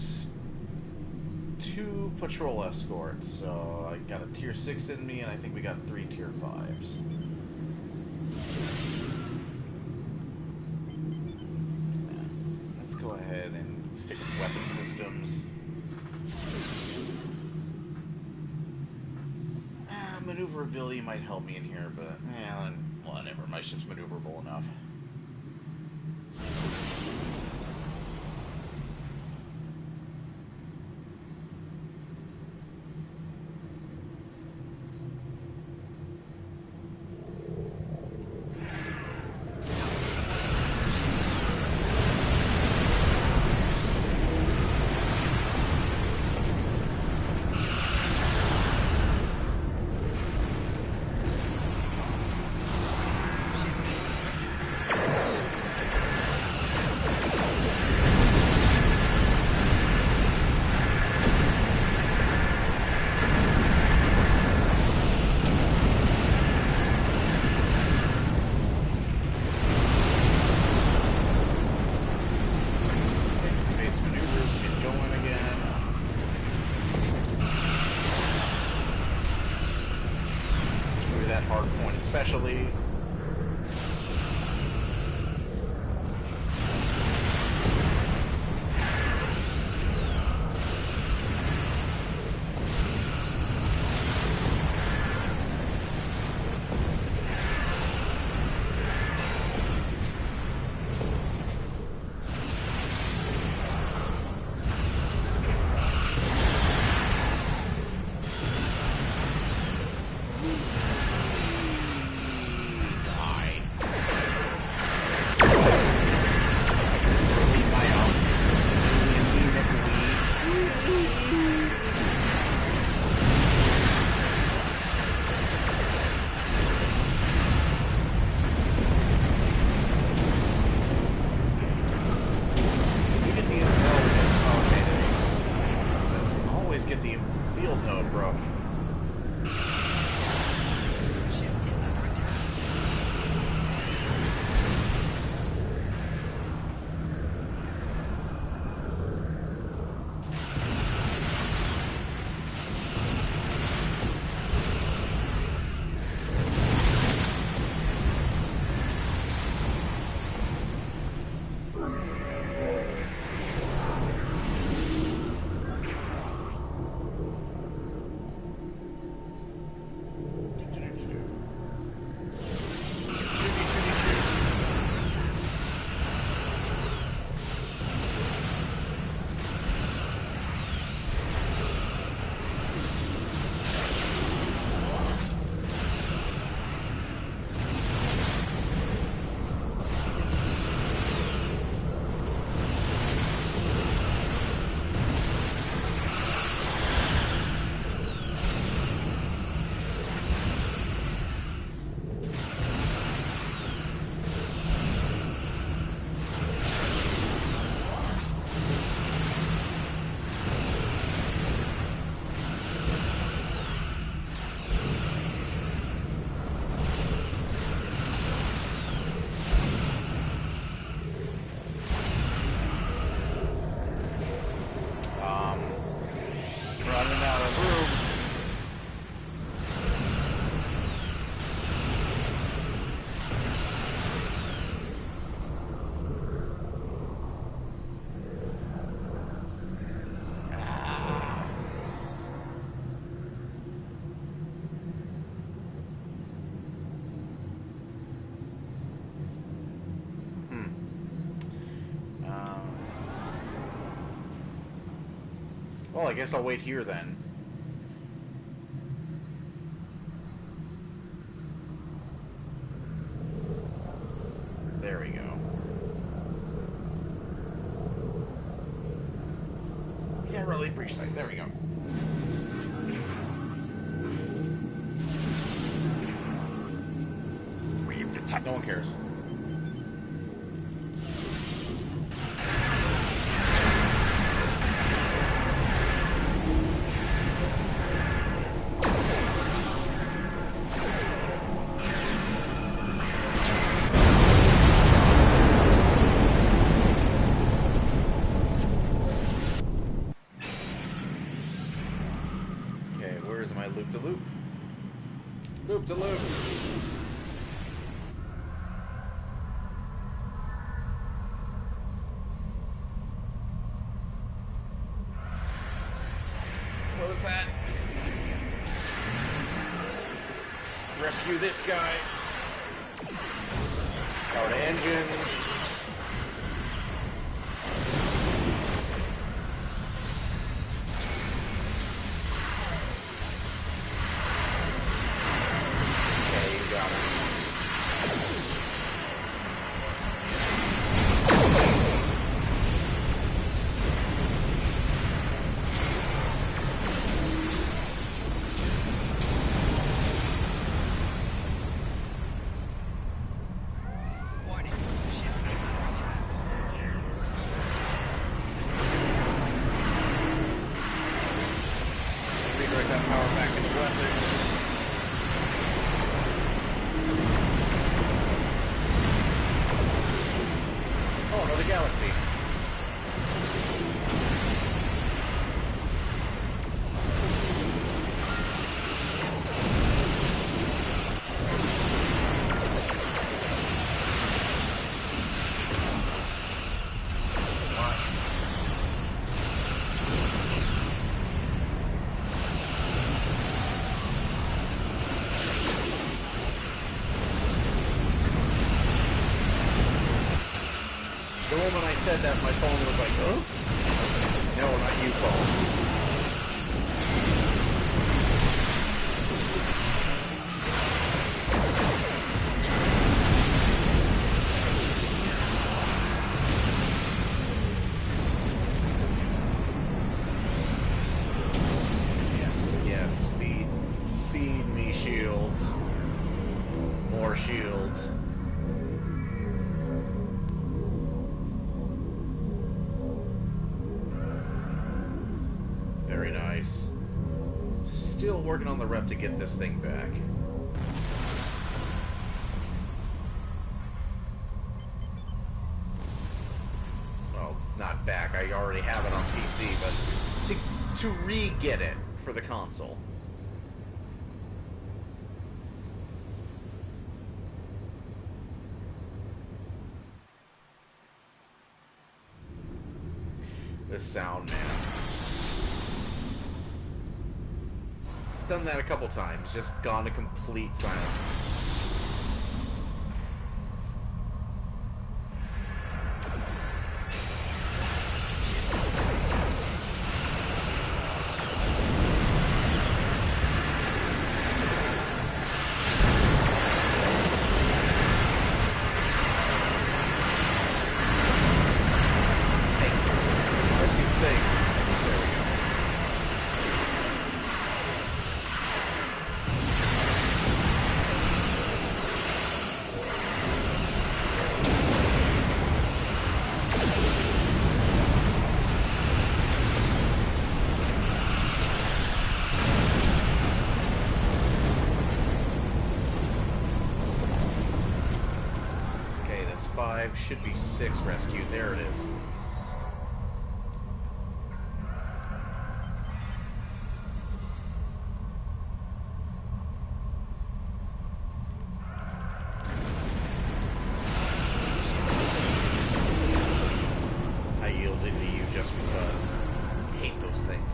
2 patrol escorts. So I got a tier 6 in me, and I think we got 3 tier 5s. Let's go ahead and stick with weapon systems. Maneuverability might help me in here, but whatever. My ship's maneuverable enough. Especially well, I guess I'll wait here then. There we go. Yeah, relay breach site. There we go. We've detected. No one cares. Loop-de-loop. Loop-de-loop. Close that. Rescue this guy. Power to engines. The moment I said that, my phone was like, huh? No, not you, phone. Yes, yes, feed me shields. More shields. Very nice. Still working on the rep to get this thing back. Well, not back. I already have it on PC, but to re-get it for the console. This sound, man. Done that a couple times, just gone to complete silence. Should be 6 rescued. There it is. I yielded to you just because. I hate those things.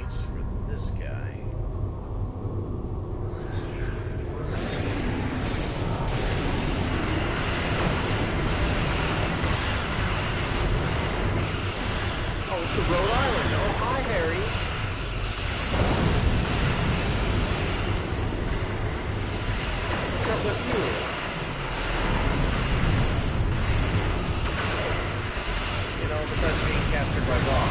Alright, for this guy. Oh, it's the Rhode Island. Oh, hi, Harry. What's up with you? You know, besides being captured by Bob.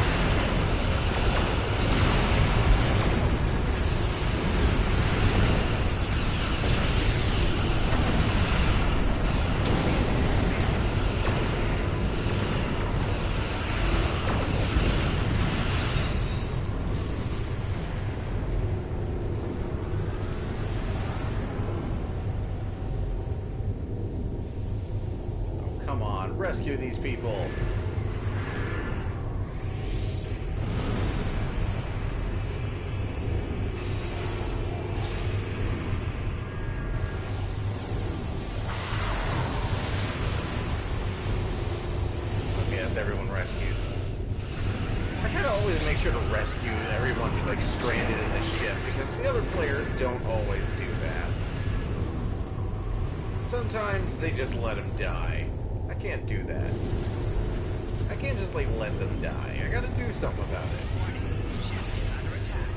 Rescue these people. Okay, that's everyone rescued. I kind of always make sure to rescue everyone who's like stranded in the ship because the other players don't always do that. Sometimes they just let them die. I can't do that. I can't just, like, let them die. I gotta do something about it. Warning, ship is under attack.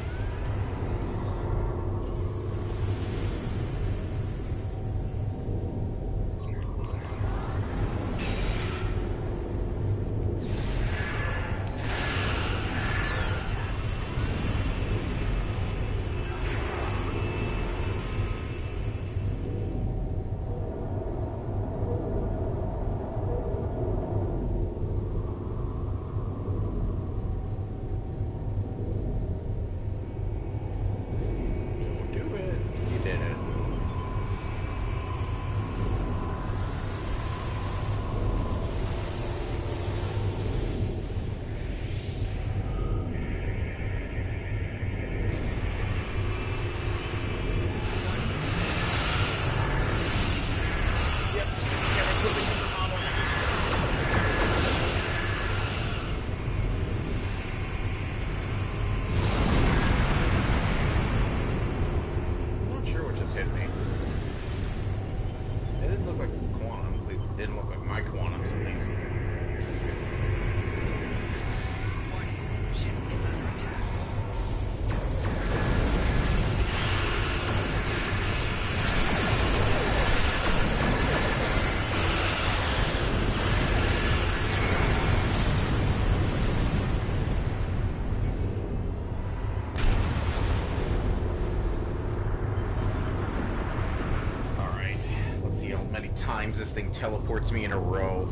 Times this thing teleports me in a row.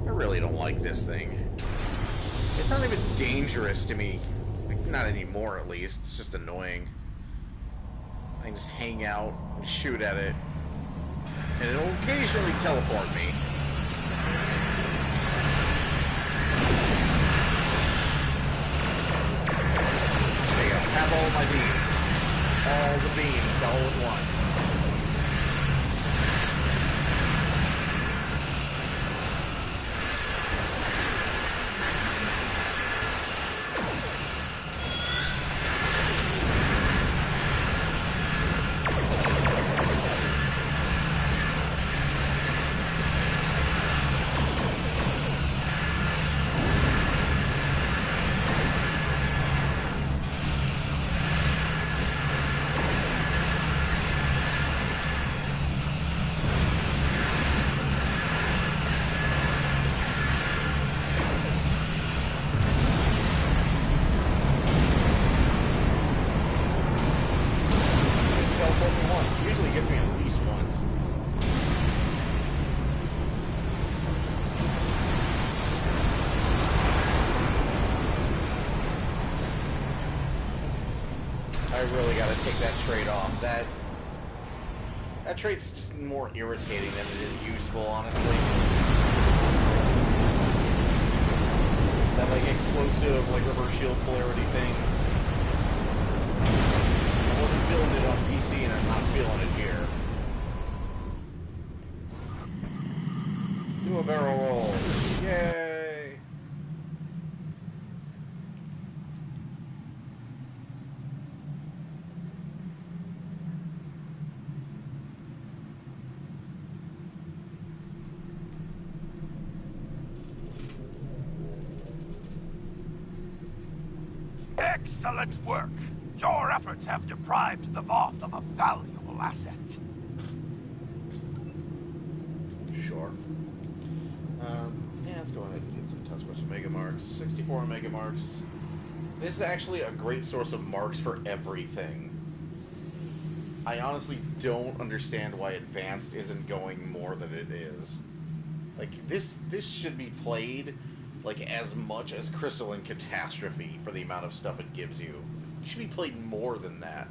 I really don't like this thing. It's not even dangerous to me. Like, not anymore, at least. It's just annoying. I can just hang out and shoot at it. And it'll occasionally teleport me. There you go. Have all my beams. All the beams all at once. I really gotta take that trait off. That trait's just more irritating than it is useful, honestly. That, like, explosive, like, reverse shield polarity thing. I wasn't feeling it on PC, and I'm not feeling it here. Do a barrel roll. Yay! Excellent work. Your efforts have deprived the Voth of a valuable asset. Sure. Yeah, let's go ahead and get some test marks of mega marks. 64 mega marks. This is actually a great source of marks for everything. I honestly don't understand why Advanced isn't going more than it is. Like, this should be played, like, as much as Crystal and Catastrophe for the amount of stuff it gives you. It should be played more than that.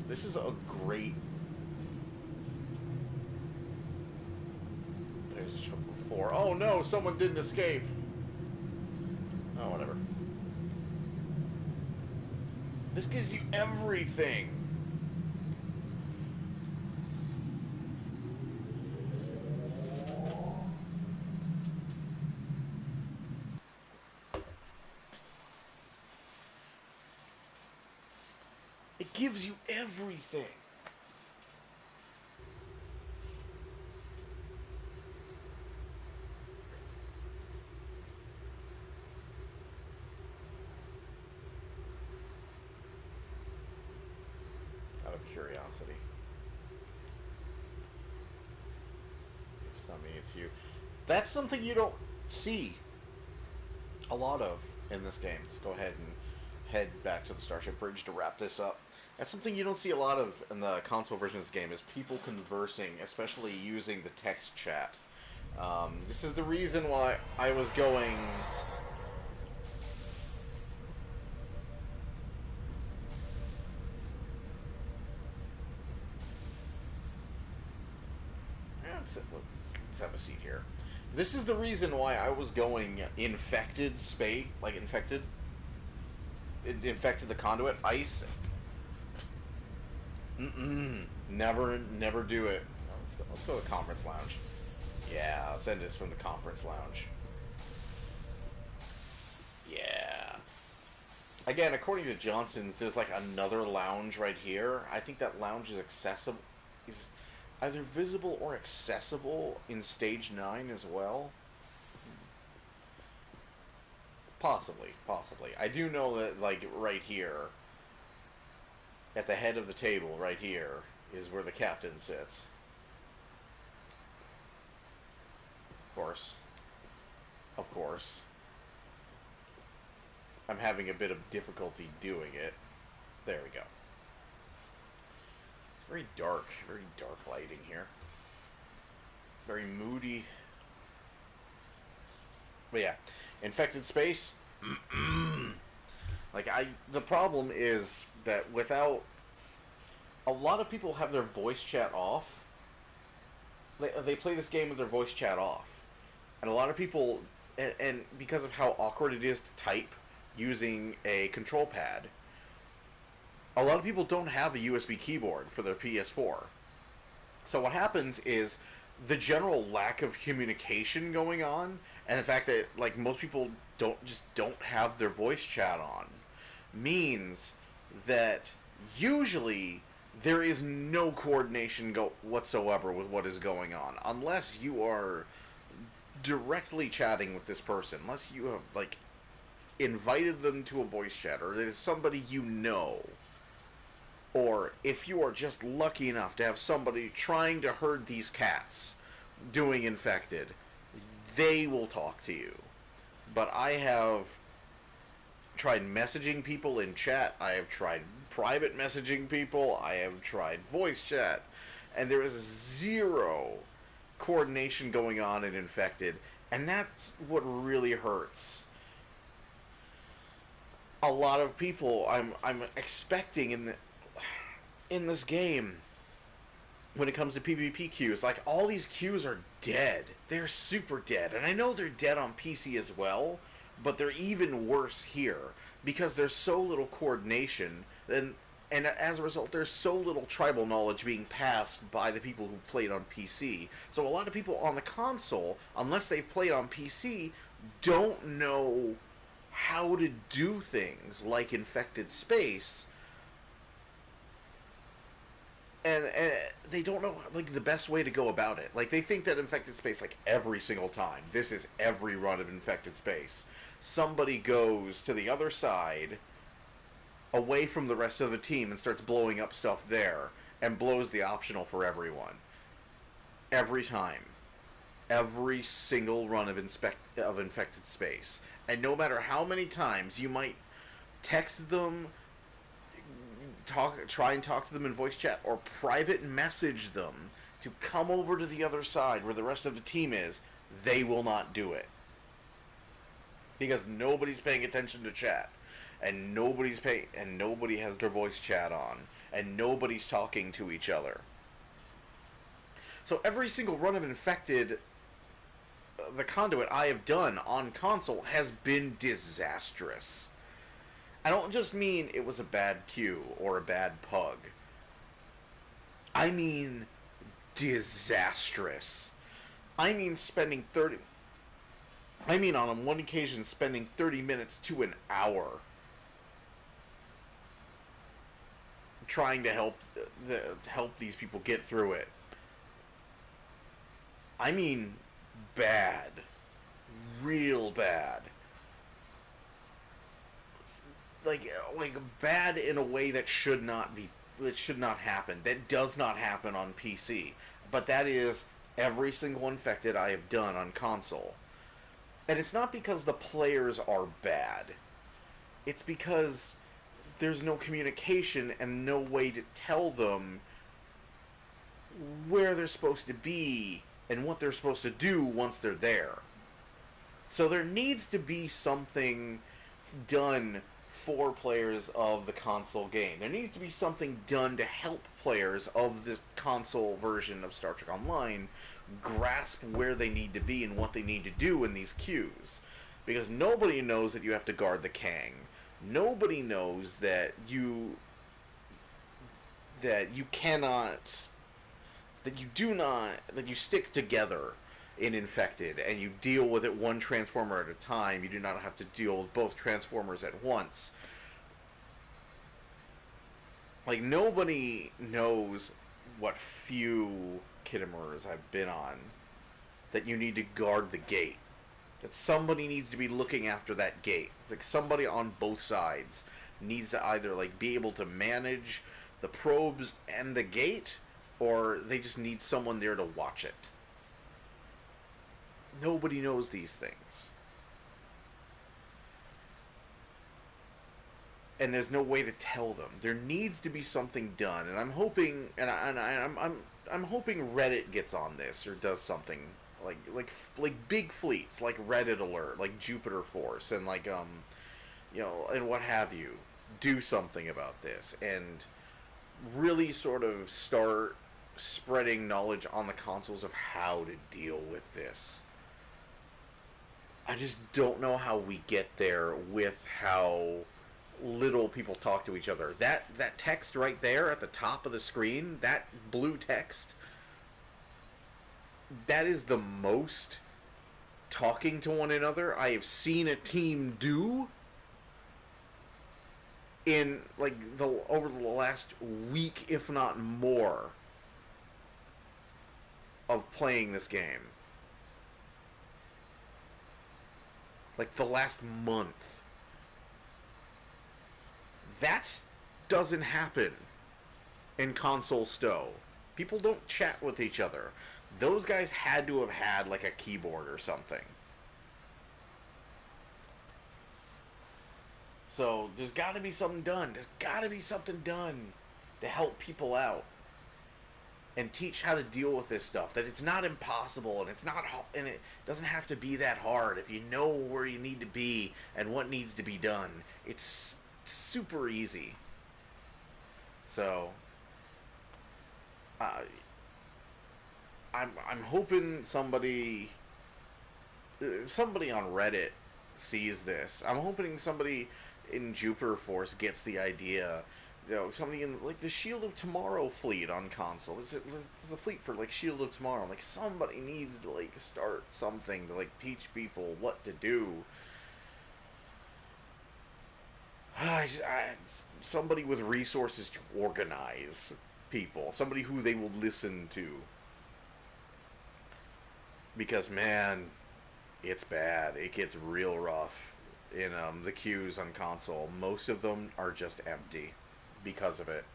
This is a great... There's a trouble before. Oh no, someone didn't escape! Oh, whatever. This gives you everything! It gives you everything. Out of curiosity. If it's not me, it's you. That's something you don't see a lot of in this game. Let's go ahead and head back to the Starship Bridge to wrap this up. That's something you don't see a lot of in the console version of this game, is people conversing, especially using the text chat. This is the reason why I was going... Let's have a seat here. This is the reason why I was going infected space, like infected. It infected the conduit. Ice. Never do it. Let's go to the conference lounge. Yeah, let's end this from the conference lounge. Yeah. Again, according to Johnson's, there's like another lounge right here. I think that lounge is accessible. Is either visible or accessible in Stage 9 as well. Possibly. I do know that, like, right here, at the head of the table, right here, is where the captain sits. Of course. I'm having a bit of difficulty doing it. There we go. It's very dark lighting here. Very moody. But yeah, infected space. Like, the problem is that without... A lot of people have their voice chat off. They play this game with their voice chat off. And a lot of people... And because of how awkward it is to type using a control pad, a lot of people don't have a USB keyboard for their PS4. So what happens is the general lack of communication going on, and the fact that, like, most people don't have their voice chat on, means that usually there is no coordination whatsoever with what is going on, unless you are directly chatting with this person, unless you have, like, invited them to a voice chat, or it is somebody you know. Or if you are just lucky enough to have somebody trying to herd these cats doing infected, they will talk to you. But I have tried messaging people in chat, I have tried private messaging people, I have tried voice chat, and there is zero coordination going on in infected, and that's what really hurts. A lot of people I'm expecting in this game, when it comes to PvP queues, like, all these queues are dead. They're super dead. And I know they're dead on PC as well, but they're even worse here, because there's so little coordination, and as a result, there's so little tribal knowledge being passed by the people who've played on PC. So a lot of people on the console, unless they've played on PC, don't know how to do things like infected space, and they don't know, like, the best way to go about it. Like, they think that infected space, like, every single time, this is every run of infected space, somebody goes to the other side away from the rest of the team and starts blowing up stuff there and blows the optional for everyone. Every time. Every single run of infected space. And no matter how many times you might text them, try and talk to them in voice chat, or private message them to come over to the other side where the rest of the team is, they will not do it. Because nobody's paying attention to chat. And nobody has their voice chat on. And nobody's talking to each other. So every single run of infected, the conduit I have done on console has been disastrous. I don't just mean it was a bad queue or a bad pug. I mean disastrous. I mean on one occasion spending 30 minutes to an hour trying to help these people get through it. I mean bad. Real bad. Like bad in a way that should not happen. That does not happen on PC. But that is every single infected I have done on console. And it's not because the players are bad. It's because there's no communication and no way to tell them where they're supposed to be and what they're supposed to do once they're there. So there needs to be something done for players of the console game. There needs to be something done to help players of the console version of Star Trek Online grasp where they need to be and what they need to do in these queues. Because nobody knows that you have to guard the Kang. Nobody knows that you stick together in Infected and you deal with it one transformer at a time. You do not have to deal with both transformers at once. Like, nobody knows what few Kittimers I've been on that you need to guard the gate. That somebody needs to be looking after that gate. It's like somebody on both sides needs to either like be able to manage the probes and the gate, or they just need someone there to watch it. Nobody knows these things. And there's no way to tell them. There needs to be something done, and I'm hoping, I'm hoping Reddit gets on this or does something like big fleets, like Reddit Alert, like Jupiter Force, and like and what have you, do something about this and really sort of start spreading knowledge on the consoles of how to deal with this. I just don't know how we get there with how little people talk to each other. That text right there at the top of the screen, that blue text, that is the most talking to one another I have seen a team do in like over the last week, if not more, of playing this game. Like the last month. That doesn't happen in console stow. People don't chat with each other. Those guys had to have had like a keyboard or something. So there's got to be something done. There's got to be something done to help people out and teach how to deal with this stuff. That it's not impossible, and it doesn't have to be that hard. If you know where you need to be and what needs to be done, it's super easy. So I'm hoping somebody on Reddit sees this. I'm hoping somebody in Jupiter Force gets the idea. You know, somebody in like the Shield of Tomorrow fleet on console. There's a fleet for like Shield of Tomorrow. Like somebody needs to like start something to like teach people what to do. Somebody with resources to organize people. Somebody who they will listen to. Because, man, it's bad. It gets real rough. in the queues on console. Most of them are just empty because of it.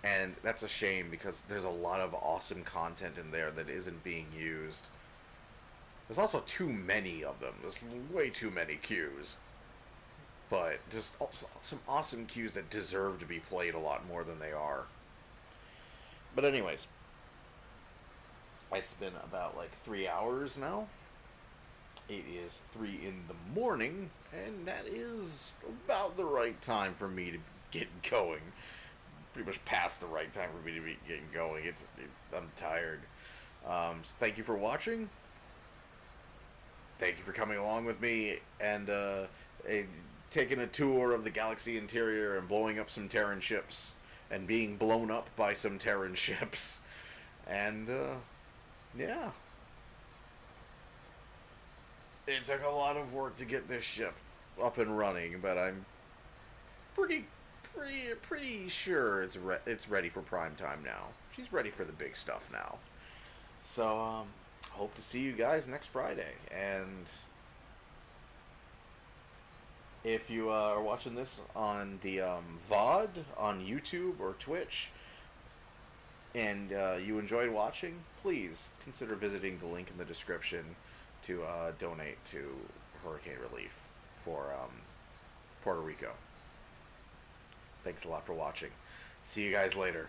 And that's a shame because there's a lot of awesome content in there that isn't being used. There's also too many of them. There's way too many queues. But just some awesome queues that deserve to be played a lot more than they are. But anyways, it's been about like 3 hours now. It is 3 in the morning, and that is about the right time for me to get going. Pretty much past the right time for me to be getting going. I'm tired. So thank you for watching. Thank you for coming along with me and taking a tour of the galaxy interior and blowing up some Terran ships and being blown up by some Terran ships. And yeah. It took a lot of work to get this ship up and running, but I'm pretty sure it's ready for prime time now. She's ready for the big stuff now. So hope to see you guys next Friday. And if you are watching this on the VOD on YouTube or Twitch, and you enjoyed watching, please consider visiting the link in the description to donate to hurricane relief for Puerto Rico. Thanks a lot for watching. See you guys later.